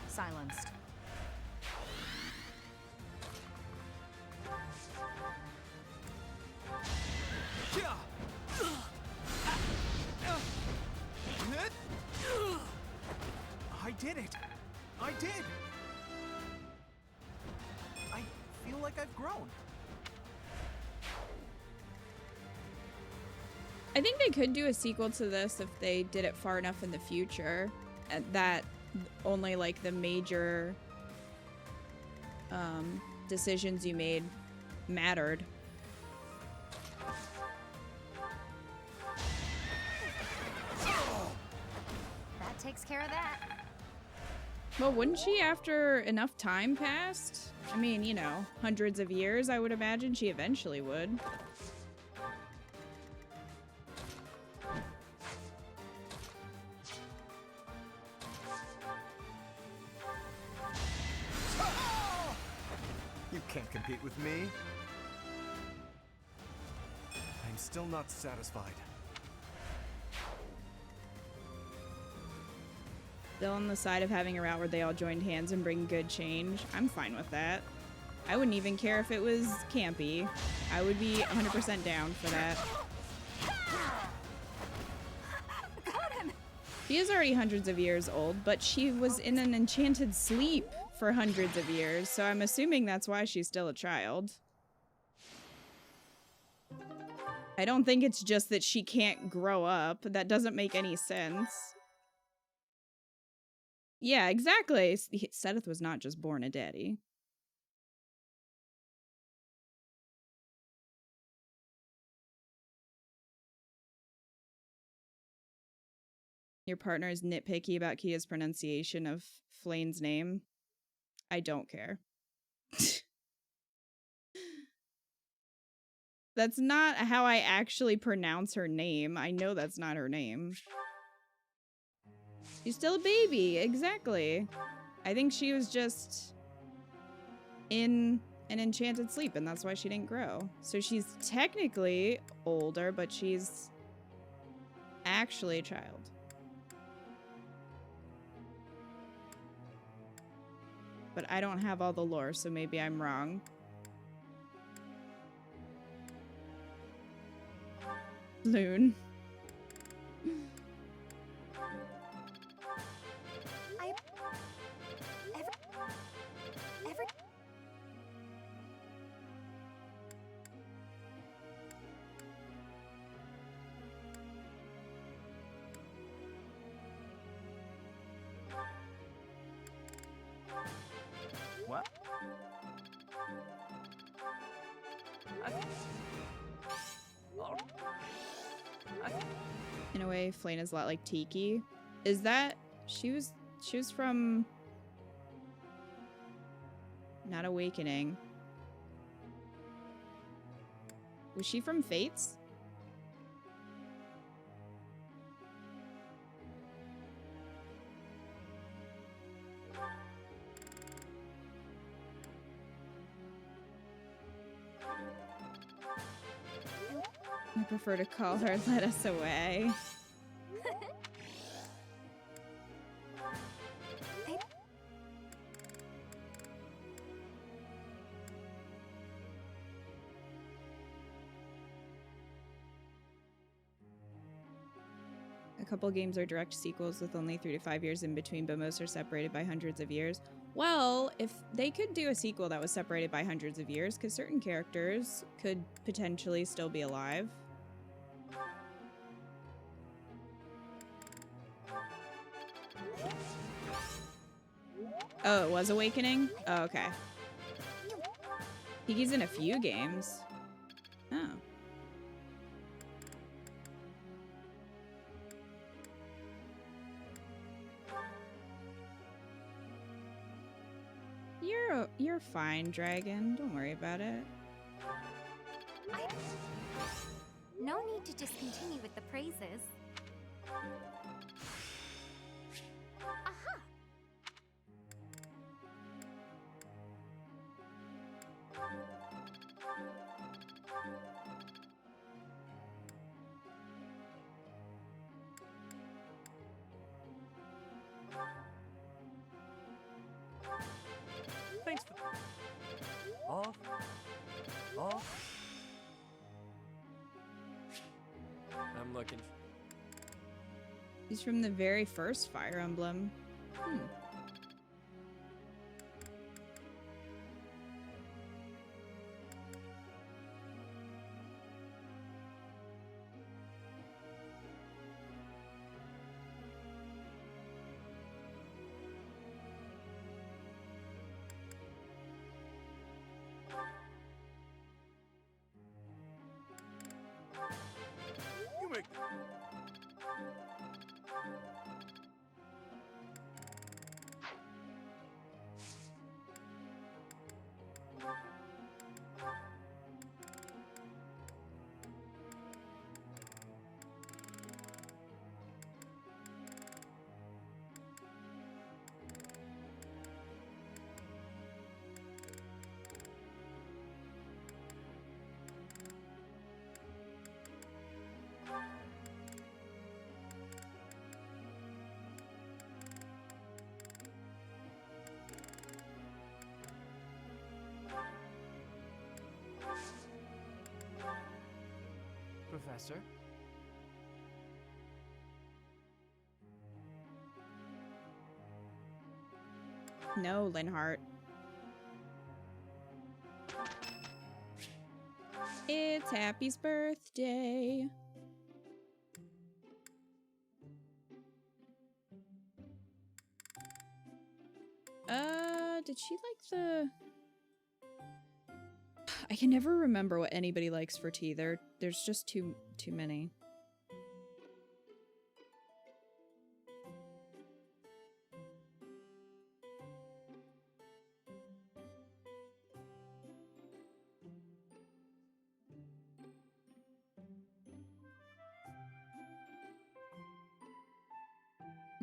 Silenced. I did it! I did! I feel like I've grown. I think they could do a sequel to this if they did it far enough in the future. That only like the major decisions you made mattered. That takes care of that. Well, wouldn't she after enough time passed? I mean, you know, hundreds of years, I would imagine she eventually would. You can't compete with me. I'm still not satisfied. Still on the side of having a route where they all joined hands and bring good change. I'm fine with that. I wouldn't even care if it was campy. I would be 100% down for that. Got him! She is already hundreds of years old, but she was in an enchanted sleep for hundreds of years, so I'm assuming that's why she's still a child. I don't think it's just that she can't grow up. That doesn't make any sense. Yeah, exactly. Seth was not just born a daddy. Your partner is nitpicky about Kia's pronunciation of Flane's name. I don't care. That's not how I actually pronounce her name. I know that's not her name. She's still a baby, exactly. I think she was just in an enchanted sleep, and that's why she didn't grow. So she's technically older, but she's actually a child. But I don't have all the lore, so maybe I'm wrong. Loon. What? In a way, Flane is a lot like Tiki. Is that she was from not Awakening. Was she from Fates? I prefer to call her Let Us Away. A couple games are direct sequels with only 3 to 5 years in between, but most are separated by hundreds of years. Well, if they could do a sequel that was separated by hundreds of years, because certain characters could potentially still be alive. Oh, it was Awakening? Oh, okay. He's in a few games. Oh. You're fine, Dragon. Don't worry about it. No need to discontinue with the praises. Aha! Thanks for... Off. Off. I'm looking. He's from the very first Fire Emblem. Hmm. You make Professor? No, Linhart. It's Happy's birthday. Did she like the... I can never remember what anybody likes for tea. There's just too many.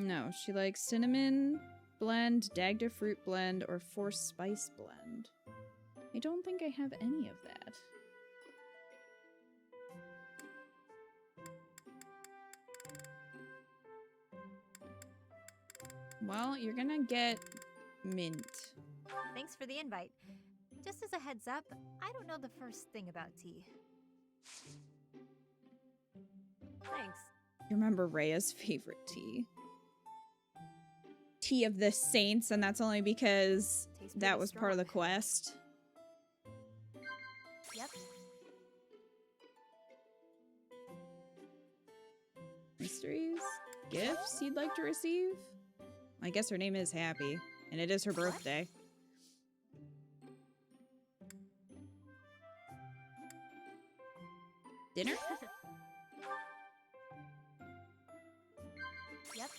No, she likes cinnamon blend, Dagda fruit blend, or force spice blend. I don't think I have any of that. Well, you're gonna get mint. Thanks for the invite. Just as a heads up, I don't know the first thing about tea. Thanks. You remember Rhea's favorite tea? Tea of the Saints, and that's only because that was part of the quest. Yep. Mysteries? Gifts you'd like to receive? I guess her name is Happy, and it is her birthday. Dinner? Yep.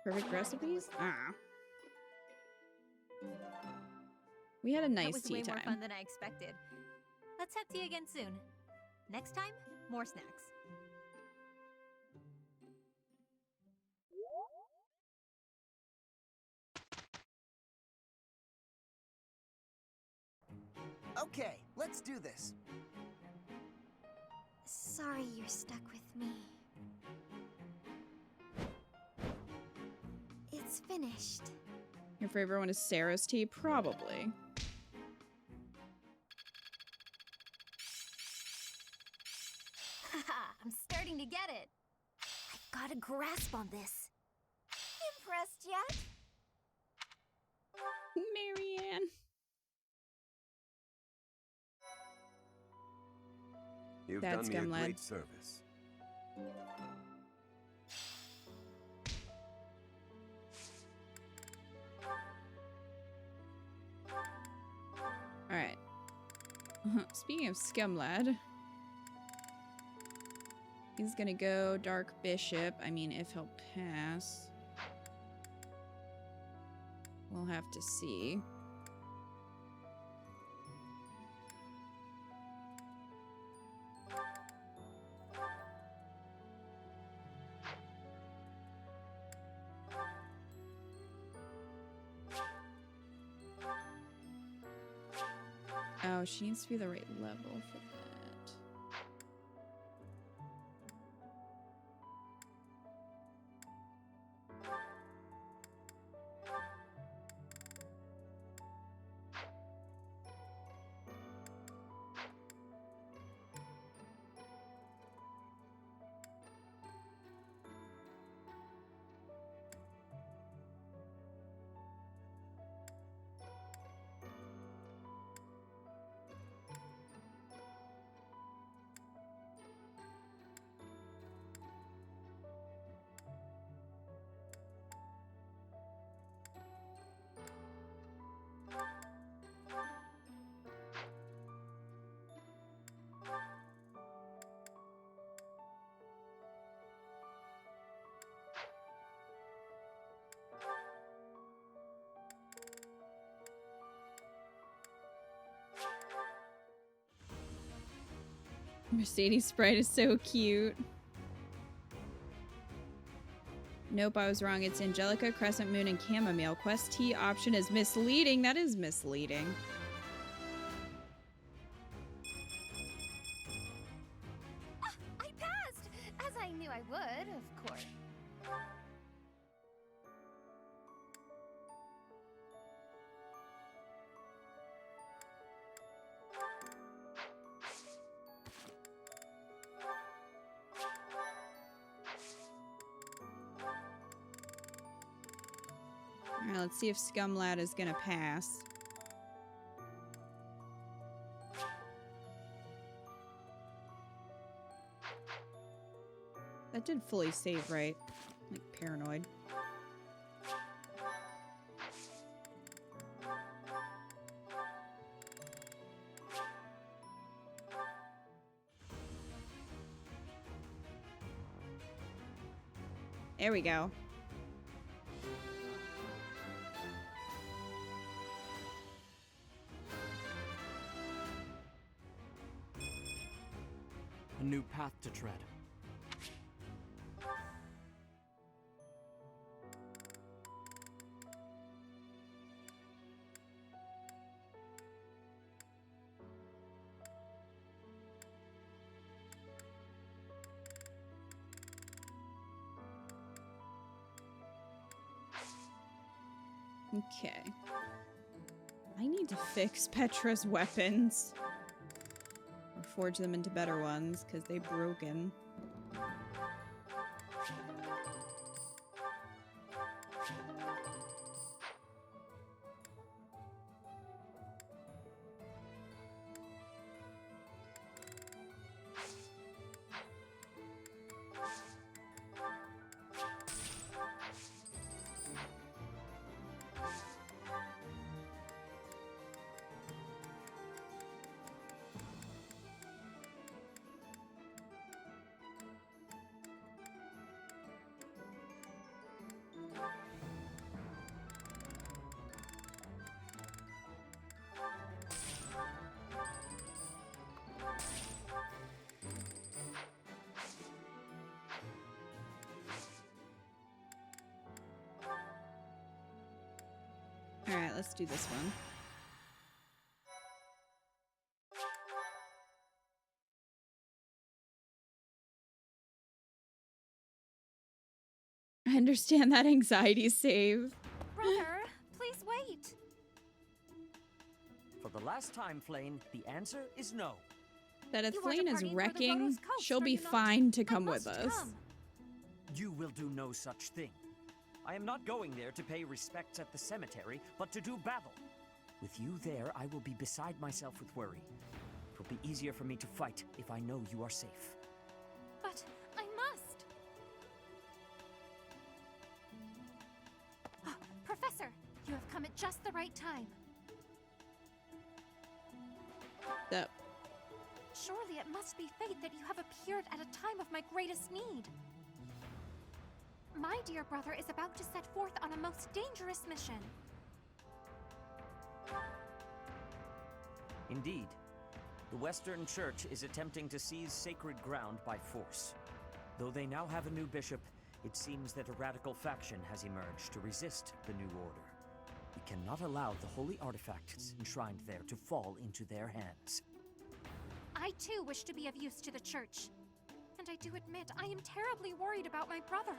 Perfect recipes? We had a nice That was tea way time. more fun than I expected. Let's have tea again soon. Next time, more snacks. Okay, let's do this. Sorry you're stuck with me. It's finished. Your favorite one is Seiros tea? Probably. Haha, I'm starting to get it. I've got a grasp on this. Impressed yet? Marianne. You've That's done me a Gumlad. great service. Alright. Speaking of Scumlad, he's gonna go Dark Bishop. I mean, if he'll pass. We'll have to see. Oh, she needs to be the right level for that. Mercedes Sprite is so cute. Nope, I was wrong. It's Angelica, Crescent Moon, and Chamomile. Quest T option is misleading. That is misleading. I passed! As I knew I would, of course. Alright, let's see if Scumlad is gonna pass. That did fully save, right? Like, paranoid. There we go. A new path to tread. Okay. I need to fix Petra's weapons. Or forge them into better ones, because they're broken. Alright, let's do this one. I understand that anxiety save. Brother, please wait. For the last time, Flane, the answer is no. That if You are Flane is departing for the wrecking, Rhodos Coast, she'll are be you not? fine to I come with must us. come. You will do no such thing. I am not going there to pay respects at the cemetery, but to do battle. With you there, I will be beside myself with worry. It will be easier for me to fight if I know you are safe. But I must. Ah, Professor, you have come at just the right time. That Surely it must be fate that you have appeared at a time of my greatest need. My dear brother is about to set forth on a most dangerous mission. Indeed. The Western Church is attempting to seize sacred ground by force. Though they now have a new bishop, it seems that a radical faction has emerged to resist the new order. We cannot allow the holy artifacts enshrined there to fall into their hands. I too wish to be of use to the church. And I do admit I am terribly worried about my brother.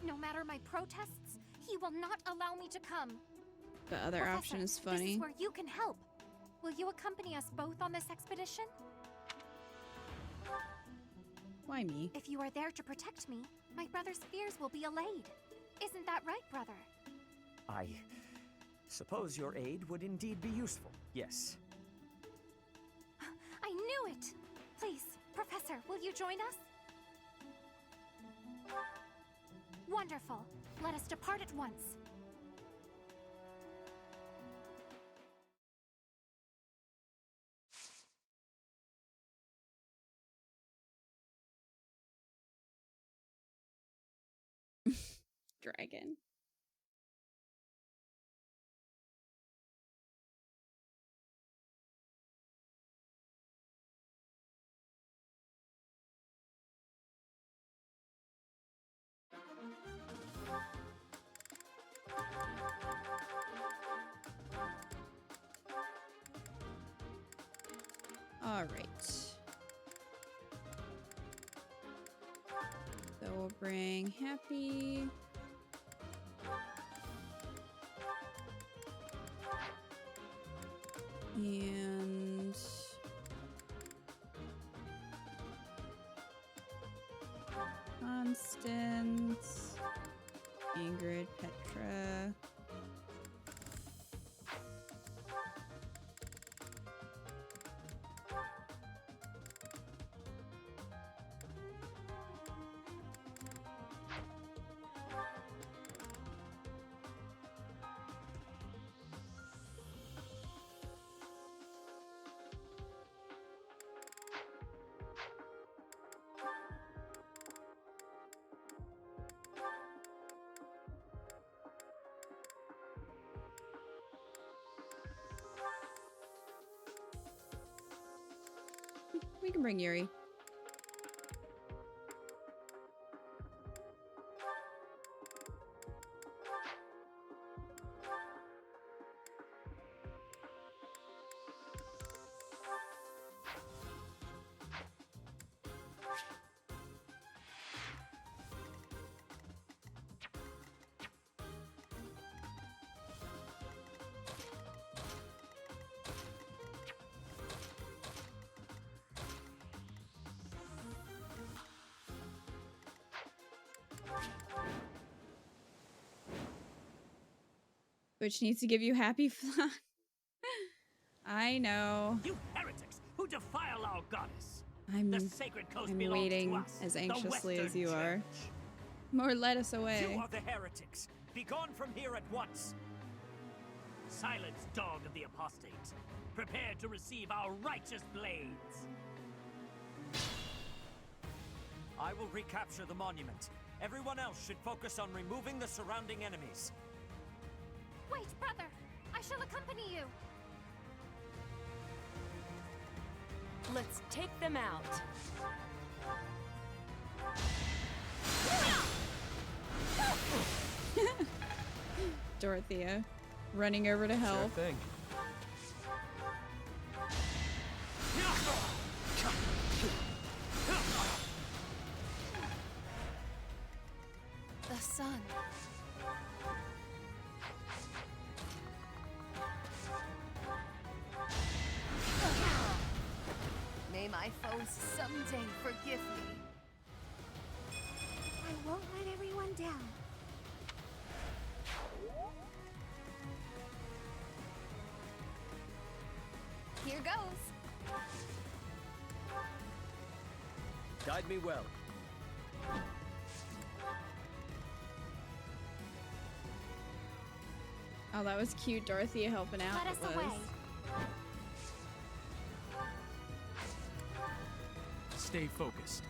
No matter my protests, he will not allow me to come. the other Professor, option is This funny. is where you can help. Will you accompany us both on this expedition? Why me? If you are there to protect me, my brother's fears will be allayed. Isn't that right, brother? I suppose your aid would indeed be useful, yes. I knew it! Please, Professor, will you join us? Wonderful. Let us depart at once. Dragon. All right. So we'll bring Happy. And Constance, Ingrid, Petra. We can bring Yuri. Which needs to give you happy flan. I know. You heretics who defile our goddess. I'm to waiting us, as the anxiously as Western you are. Church. More let us away. You are the heretics. Be gone from here at once. Silence, dog of the apostates. Prepare to receive our righteous blades. I will recapture the monument. Everyone else should focus on removing the surrounding enemies. Wait, brother! I shall accompany you! Let's take them out. Dorothea running over to help. Sure thing. The sun. May my foes someday forgive me. I won't let everyone down. Here goes. Guide me well. Oh, that was cute. Dorothea helping out. Let us It was. away. Stay focused.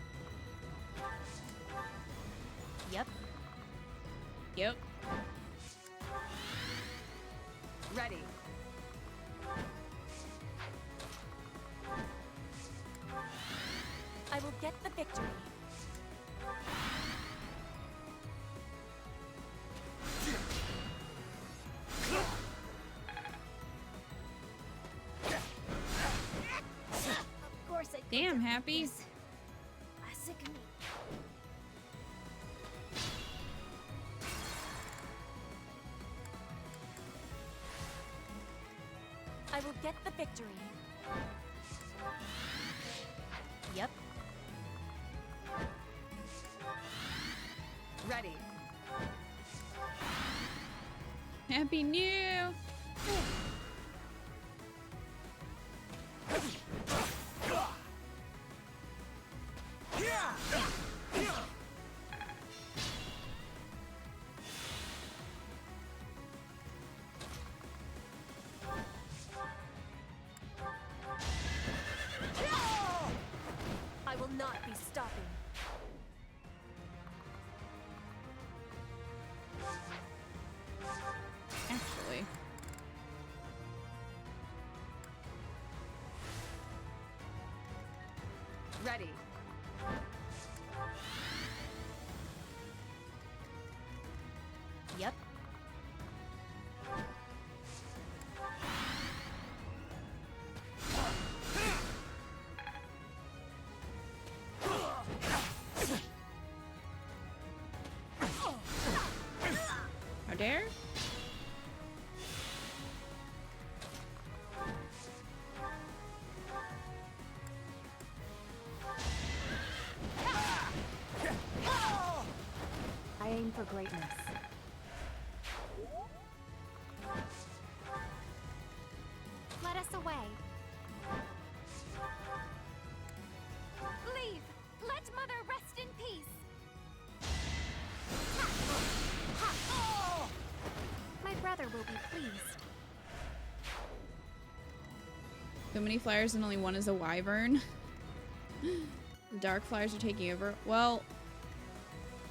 Yep. Yep. Ready. I will get the victory. Of course I Damn, Happy. Sick of me. I will get the victory. Yep. Ready. Happy New. I will not be stopping. Actually. Ready. Yep. How dare? I aim for greatness. Let us away. Leave! Let Mother rest in peace! My brother will be pleased. So many flyers and only one is a wyvern. The dark flyers are taking over. Well,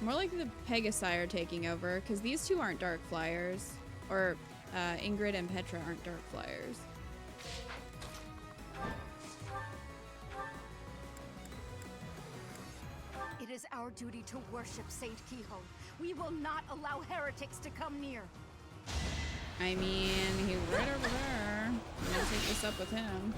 more like the Pegasi are taking over, because these two aren't dark flyers. Or Ingrid and Petra aren't dark flyers. It is our duty to worship Saint Kehoe. We will not allow heretics to come near. I mean, he's right over there. I'm gonna take this up with him.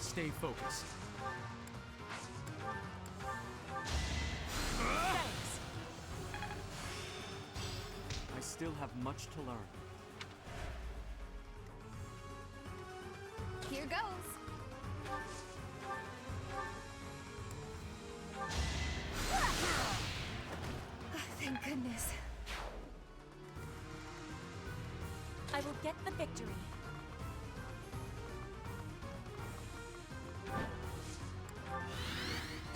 Stay focused. Thanks. I still have much to learn. Here goes. I will get the victory.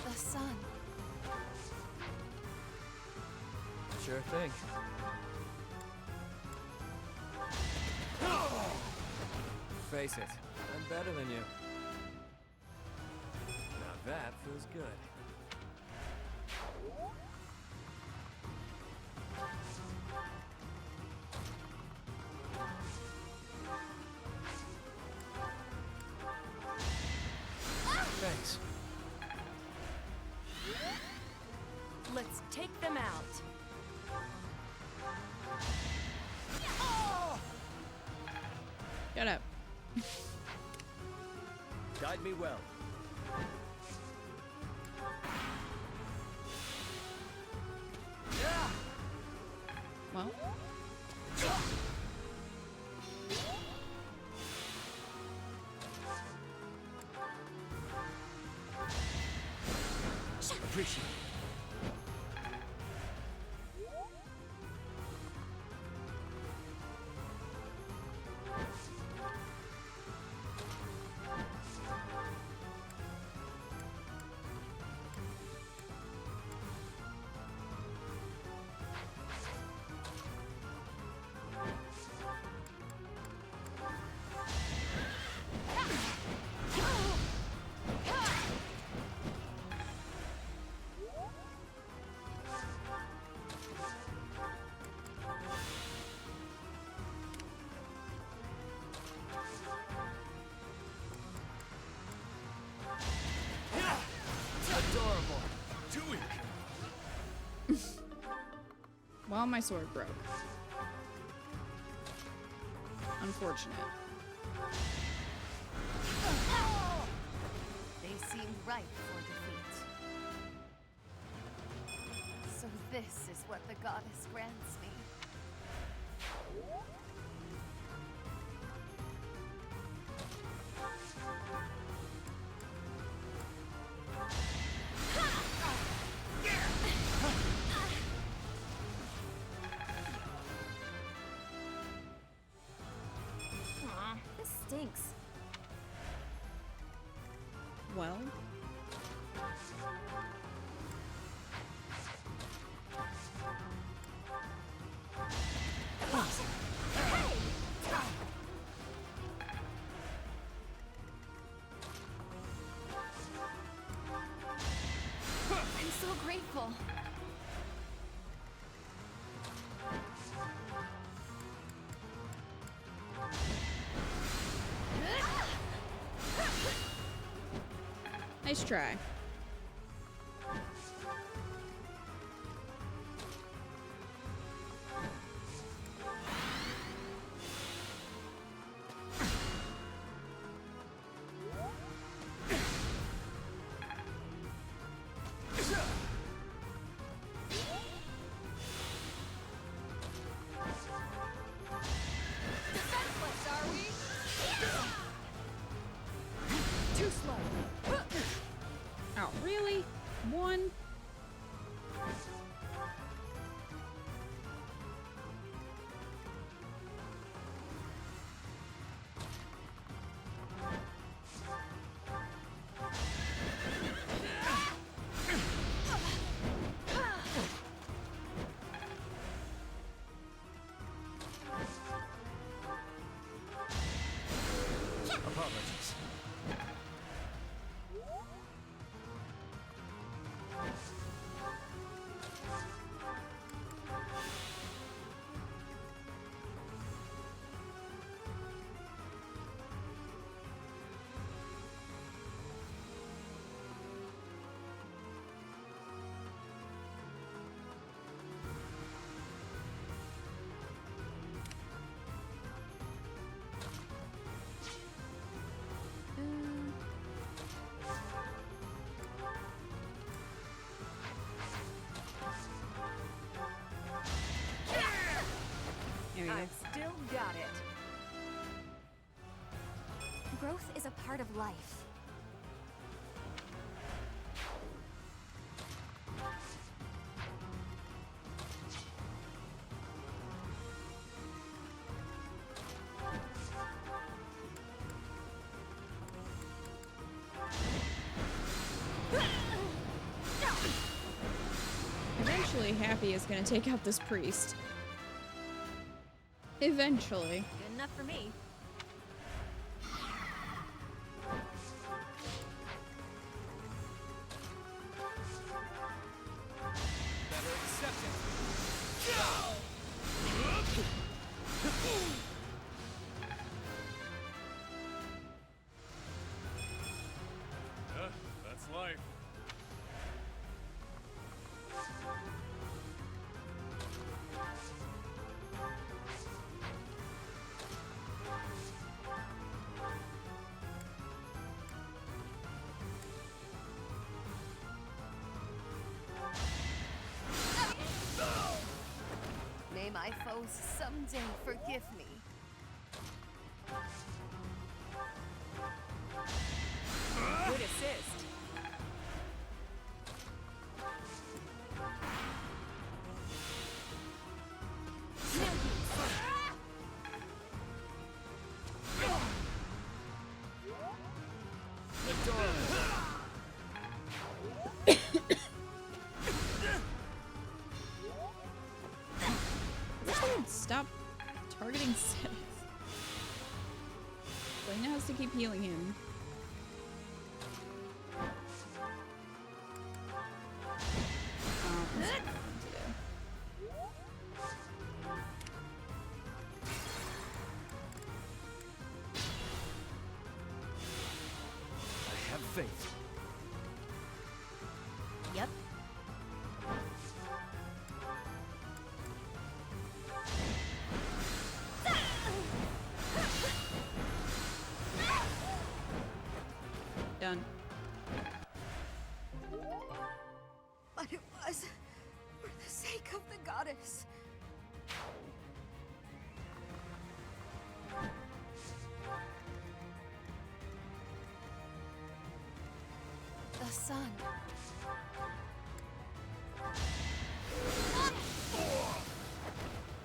The sun. Sure thing. Face it, I'm better than you. Now that feels good. Thanks. Let's take them out. Shut up. Guide me well. Well. Appreciate it. Adorable. Too weak. Well, my sword broke. Unfortunate. They seemed ripe for defeat. So this is what the goddess grants me. Aw, this stinks. Well. I'm so grateful. Nice try. Defenseless, are we? Too slow. Oh, really? One? Apologies. I've still got it. Growth is a part of life. Eventually, Happy is gonna take out this priest. Eventually. Good enough for me. Better accept it. That's life. May my foes someday forgive me. Good assist. Stop targeting Seth. Lena has to keep healing him. I have faith. Yep. Done. But it was for the sake of the goddess. The sun.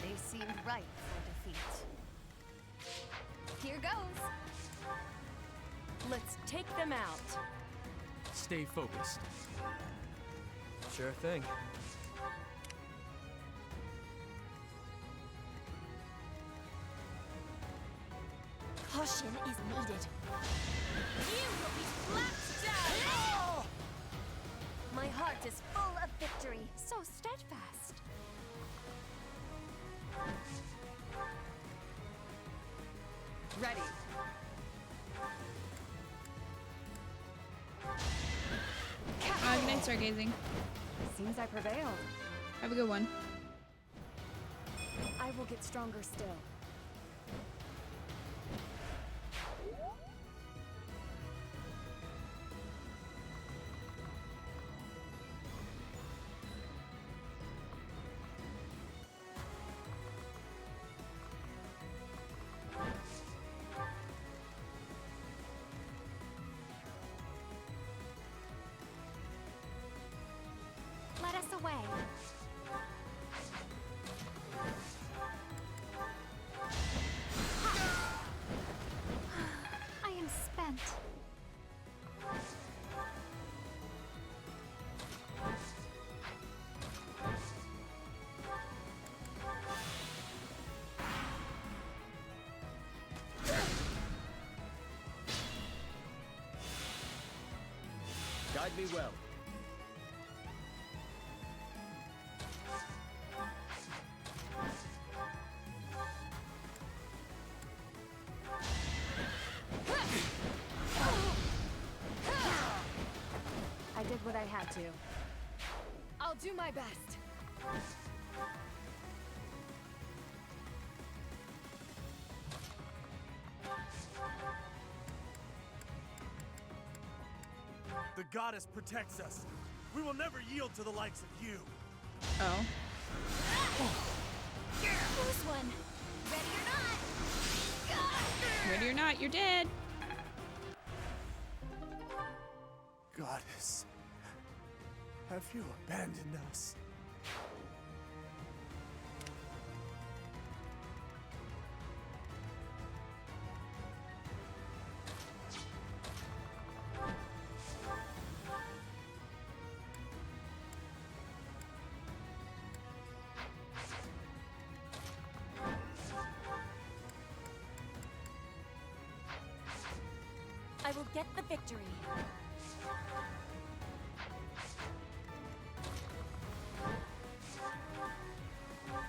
They seemed ripe for defeat. Here goes. Let's take them out. Stay focused. Sure thing. Caution is needed. You will be slapped down! My heart is full of victory, so steadfast. Ready. Good night, Stargazing. Seems I prevailed. Have a good one. I will get stronger still. Let us away. I am spent. Guide me well. I did what I had to. I'll do my best. The goddess protects us. We will never yield to the likes of you. Oh. Close one. Ready or not? Ready or not, you're dead. Goddess, have you abandoned us? will get the victory.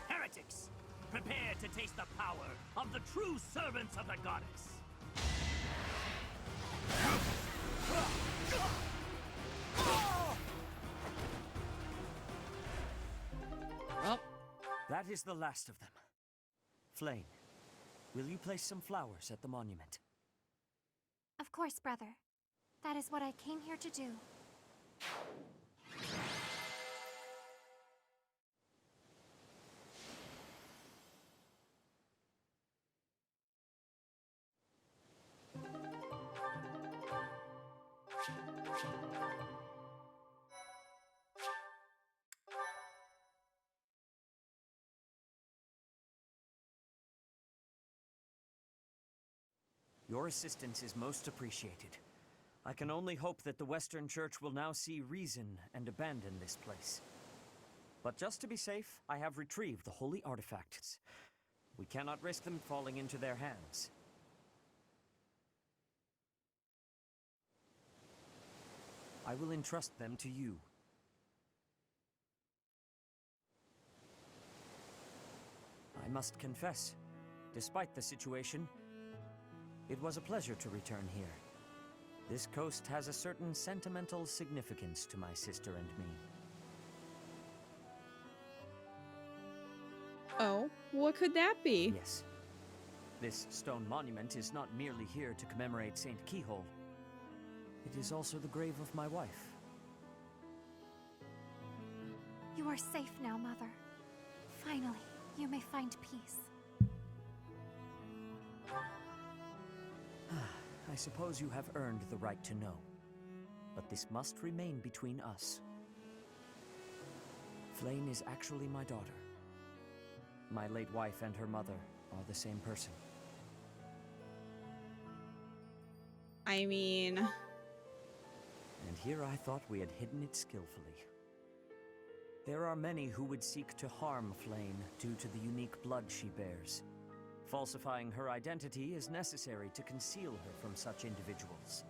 Heretics, prepare to taste the power of the true servants of the goddess. Well, that is the last of them. Flame, will you place some flowers at the monument? Of course, brother. That is what I came here to do. Your assistance is most appreciated. I can only hope that the Western Church will now see reason and abandon this place. But just to be safe, I have retrieved the holy artifacts. We cannot risk them falling into their hands. I will entrust them to you. I must confess, despite the situation, it was a pleasure to return here. This coast has a certain sentimental significance to my sister and me. Oh, what could that be? Yes. This stone monument is not merely here to commemorate Saint Keyhole. It is also the grave of my wife. You are safe now, Mother. Finally, you may find peace. I suppose you have earned the right to know. But this must remain between us. Flame is actually my daughter. My late wife and her mother are the same person. I mean... And here I thought we had hidden it skillfully. There are many who would seek to harm Flame due to the unique blood she bears. Falsifying her identity is necessary to conceal her from such individuals.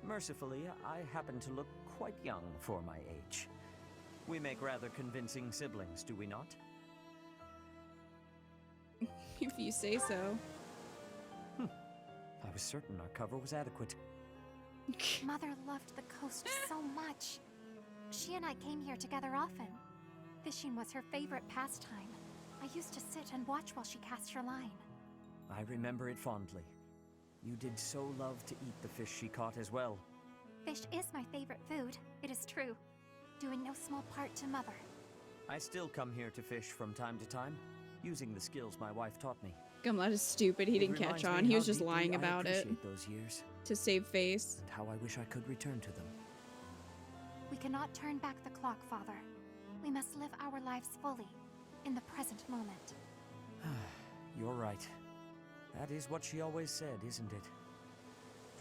Mercifully, I happen to look quite young for my age. We make rather convincing siblings, do we not? If you say so. I was certain our cover was adequate. Mother loved the coast so much. She and I came here together often. Fishing was her favorite pastime. I used to sit and watch while she cast her line. I remember it fondly. You did so love to eat the fish she caught as well. Fish is my favorite food, it is true. Doing no small part to Mother. I still come here to fish from time to time, using the skills my wife taught me. Gumlot is stupid. He didn't catch on. He was just lying about it. Those years, to save face. And how I wish I could return to them. We cannot turn back the clock, Father. We must live our lives fully, in the present moment. You're right. That is what she always said, isn't it?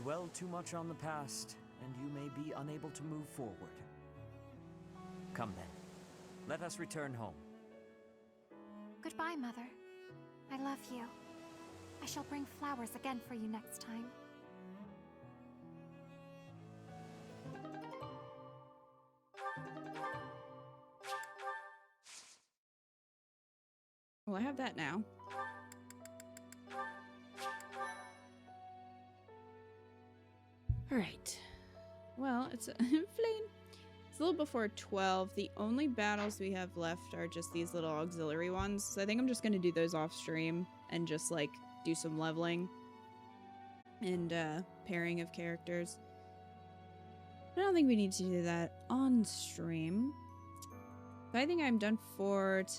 Dwell too much on the past, and you may be unable to move forward. Come then. Let us return home. Goodbye, Mother. I love you. I shall bring flowers again for you next time. Well, I have that now. Alright. Well, it's a Flame. It's a little before 12. The only battles we have left are just these little auxiliary ones. So I think I'm just going to do those off stream and just like do some leveling and pairing of characters. I don't think we need to do that on stream. But I think I'm done for